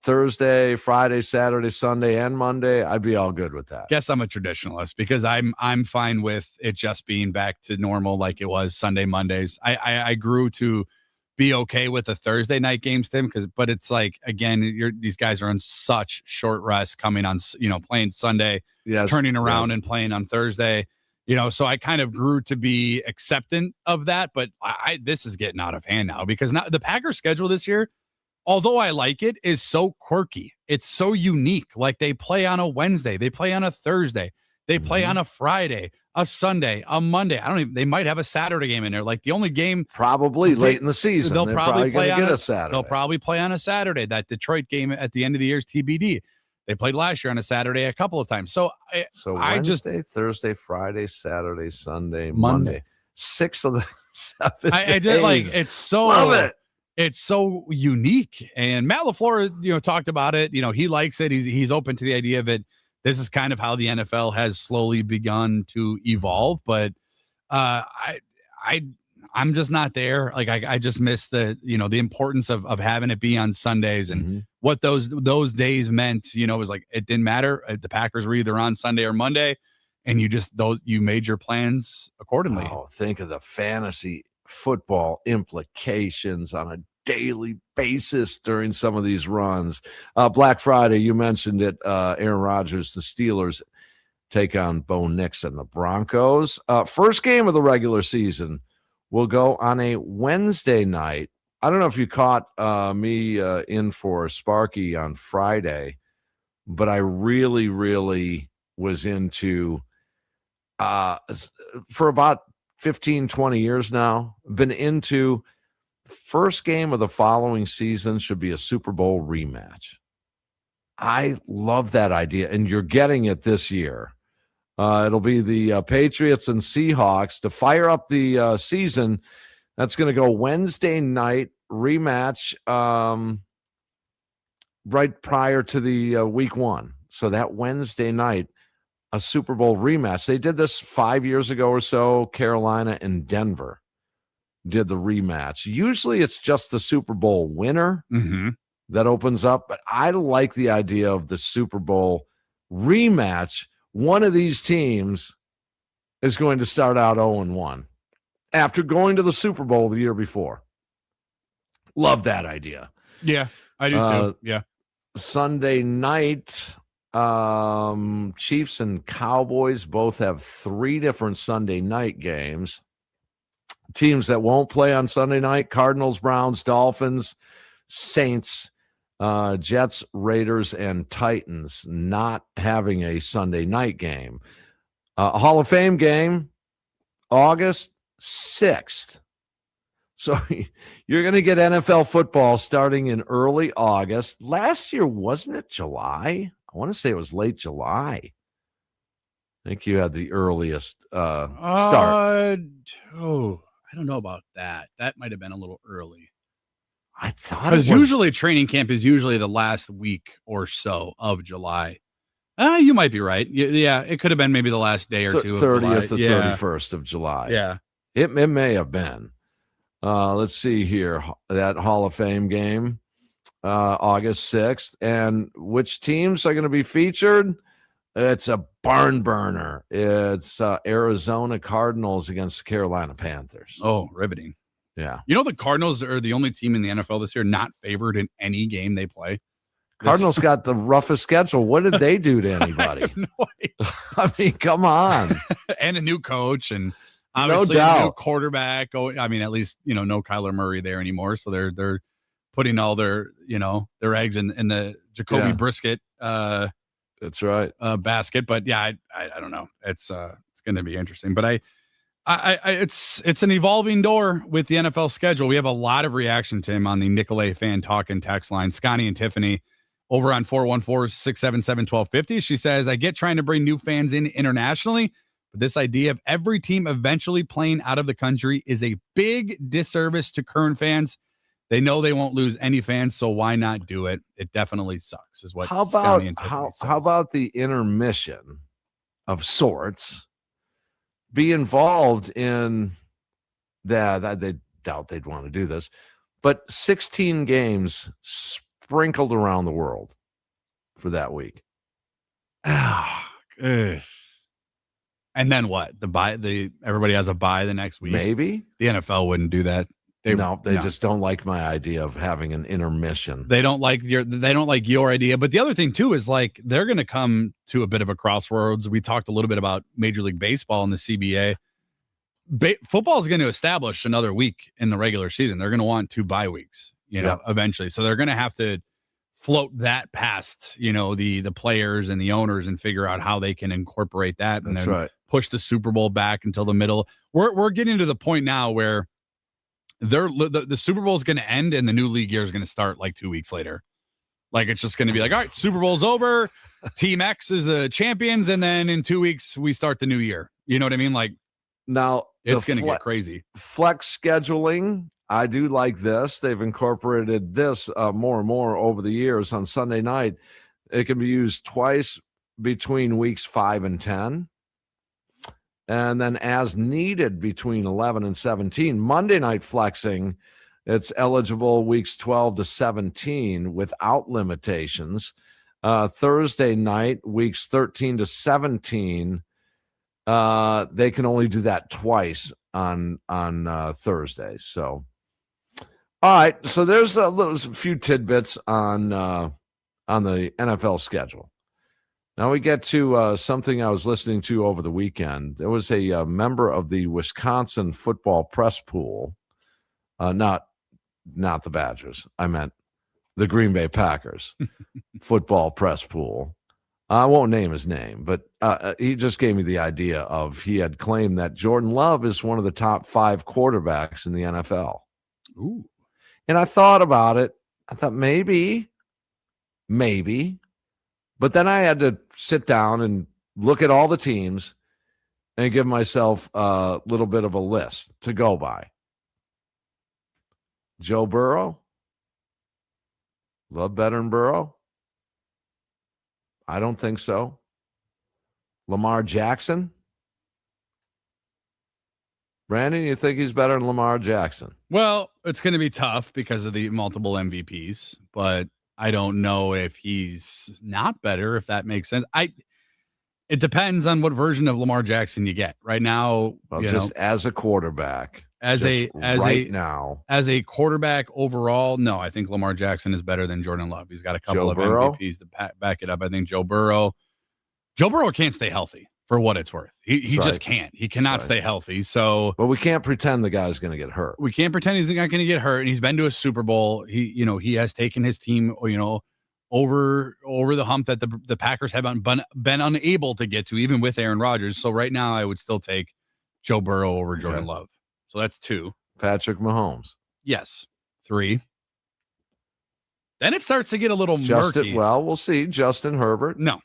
Thursday, Friday, Saturday, Sunday, and Monday, I'd be all good with that. Guess I'm a traditionalist because I'm fine with it just being back to normal like it was Sunday, Mondays. I grew to be okay with the Thursday night games, Tim, but it's like, again, these guys are on such short rest coming on, playing Sunday, turning around and playing on Thursday, so I kind of grew to be acceptant of that, but this is getting out of hand now because now the Packers schedule this year, although I like it, is so quirky. It's so unique. Like they play on a Wednesday, they play on a Thursday, they play on a Friday, a Sunday, a Monday. They might have a Saturday game in there. Like the only game probably late in the season. They'll probably play on a Saturday. They'll probably play on a Saturday. That Detroit game at the end of the year is TBD. They played last year on a Saturday a couple of times. So Wednesday, Thursday, Friday, Saturday, Sunday, Monday. 6 of the 7 I just like it's so love it. It's so unique. And Matt LaFleur, talked about it. He likes it. He's open to the idea of it. This is kind of how the NFL has slowly begun to evolve, but I'm just not there. Like I just miss the importance of having it be on Sundays and what those days meant. It was like it didn't matter. The Packers were either on Sunday or Monday, and you made your plans accordingly. Oh, think of the fantasy football implications on a daily basis during some of these runs. Black Friday, you mentioned it. Aaron Rodgers, the Steelers take on Bo Nix and the Broncos. First game of the regular season will go on a Wednesday night. I don't know if you caught me in for Sparky on Friday, but I really, really was into for about 15, 20 years now, been into first game of the following season should be a Super Bowl rematch. I love that idea, and you're getting it this year. It'll be the Patriots and Seahawks to fire up the season. That's going to go Wednesday night rematch right prior to the week one. So that Wednesday night, a Super Bowl rematch. They did this 5 years ago or so. Carolina and Denver did the rematch. Usually it's just the Super Bowl winner that opens up, but I like the idea of the Super Bowl rematch. One of these teams is going to start out 0-1 after going to the Super Bowl the year before. Love that idea. Yeah, I do too. Yeah. Sunday night, Chiefs and Cowboys both have 3 different Sunday night games. Teams that won't play on Sunday night: Cardinals, Browns, Dolphins, Saints, Jets, Raiders, and Titans not having a Sunday night game. Hall of Fame game, August 6th. So you're going to get NFL football starting in early August. Last year, wasn't it July? I want to say it was late July. I think you had the earliest start. I don't know about that. That might have been a little early. I thought because usually training camp is usually the last week or so of July. You might be right. Yeah, it could have been maybe the last day or two. 30th to 31st of July. Yeah, it may have been. Let's see here. That Hall of Fame game, August 6th. And which teams are going to be featured? It's a barn burner. It's Arizona Cardinals against the Carolina Panthers. Oh, riveting. Yeah. The Cardinals are the only team in the NFL this year not favored in any game they play. Cardinals got the roughest schedule. What did they do to anybody? No I mean, come on. And a new coach and obviously a new quarterback. Oh, I mean, at least, no Kyler Murray there anymore. So they're putting all their eggs in the Jacoby Brisket that's right. Basket. But yeah, I don't know. It's going to be interesting. But it's an evolving door with the NFL schedule. We have a lot of reaction to him on the Nicolay fan talk and text line. Scotty and Tiffany over on 414-677-1250. She says, I get trying to bring new fans in internationally, but this idea of every team eventually playing out of the country is a big disservice to current fans. They know they won't lose any fans, so why not do it? It definitely sucks, is what Scotty and Tiffany says. How about the intermission of sorts be involved in that? They doubt they'd want to do this, but 16 games sprinkled around the world for that week. And then what? Everybody has a bye the next week. Maybe the NFL wouldn't do that. They just don't like my idea of having an intermission. They don't like your idea. But the other thing too is like they're going to come to a bit of a crossroads. We talked a little bit about Major League Baseball and the CBA. Football is going to establish another week in the regular season. They're going to want 2 bye weeks, eventually. So they're going to have to float that past, the players and the owners and figure out how they can incorporate that and then push the Super Bowl back until the middle. We're getting to the point now where the Super Bowl is going to end and the new league year is going to start like 2 weeks later. Like it's just going to be like, all right, Super Bowl's over. Team X is the champions. And then in 2 weeks, we start the new year. You know what I mean? Like now it's going to get crazy. Flex scheduling. I do like this. They've incorporated this more and more over the years. On Sunday night, it can be used twice between weeks 5 and 10. And then as needed between 11 and 17. Monday night flexing, it's eligible weeks 12 to 17 without limitations. Thursday night, weeks 13 to 17, they can only do that twice on Thursdays. So, all right. So there's a few tidbits on the NFL schedule. Now we get to something I was listening to over the weekend. There was a member of the Wisconsin football press pool, not the Badgers. I meant the Green Bay Packers football press pool. I won't name his name, but he just gave me the idea of he had claimed that Jordan Love is one of the top 5 quarterbacks in the NFL. Ooh. And I thought about it. I thought maybe. But then I had to sit down and look at all the teams and give myself a little bit of a list to go by. Joe Burrow? Love better than Burrow? I don't think so. Lamar Jackson? Brandon, you think he's better than Lamar Jackson? Well, it's going to be tough because of the multiple MVPs, but I don't know if he's not better, if that makes sense. It depends on what version of Lamar Jackson you get. Right now, as a quarterback, as a quarterback overall, no, I think Lamar Jackson is better than Jordan Love. He's got a couple of MVPs to back it up. I think Joe Burrow can't stay healthy for what it's worth. He just can't. He cannot stay healthy. So, but we can't pretend the guy's going to get hurt. We can't pretend he's not going to get hurt. And he's been to a Super Bowl. He has taken his team, over the hump that the Packers have been unable to get to, even with Aaron Rodgers. So right now, I would still take Joe Burrow over Jordan Love. So that's 2. Patrick Mahomes. Yes. 3. Then it starts to get a little murky. Well, we'll see. Justin Herbert. No.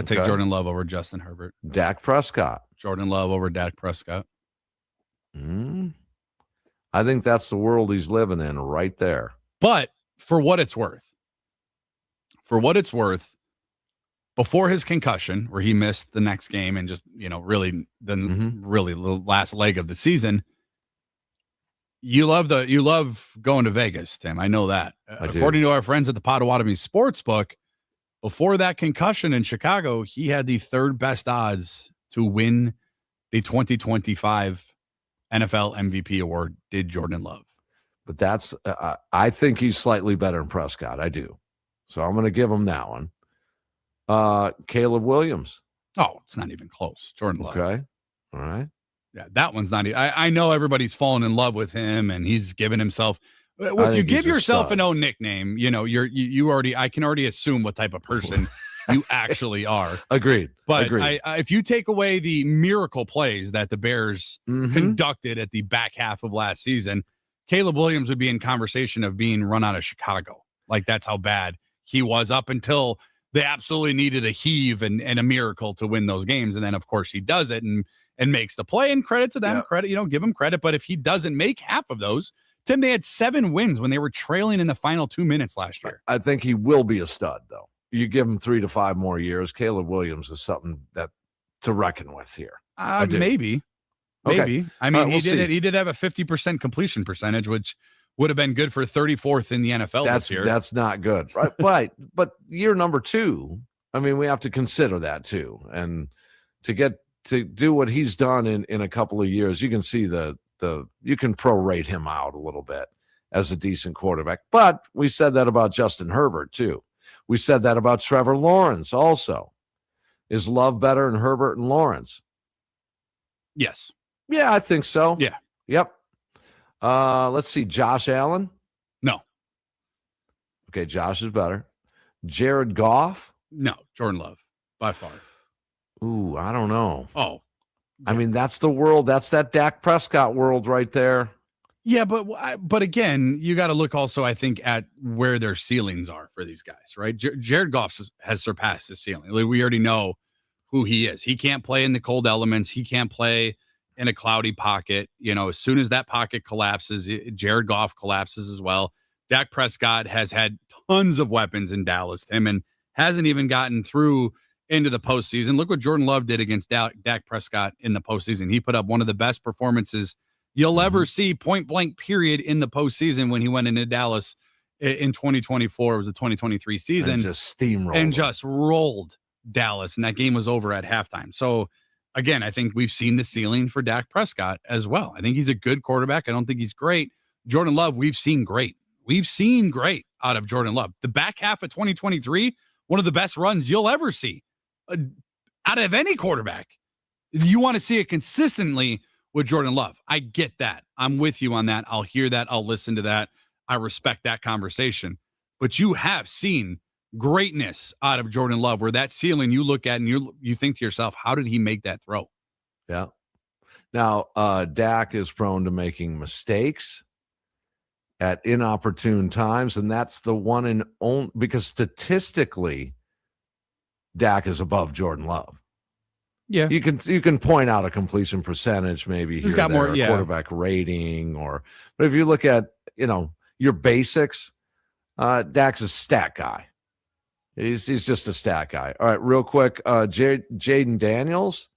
Take Jordan Love over Justin Herbert. Dak Prescott. Jordan Love over Dak Prescott. I think that's the world he's living in right there. But for what it's worth, before his concussion, where he missed the next game and just, really the last leg of the season, you love going to Vegas, Tim. I know that. According to our friends at the Potawatomi Sportsbook, before that concussion in Chicago, he had the 3rd best odds to win the 2025 NFL MVP award, did Jordan Love. But that's, I think he's slightly better than Prescott. I do. So I'm going to give him that one. Caleb Williams. Oh, it's not even close. Jordan Love. Okay. All right. Yeah, that one's not. I know everybody's fallen in love with him, and he's given himself. If you give yourself an own nickname, you already. I can already assume what type of person you actually are. Agreed. But if you take away the miracle plays that the Bears conducted at the back half of last season, Caleb Williams would be in conversation of being run out of Chicago. Like that's how bad he was up until they absolutely needed a heave and a miracle to win those games. And then, of course, he does it and makes the play. And credit to them. Credit, give him credit. But if he doesn't make half of those, Tim, they had 7 wins when they were trailing in the final 2 minutes last year. I think he will be a stud, though. You give him 3 to 5 more years. Caleb Williams is something that to reckon with here. Maybe. Okay. I mean, he did have a 50% completion percentage, which would have been good for 34th in the NFL this year. That's not good. Right. But year number 2, I mean, we have to consider that too. And to do what he's done in a couple of years, you can see the you can prorate him out a little bit as a decent quarterback. But we said that about Justin Herbert too. We said that about Trevor Lawrence also. Is Love better than Herbert and Lawrence? Yes. Yeah, I think so. Yeah. Yep. Let's see. Josh Allen? No. Okay, Josh is better. Jared Goff? No. Jordan Love, by far. Ooh, I don't know. Oh. I mean, that's the world. That's that Dak Prescott world right there. Yeah, but again, you got to look also, I think, at where their ceilings are for these guys, right? Jared Goff has surpassed his ceiling. Like, we already know who he is. He can't play in the cold elements. He can't play in a cloudy pocket. As soon as that pocket collapses, Jared Goff collapses as well. Dak Prescott has had tons of weapons in Dallas, Tim, and hasn't even gotten through into the postseason. Look what Jordan Love did against Dak Prescott in the postseason. He put up one of the best performances you'll ever see, point blank period, in the postseason when he went into Dallas in 2024. It was the 2023 season. And just steamrolled. And just rolled Dallas, and that game was over at halftime. So, again, I think we've seen the ceiling for Dak Prescott as well. I think he's a good quarterback. I don't think he's great. Jordan Love, we've seen great. We've seen great out of Jordan Love. The back half of 2023, one of the best runs you'll ever see out of any quarterback. If you want to see it consistently with Jordan Love, I get that. I'm with you on that. I'll hear that. I'll listen to that. I respect that conversation. But you have seen greatness out of Jordan Love, where that ceiling you look at and you think to yourself, how did he make that throw? Yeah. Now, Dak is prone to making mistakes at inopportune times, and that's the one and only, because statistically, Dak is above Jordan Love. Yeah, you can point out a completion percentage, maybe he's got more, quarterback rating, but if you look at your basics, Dak's a stat guy. He's just a stat guy. All right, real quick, Jaden Daniels.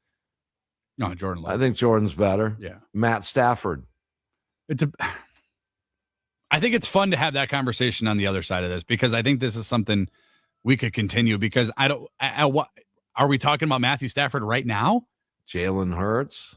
No, Jordan Love. I think Jordan's better. Yeah, Matt Stafford. I think it's fun to have that conversation on the other side of this, because I think this is something we could continue, because are we talking about Matthew Stafford right now? Jalen Hurts.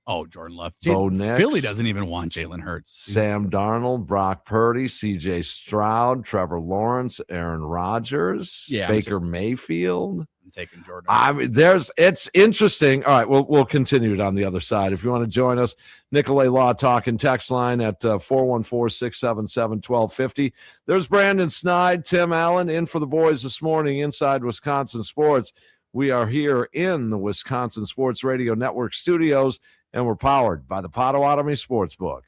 Oh, Jordan Love. Bo Nix. Philly doesn't even want Jalen Hurts. Sam Darnold, Brock Purdy, C.J. Stroud, Trevor Lawrence, Aaron Rodgers, Baker Mayfield. I'm taking Jordan. I mean, it's interesting. All right, we'll continue it on the other side. If you want to join us, Nicolay Law Talk and text line at 414-677-1250. There's Brandon Snide, Tim Allen in for the boys this morning inside Wisconsin Sports. We are here in the Wisconsin Sports Radio Network studios, and we're powered by the Potawatomi Sportsbook.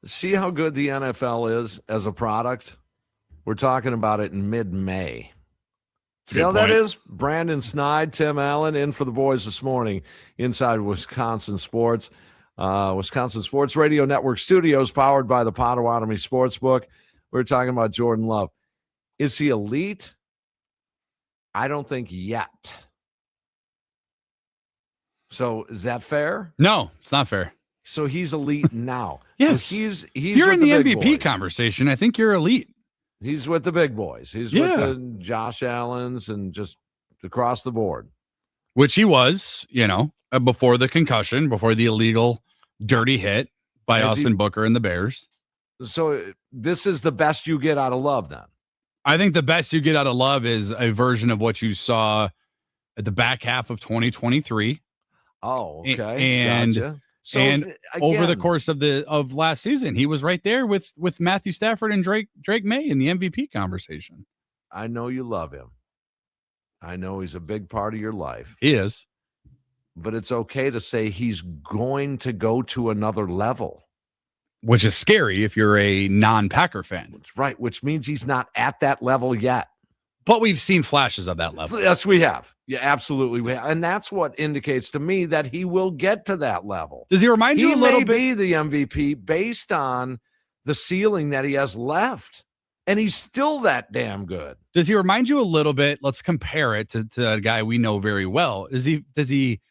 See how good the NFL is as a product? We're talking about it in mid-May. See how that is? Brandon Snide, Tim Allen in for the boys this morning inside Wisconsin Sports. Wisconsin Sports Radio Network Studios powered by the Potawatomi Sportsbook. We're talking about Jordan Love. Is he elite? I don't think yet. So is that fair? No, it's not fair. So he's elite now. Yes. So he's if you're in the big MVP boys. conversation, I think you're elite. He's with the big boys. He's with the Josh Allens and just across the board. Which he was, before the concussion, before the illegal dirty hit by Austin Booker and the Bears. So this is the best you get out of Love then? I think the best you get out of Love is a version of what you saw at the back half of 2023. Oh, okay. And gotcha. So and over the course of last season, he was right there with Matthew Stafford and Drake May in the MVP conversation. I know you love him. I know he's a big part of your life. He is. But it's okay to say he's going to go to another level. Which is scary if you're a non-Packer fan. That's right, which means he's not at that level yet. But we've seen flashes of that level. Yes, we have. Yeah, absolutely. We have. And that's what indicates to me that he will get to that level. Does he remind you a little bit? He may be the MVP based on the ceiling that he has left. And he's still that damn good. Does he remind you a little bit? Let's compare it to a guy we know very well. Does he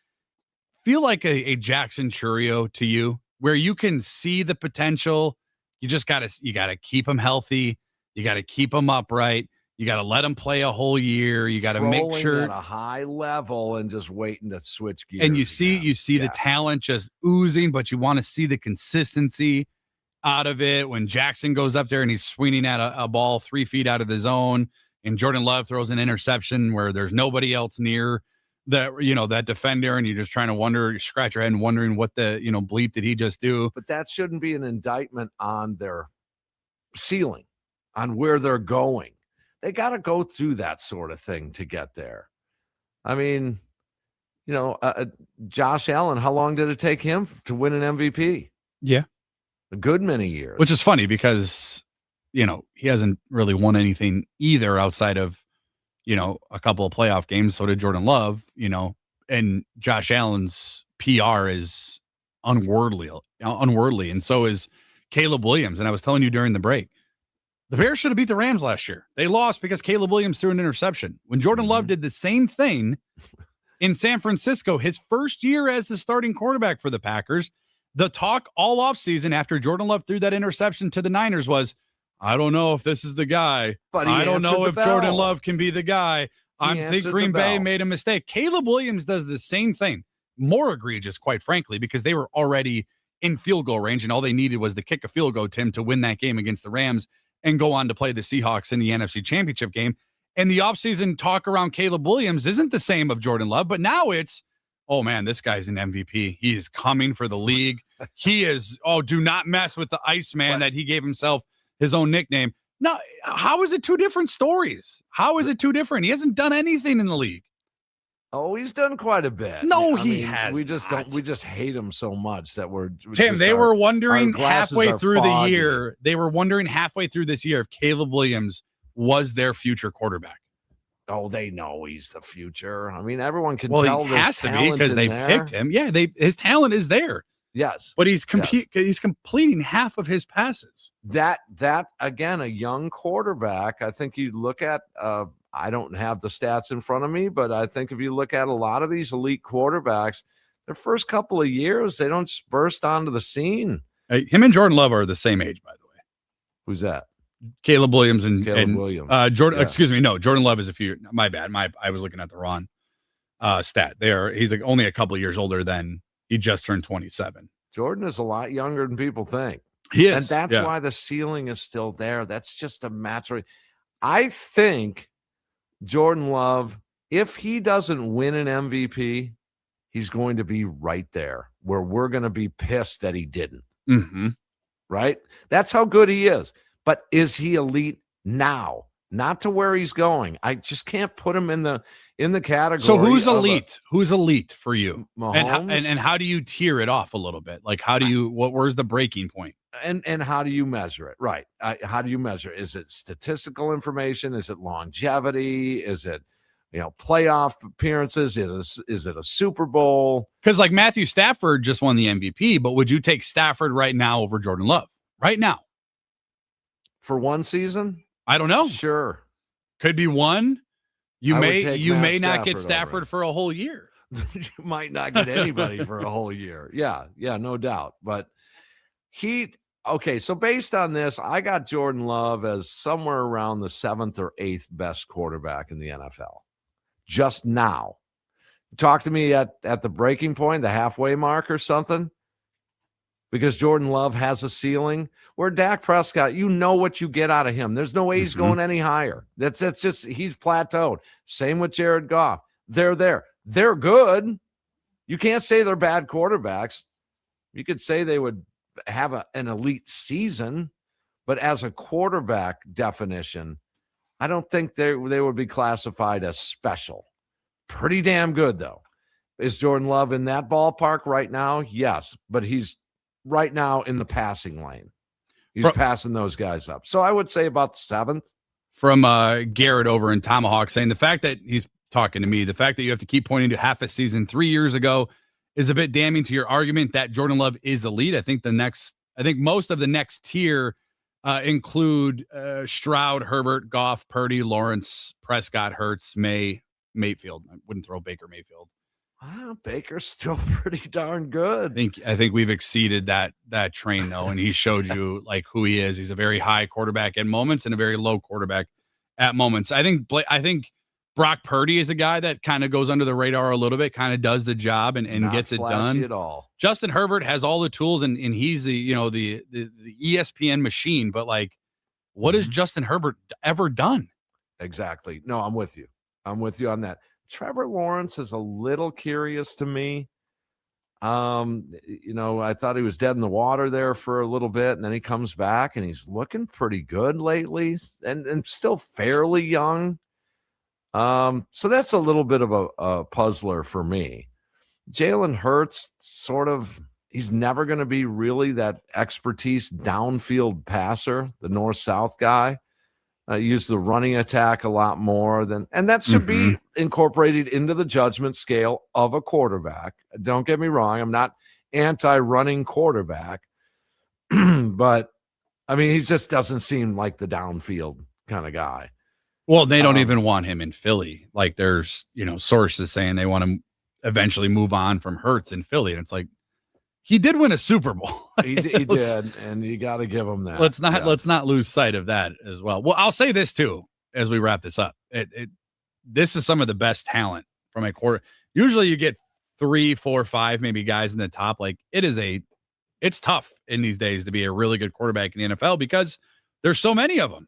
feel like a Jackson Churio to you, where you can see the potential? You just gotta keep him healthy. You gotta keep him upright. You got to let him play a whole year. You got to make sure at a high level and just waiting to switch gears. And you see the talent just oozing, but you want to see the consistency out of it. When Jackson goes up there and he's swinging at a ball 3 feet out of the zone, and Jordan Love throws an interception where there's nobody else near that defender, and you're just trying to scratch your head and wondering what the bleep did he just do? But that shouldn't be an indictment on their ceiling, on where they're going. They got to go through that sort of thing to get there. I mean, Josh Allen, how long did it take him to win an MVP? Yeah. A good many years. Which is funny because, he hasn't really won anything either outside of, a couple of playoff games. So did Jordan Love, and Josh Allen's PR is unworldly. And so is Caleb Williams. And I was telling you during the break, the Bears should have beat the Rams last year. They lost because Caleb Williams threw an interception. When Jordan Love did the same thing in San Francisco, his first year as the starting quarterback for the Packers, the talk all offseason after Jordan Love threw that interception to the Niners was, I don't know if this is the guy. But I don't know if Jordan Love can be the guy. I think Green Bay made a mistake. Caleb Williams does the same thing. More egregious, quite frankly, because they were already in field goal range, and all they needed was to kick a field goal, Tim, to win that game against the Rams and go on to play the Seahawks in the NFC Championship game. And the offseason talk around Caleb Williams isn't the same of Jordan Love, but now it's, oh man, this guy's an MVP. He is coming for the league. He is, do not mess with the Iceman that he gave himself his own nickname. No, how is it two different stories? How is it two different? He hasn't done anything in the league. Oh, he's done quite a bit. No, he has. We just hate him so much that we're Tim. They were wondering halfway through the year. They were wondering halfway through this year if Caleb Williams was their future quarterback. Oh, they know he's the future. I mean, everyone can tell. Well, he has to be because they picked him. Yeah, his talent is there. Yes, but he's completing half of his passes. That again, a young quarterback. I think you look at. I don't have the stats in front of me, but I think if you look at a lot of these elite quarterbacks, their first couple of years, they don't just burst onto the scene. Him and Jordan Love are the same age, by the way. Who's that? Caleb Williams and Williams. Jordan. Yeah. Excuse me, no, Jordan Love is a few. My bad. I was looking at the wrong stat. He's only a couple of years older than he just turned 27. Jordan is a lot younger than people think. He is, and that's why the ceiling is still there. That's just a matter. I think Jordan Love, if he doesn't win an MVP, he's going to be right there where we're going to be pissed that he didn't. Mm-hmm. Right? That's how good he is. But is he elite now? Not to where he's going. I just can't put him in the category. So who's elite? Who's elite for you? Mahomes? And how do you tier it off a little bit? Like, how do you? Where's the breaking point? And how do you measure it? Right. How do you measure it? Is it statistical information? Is it longevity? Is it, playoff appearances? Is it a Super Bowl? Because like Matthew Stafford just won the MVP, but would you take Stafford right now over Jordan Love? Right now? For one season? I don't know. Sure. Could be one. You I would may take you Matt may not get Stafford over Stafford it. for a whole year. You might not get anybody for a whole year. Yeah, no doubt. But so based on this, I got Jordan Love as somewhere around the 7th or 8th best quarterback in the NFL. Just now. Talk to me at the breaking point, the halfway mark or something. Because Jordan Love has a ceiling where Dak Prescott, you know what you get out of him. There's no way he's going any higher. That's just, he's plateaued. Same with Jared Goff. They're there. They're good. You can't say they're bad quarterbacks. You could say they would have an elite season, but as a quarterback definition, I don't think they would be classified as special. Pretty damn good, though. Is Jordan Love in that ballpark right now? Yes, but he's right now in the passing lane. He's passing those guys up. So I would say about the 7th. From Garrett over in Tomahawk saying the fact that he's talking to me, the fact that you have to keep pointing to half a season 3 years ago is a bit damning to your argument that Jordan Love is elite. I think most of the next tier include Stroud, Herbert, Goff, Purdy, Lawrence, Prescott, Hurts, Mayfield. I wouldn't throw Baker Mayfield. Wow, Baker's still pretty darn good. I think we've exceeded that train though, and he showed you like who he is. He's a very high quarterback at moments and a very low quarterback at moments. I think Brock Purdy is a guy that kind of goes under the radar a little bit, kind of does the job and gets it done. At all. Justin Herbert has all the tools and he's the ESPN machine, but like, what has Justin Herbert ever done? Exactly. No, I'm with you. I'm with you on that. Trevor Lawrence is a little curious to me. I thought he was dead in the water there for a little bit, and then he comes back and he's looking pretty good lately and still fairly young. So that's a little bit of a puzzler for me. Jalen Hurts, he's never going to be really that expertise downfield passer, the north-south guy. Use the running attack a lot more and that should be incorporated into the judgment scale of a quarterback. Don't get me wrong. I'm not anti-running quarterback, but I mean, he just doesn't seem like the downfield kind of guy. Well, they don't even want him in Philly. Like there's, sources saying they want to eventually move on from Hurts in Philly. And it's like, he did win a Super Bowl. He did, and you got to give him that. Let's not lose sight of that as well. Well, I'll say this too as we wrap this up. This is some of the best talent from a quarter. Usually, you get 3, 4, 5 maybe guys in the top. Like it's tough in these days to be a really good quarterback in the NFL because there's so many of them.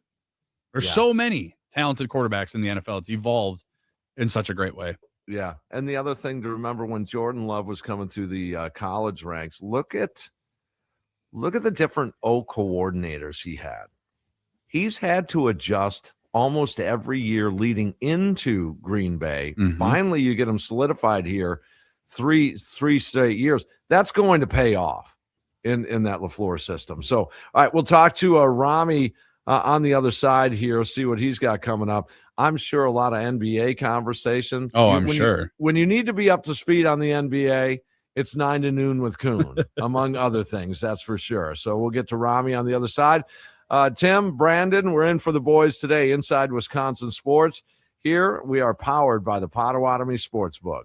There's so many talented quarterbacks in the NFL. It's evolved in such a great way. Yeah. And the other thing to remember when Jordan Love was coming through the college ranks, look at the different O coordinators he had. He's had to adjust almost every year leading into Green Bay. Finally, you get him solidified here 3 straight years. That's going to pay off in that LaFleur system. So, all right, we'll talk to Rami on the other side here, see what he's got coming up. I'm sure a lot of NBA conversation. Oh, I'm sure. When you need to be up to speed on the NBA, it's 9 to noon with Kuhn, among other things, that's for sure. So we'll get to Rami on the other side. Tim, Brandon, we're in for the boys today inside Wisconsin Sports. Here we are powered by the Potawatomi Sportsbook.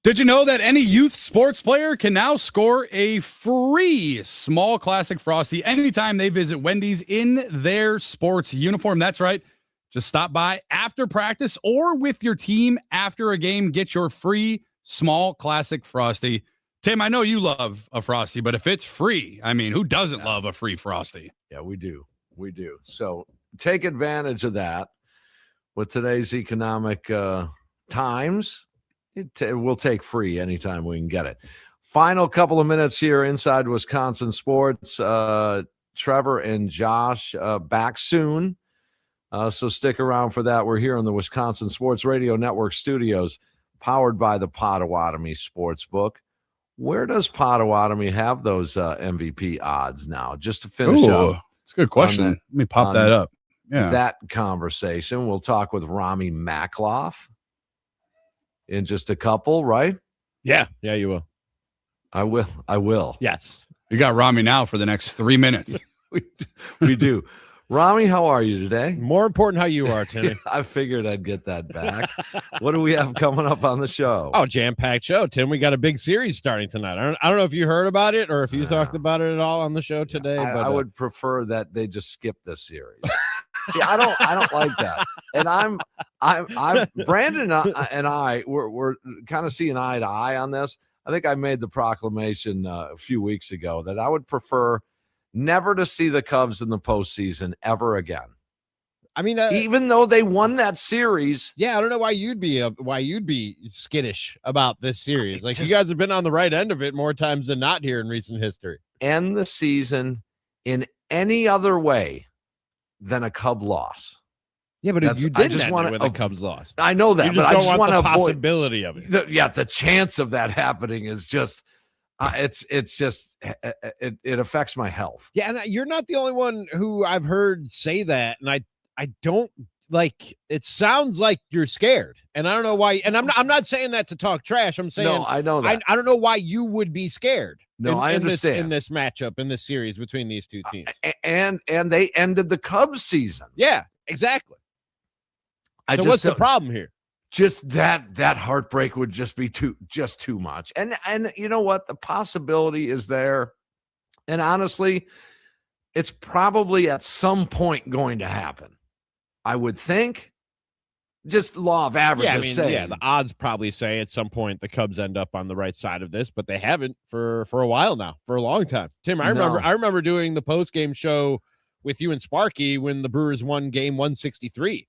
Did you know that any youth sports player can now score a free small classic Frosty anytime they visit Wendy's in their sports uniform? That's right. Just stop by after practice or with your team after a game. Get your free small classic Frosty. Tim, I know you love a Frosty, but if it's free, I mean, who doesn't love a free Frosty? Yeah, we do. We do. So take advantage of that with today's economic times. We'll take free anytime we can get it. Final couple of minutes here inside Wisconsin Sports. Trevor and Josh back soon. So stick around for that. We're here on the Wisconsin Sports Radio Network studios, powered by the Potawatomi Sportsbook. Where does Potawatomi have those MVP odds now? Just to finish up. It's a good question. Let me pop that up. Yeah. That conversation. We'll talk with Rami Makloff in just a couple, right? Yeah, you will. I will. Yes. You got Rami now for the next 3 minutes. we do. Rami, how are you today? More important how you are, Timmy. I figured I'd get that back. What do we have coming up on the show? Oh, jam-packed show, Tim. We got a big series starting tonight. I don't know if you heard about it or if you talked about it at all on the show today. I would prefer that they just skip this series. See, I don't like that. And I'm Brandon and I we're kind of seeing eye to eye on this. I think I made the proclamation a few weeks ago that I would prefer never to see the Cubs in the postseason ever again. I mean, even though they won that series. Yeah, I don't know why you'd be skittish about this series. Like, you guys have been on the right end of it more times than not here in recent history. End the season in any other way than a Cub loss. Yeah, but you didn't end it with a Cubs loss. I know that, you just but don't I just want the to possibility of it. The chance of that happening is just it affects my health. Yeah, and you're not the only one who I've heard say that, and I don't like. It sounds like you're scared, and I don't know why. And I'm not saying that to talk trash. I'm saying no, I know that. I don't know why you would be scared. No, I understand in this matchup, in this series between these two teams, and they ended the Cubs season. Yeah, exactly. So what's the problem here? Just that heartbreak would just be too much. And you know what? The possibility is there. And honestly, it's probably at some point going to happen. I would think. Just law of averages. The odds probably say at some point the Cubs end up on the right side of this, but they haven't for a while now, for a long time. Tim, I remember doing the post-game show with you and Sparky when the Brewers won game 163.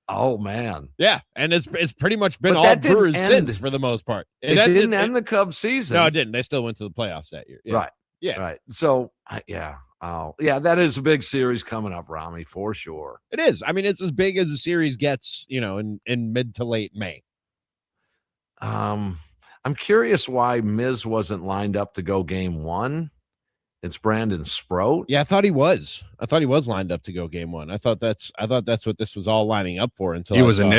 Oh man, yeah, and it's pretty much been all Brewers since for the most part. It didn't end the Cubs season. No, it didn't. They still went to the playoffs that year. Yeah. Right. Yeah. Right. So that is a big series coming up, Rami, for sure. It is. I mean, it's as big as the series gets, in mid to late May. I'm curious why Miz wasn't lined up to go game one. It's Brandon Sproat. Yeah, I thought he was lined up to go game one. I thought that's what this was all lining up for until I saw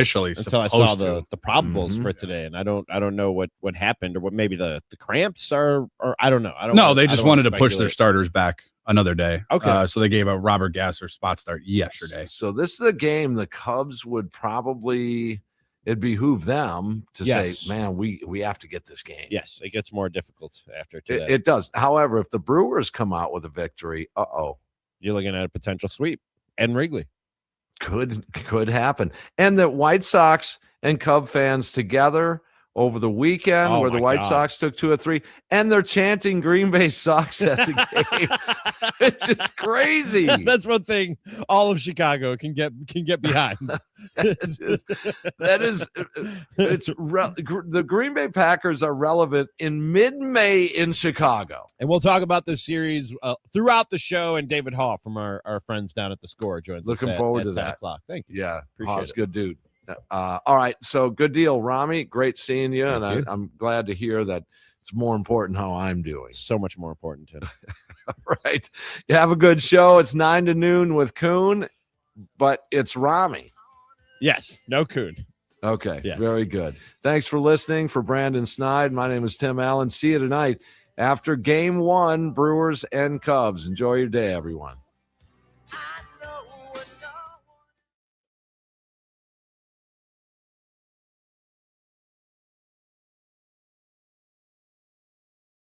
the probables for today. And I don't know what happened or what maybe the cramps are, or I don't know. They just wanted to push their starters back another day. Okay. So they gave a Robert Gasser spot start yesterday. So this is the game the Cubs would probably, it'd behoove them to say, man, we have to get this game. Yes, it gets more difficult after today. It does. However, if the Brewers come out with a victory, you're looking at a potential sweep. And Wrigley. Could happen. And the White Sox and Cub fans together over the weekend where the White Sox took 2 or 3, and they're chanting Green Bay Sox at the game. It's just crazy. That's one thing all of Chicago can get behind. The Green Bay Packers are relevant in mid-May in Chicago. And we'll talk about this series throughout the show, and David Hall from our friends down at the Score joins us. Looking forward to 10 that. o'clock. Thank you. Yeah, appreciate it. Good dude. All right, so good deal, Rami. Great seeing you, I'm glad to hear that it's more important how I'm doing. So much more important, Tim. All right, you have a good show. It's 9 to noon with Kuhn, but it's Rami. Yes, no Kuhn. Okay, yes. Very good. Thanks for listening. For Brandon Snide, my name is Tim Allen. See you tonight after Game 1, Brewers and Cubs. Enjoy your day, everyone.